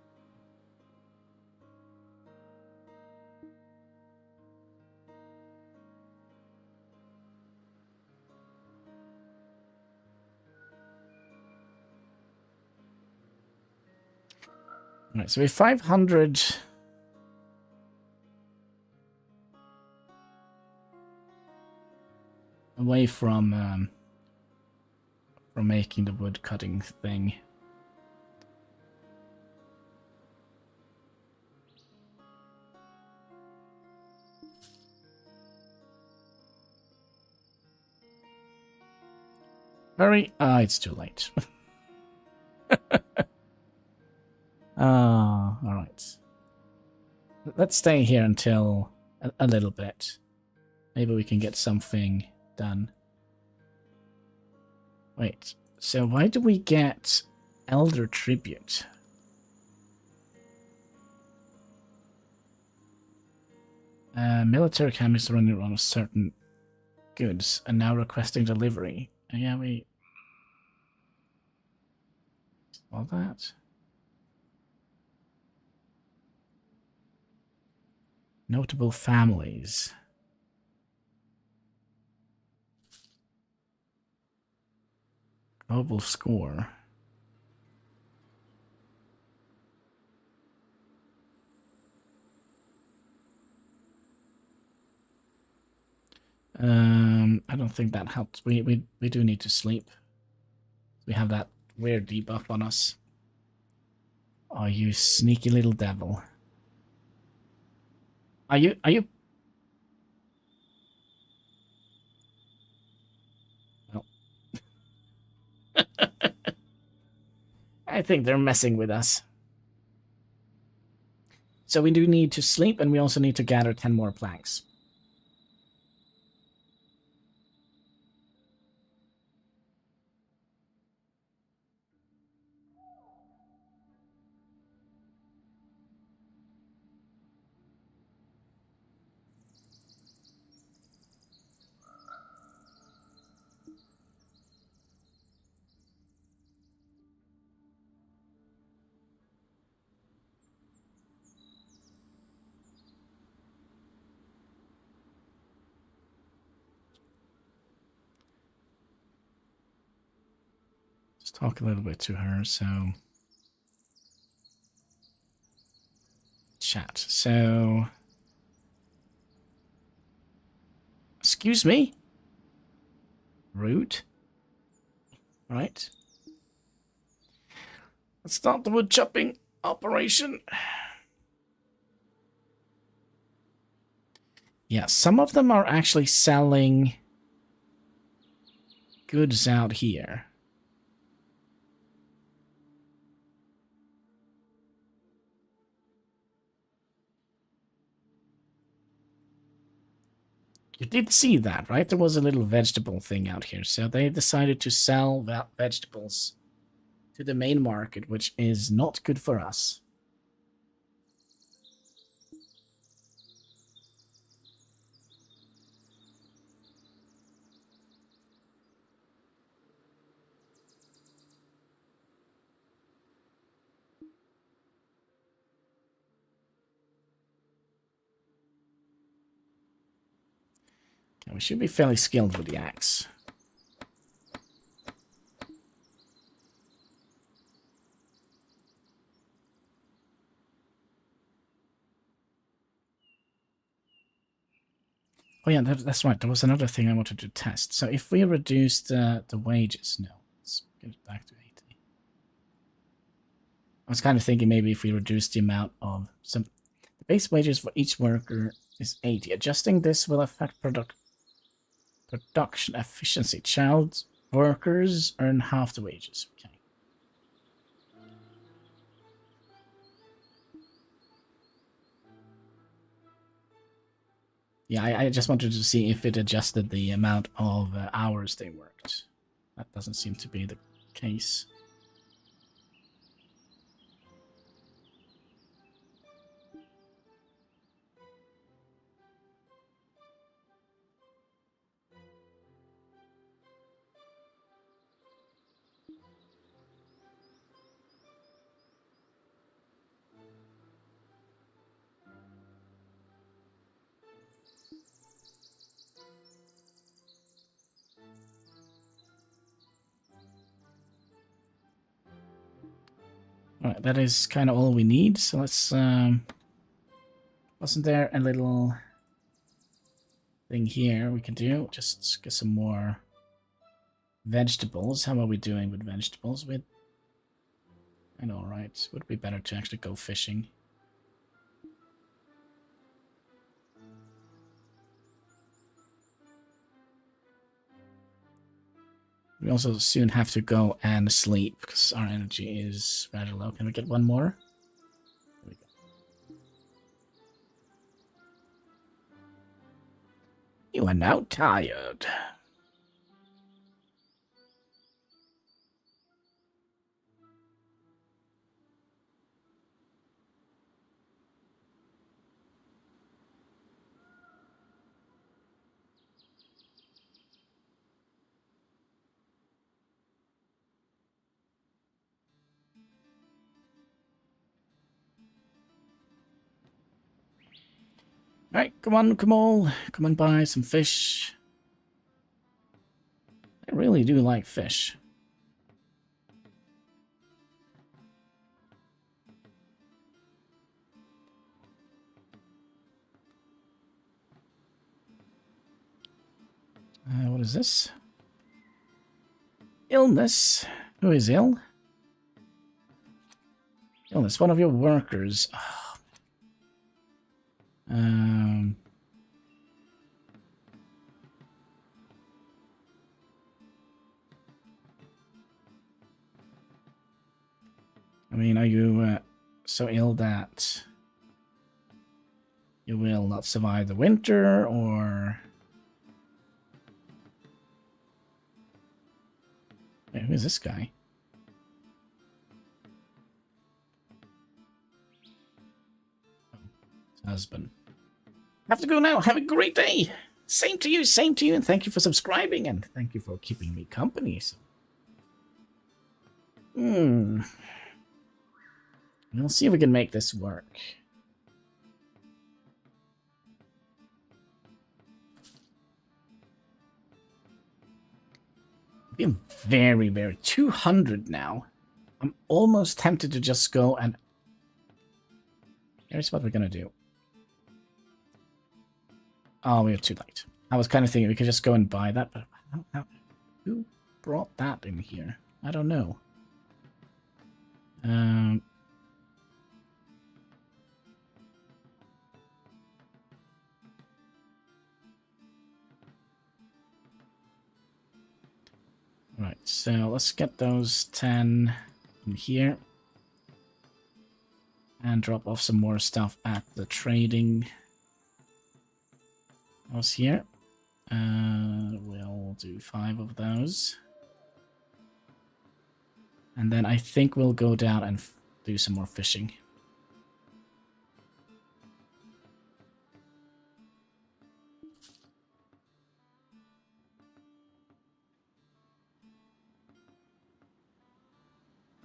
Alright, so we have 500... away from making the wood cutting thing. Hurry! It's too late. Alright. Let's stay here until a little bit. Maybe we can get something done. Wait, so why do we get Elder Tribute? Military cameras running on certain goods and now requesting delivery. Yeah, we... all that. Notable families. Global score. I don't think that helps. We do need to sleep. We have that weird debuff on us. Oh, you sneaky little devil. Are you well. I think they're messing with us. So we do need to sleep, and we also need to gather 10 more planks. Talk a little bit to her, so chat. So Excuse me? Rude. Right. Let's start the wood chopping operation. Yeah, some of them are actually selling goods out here. You did see that, right? There was a little vegetable thing out here. So they decided to sell vegetables to the main market, which is not good for us. Okay, we should be fairly skilled with the axe. Oh yeah, that's right. There was another thing I wanted to test. So if we reduce the wages, no, let's get it back to 80. I was kind of thinking maybe if we reduce the amount of some, the base wages for each worker is 80. Adjusting this will affect production efficiency. Child workers earn half the wages. Okay. Yeah, I just wanted to see if it adjusted the amount of hours they worked. That doesn't seem to be the case. Alright, that is kind of all we need, so let's, wasn't there a little thing here we can do? Just get some more vegetables. How are we doing with vegetables? I know, right? Would be better to actually go fishing. We also soon have to go and sleep because our energy is rather low. Can we get one more? There we go. You are now tired. Alright, come on, come on. Come and buy some fish. I really do like fish. What is this? Illness. Who is ill? Illness. One of your workers. Oh. I mean, are you so ill that you will not survive the winter, or... Wait, who is this guy? Oh, his husband. Have to go now. Have a great day. Same to you, and thank you for subscribing, and thank you for keeping me company. So. We'll see if we can make this work. I'm very, very 200 now. I'm almost tempted to just go and... Here's what we're gonna do. Oh, we are too late. I was kind of thinking we could just go and buy that, but who brought that in here? I don't know. Right, so let's get those 10 in here. And drop off some more stuff at the trading house here. We'll do 5 of those. And then I think we'll go down and do some more fishing.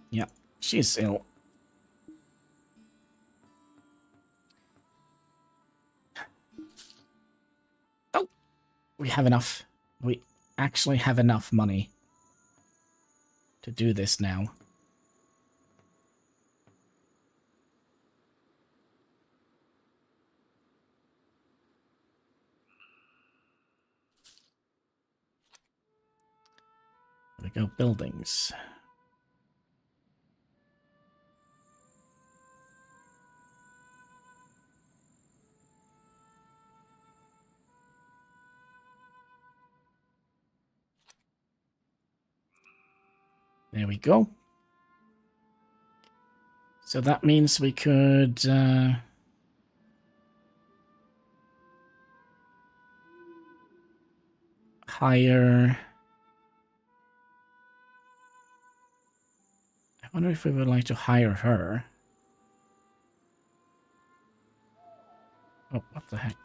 Yeah, she's ill. Oh, we have enough. We actually have enough money to do this now. There we go, buildings. There we go. So that means we could hire... I wonder if we would like to hire her. Oh, what the heck?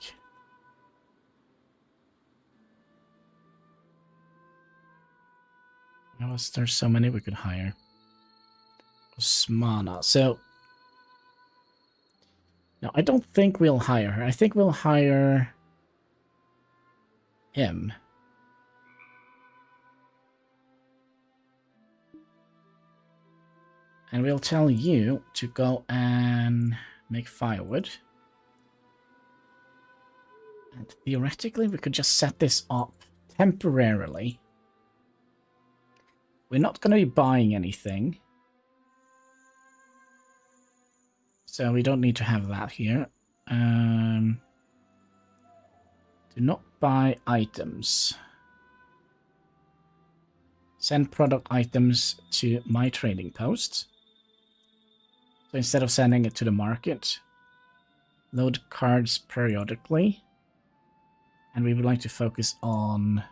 There's so many we could hire. Osmana. So... No, I don't think we'll hire her. I think we'll hire him. And we'll tell you to go and make firewood. And theoretically, we could just set this up temporarily. We're not going to be buying anything. So we don't need to have that here. Do not buy items. Send product items to my trading post. So instead of sending it to the market, load cards periodically. And we would like to focus on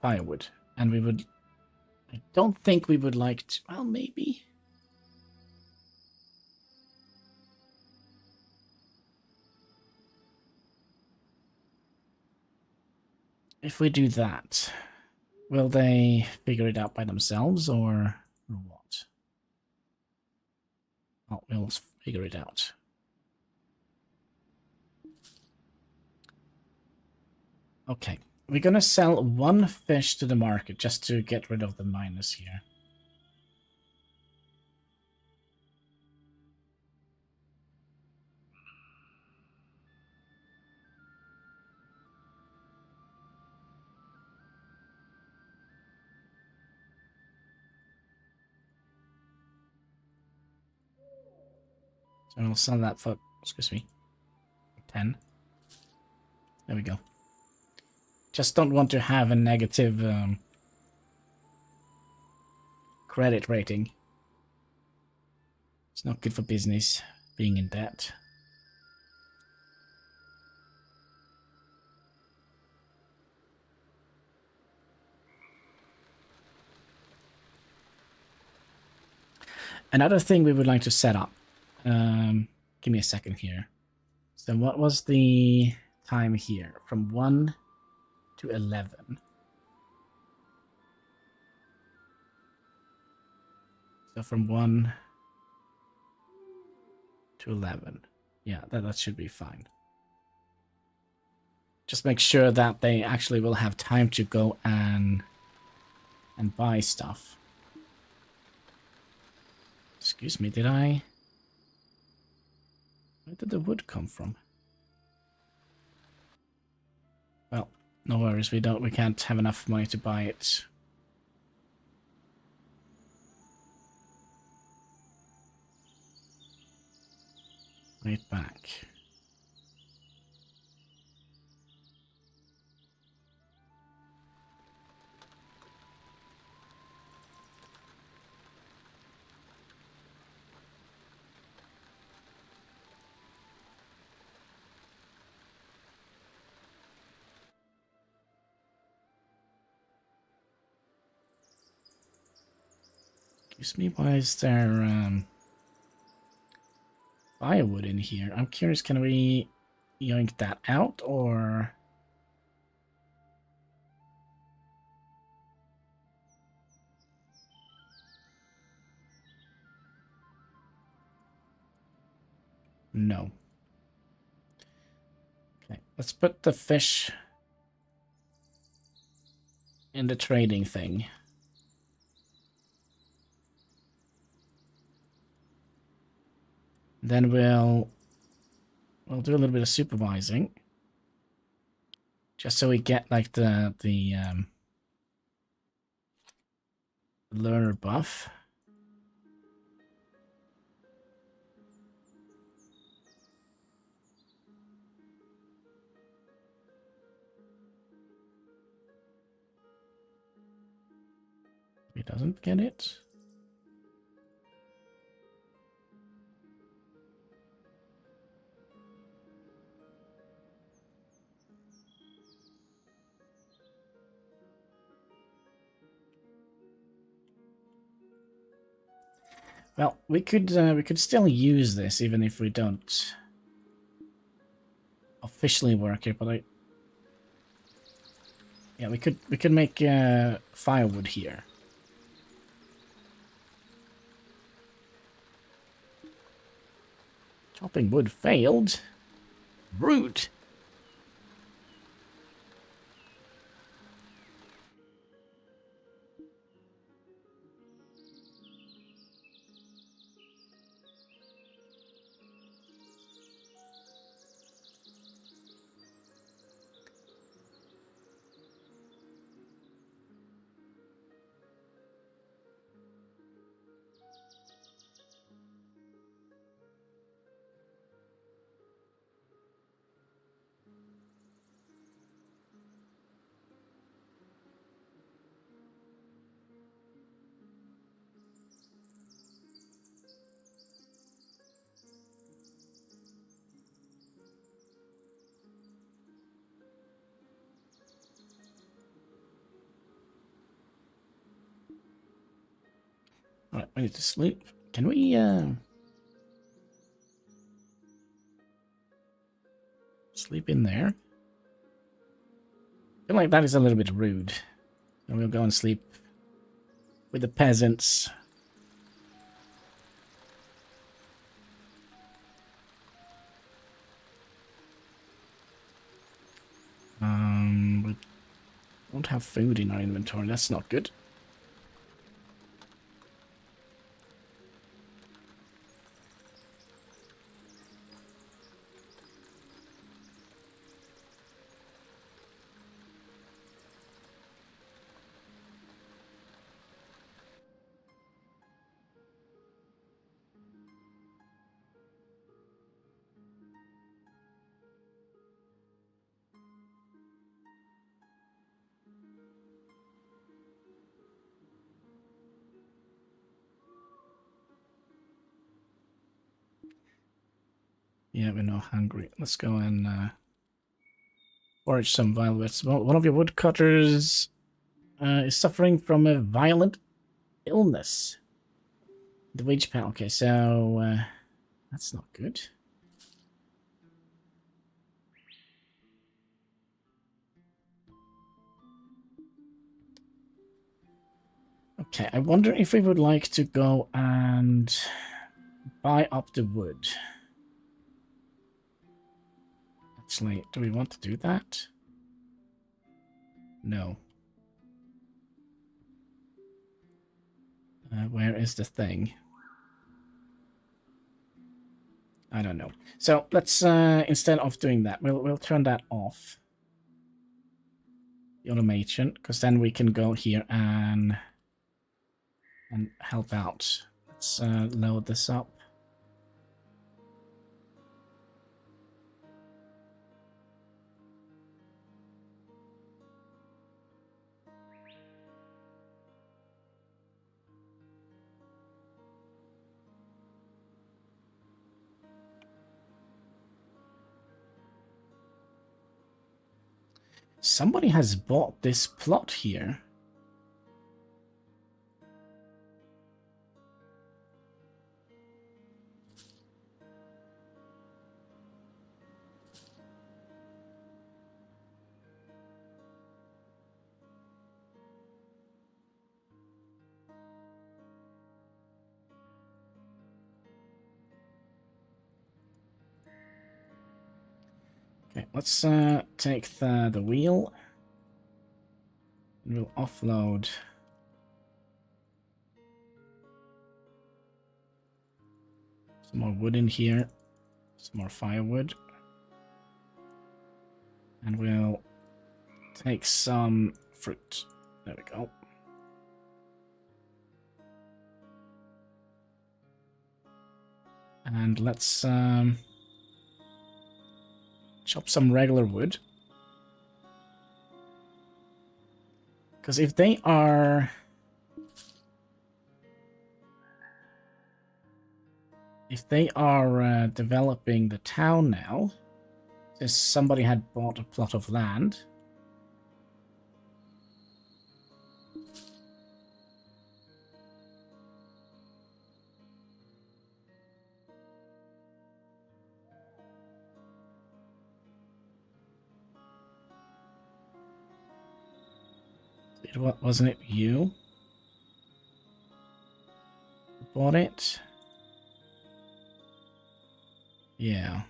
firewood. And we would... I don't think we would like to... Well, maybe. If we do that, will they figure it out by themselves or what? Oh, we'll figure it out. Okay, we're gonna sell 1 fish to the market just to get rid of the minus here. So we'll sell that for, excuse me, 10. There we go. Just don't want to have a negative credit rating. It's not good for business being in debt. Another thing we would like to set up. Give me a second here. So what was the time here? From 1 to 11. So from 1 to 11. Yeah, that should be fine. Just make sure that they actually will have time to go and buy stuff. Excuse me, did I... Where did the wood come from? No worries, we can't have enough money to buy it. Right back. Excuse me, why is there firewood in here? I'm curious, can we yoink that out, or... No. Okay, let's put the fish in the trading thing. Then we'll do a little bit of supervising. Just so we get like the learner buff. He doesn't get it. Well, we could still use this even if we don't officially work it, but yeah, we could make firewood here. Chopping wood failed. Rude. Alright, we need to sleep. Can we sleep in there? I feel like that is a little bit rude. And we'll go and sleep with the peasants. We don't have food in our inventory. That's not good. Yeah, we're not hungry. Let's go and forage some violets. Well, one of your woodcutters is suffering from a violent illness. The wage pal. Okay, so that's not good. Okay, I wonder if we would like to go and buy up the wood. Actually, do we want to do that? No. Where is the thing? I don't know. So let's instead of doing that, we'll turn that off. the automation, because then we can go here and help out. Let's load this up. Somebody has bought this plot here. Okay, let's take the wheel. And we'll offload some more wood in here, some more firewood. And we'll take some fruit. There we go. And let's chop some regular wood. Because if they are... developing the town now, since somebody had bought a plot of land, wasn't it you who bought it? Yeah.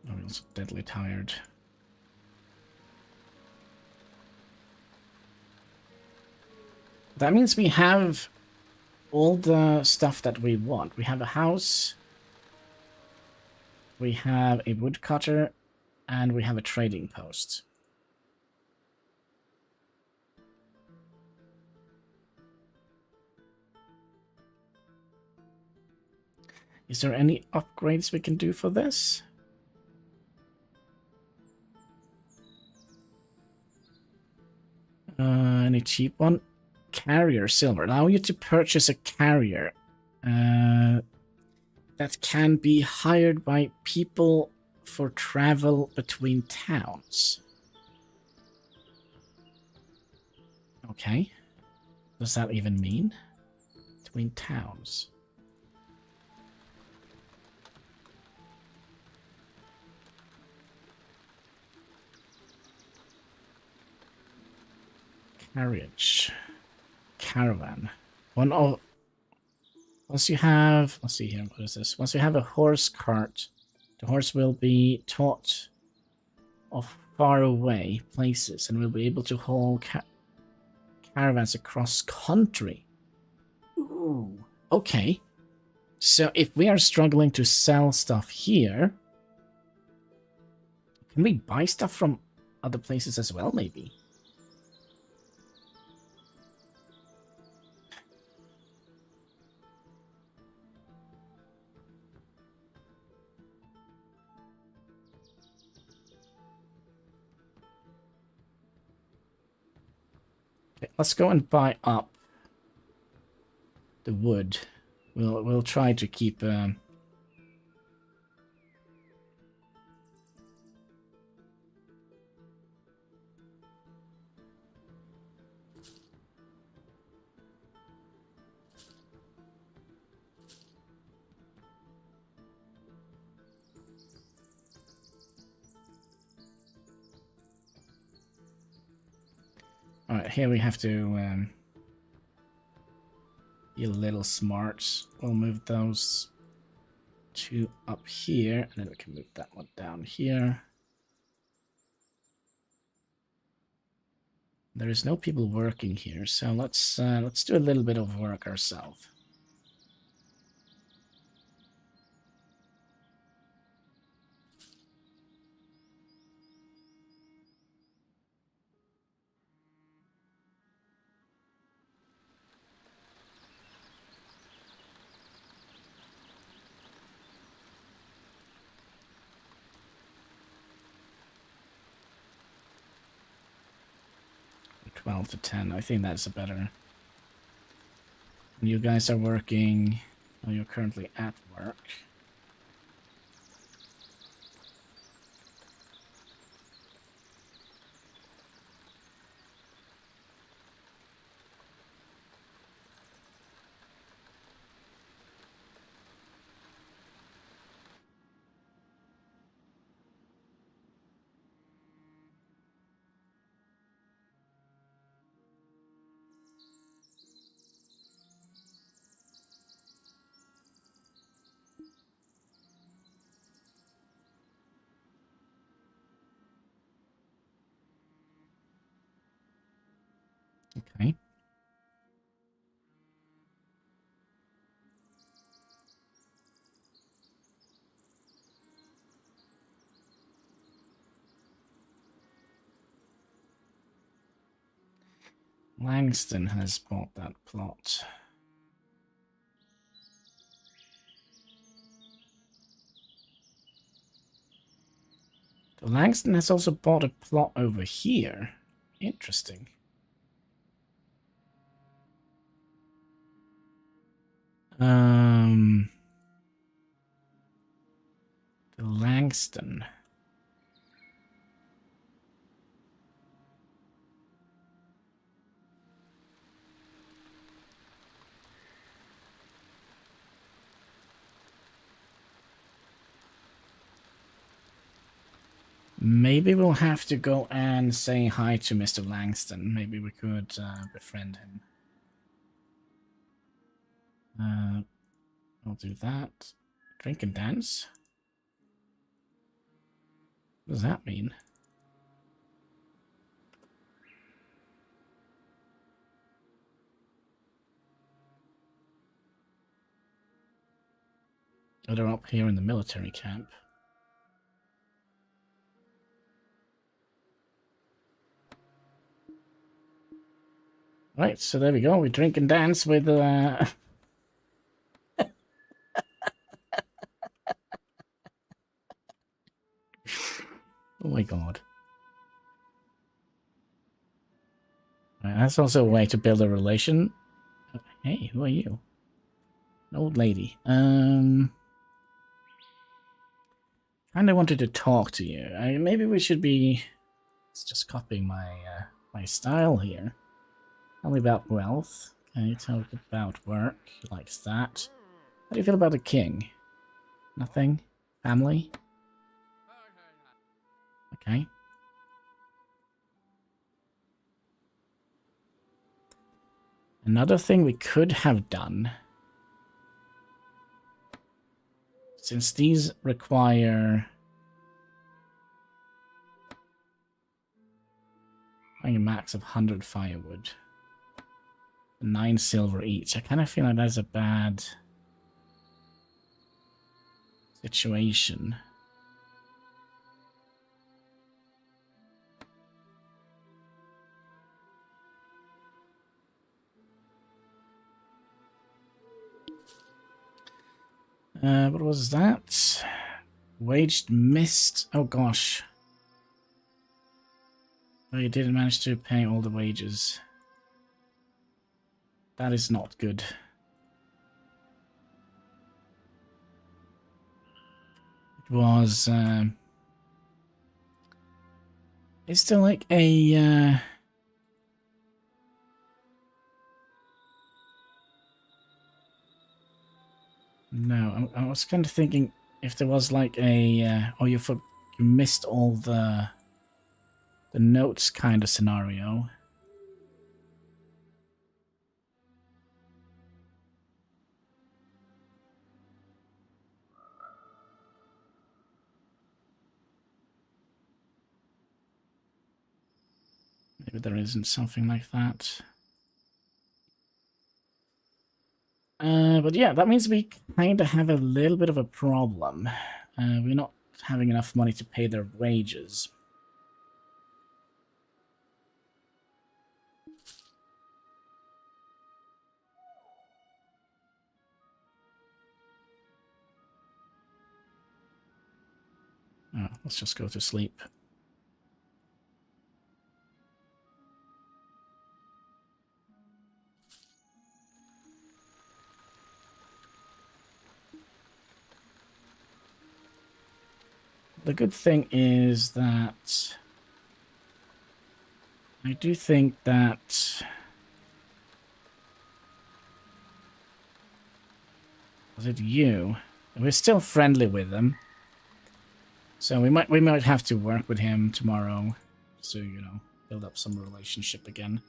I'm also deadly tired. That means we have all the stuff that we want. We have a house, we have a woodcutter, and we have a trading post. Is there any upgrades we can do for this? Any cheap one? Carrier silver. Allow you to purchase a carrier that can be hired by people for travel between towns. Okay. What does that even mean? Between towns. Carriage. Caravan. Once you have, let's see here, what is this? Once you have a horse cart, the horse will be taught of far away places and will be able to haul caravans across country. Ooh, okay. So if we are struggling to sell stuff here, can we buy stuff from other places as well, maybe? Okay, let's go and buy up the wood. We'll try to keep Alright, here we have to be a little smart. We'll move those 2 up here, and then we can move that one down here. There is no people working here, so let's do a little bit of work ourselves. To 10. I think that's a better. You guys are working. Well, you're currently at work. Okay. Langston has bought that plot. So Langston has also bought a plot over here. Interesting. The Langston. Maybe we'll have to go and say hi to Mr. Langston. Maybe we could befriend him. I'll do that. Drink and dance? What does that mean? Oh, they're up here in the military camp. Right, so there we go. We drink and dance with oh my god. Right, that's also a way to build a relation. Hey, who are you? An old lady. Kinda wanted to talk to you. Maybe we should be... It's just copying my my style here. Tell me about wealth. Okay, tell me about work. He likes that. How do you feel about the king? Nothing? Family? Okay. Another thing we could have done, since these require a max of 100 firewood, 9 silver each, I kind of feel like that's a bad situation. What was that? Waged missed. Oh gosh. Oh, you didn't manage to pay all the wages. That is not good. It was, it's still like a, no, I was kind of thinking if there was like a, oh, you missed all the notes kind of scenario. Maybe there isn't something like that. But yeah, that means we kind of have a little bit of a problem. We're not having enough money to pay their wages. Oh, let's just go to sleep. The good thing is that I do think that was it you? We're still friendly with them, so we might have to work with him tomorrow, so you know, build up some relationship again.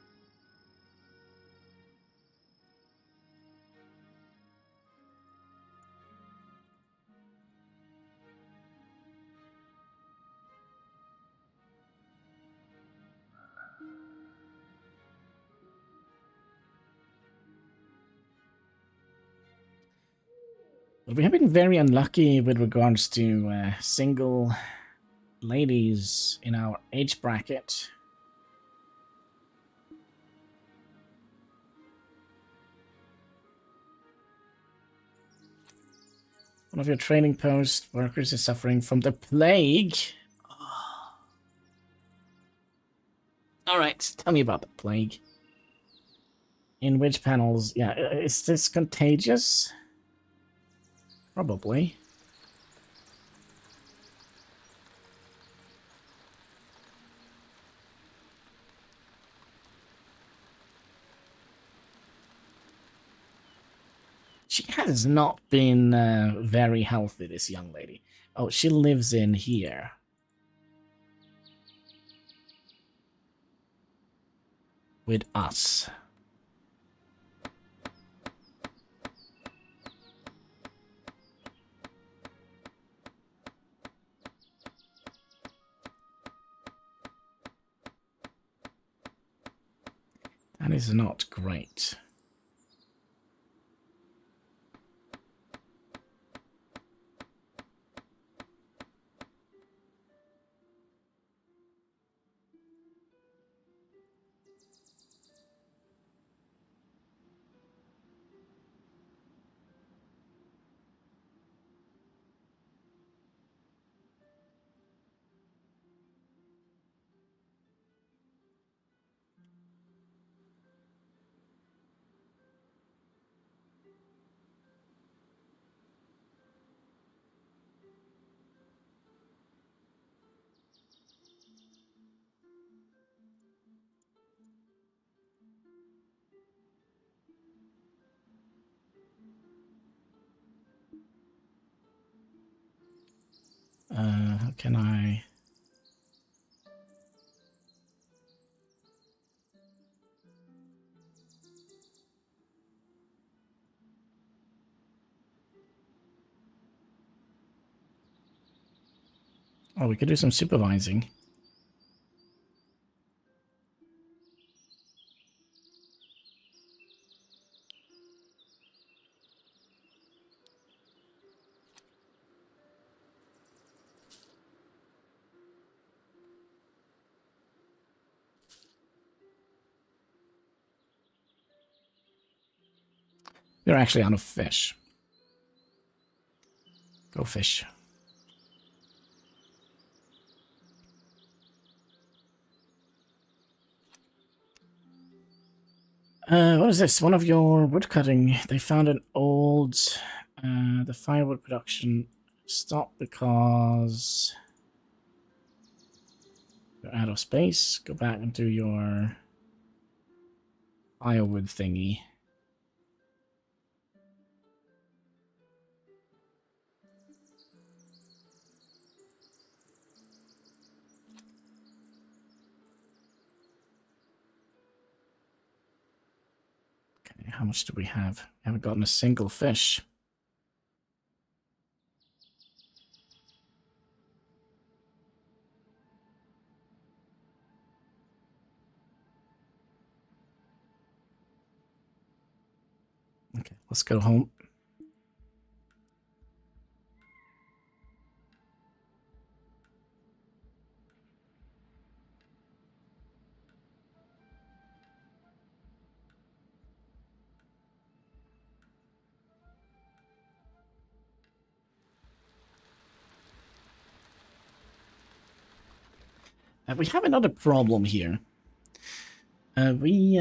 But we have been very unlucky with regards to single ladies in our age bracket. One of your trading post workers is suffering from the plague. All right, tell me about the plague. In which panels? Yeah, is this contagious? Probably. She has not been very healthy, this young lady. Oh, she lives in here. With us. That is not great. How can I... Oh, we could do some supervising. We're actually out of fish. Go fish. What is this? One of your woodcutting. They found an old... the firewood production stopped because... You're out of space. Go back and do your firewood thingy. Okay, how much do we have? We haven't gotten a single fish. Okay, let's go home. We have another problem here. We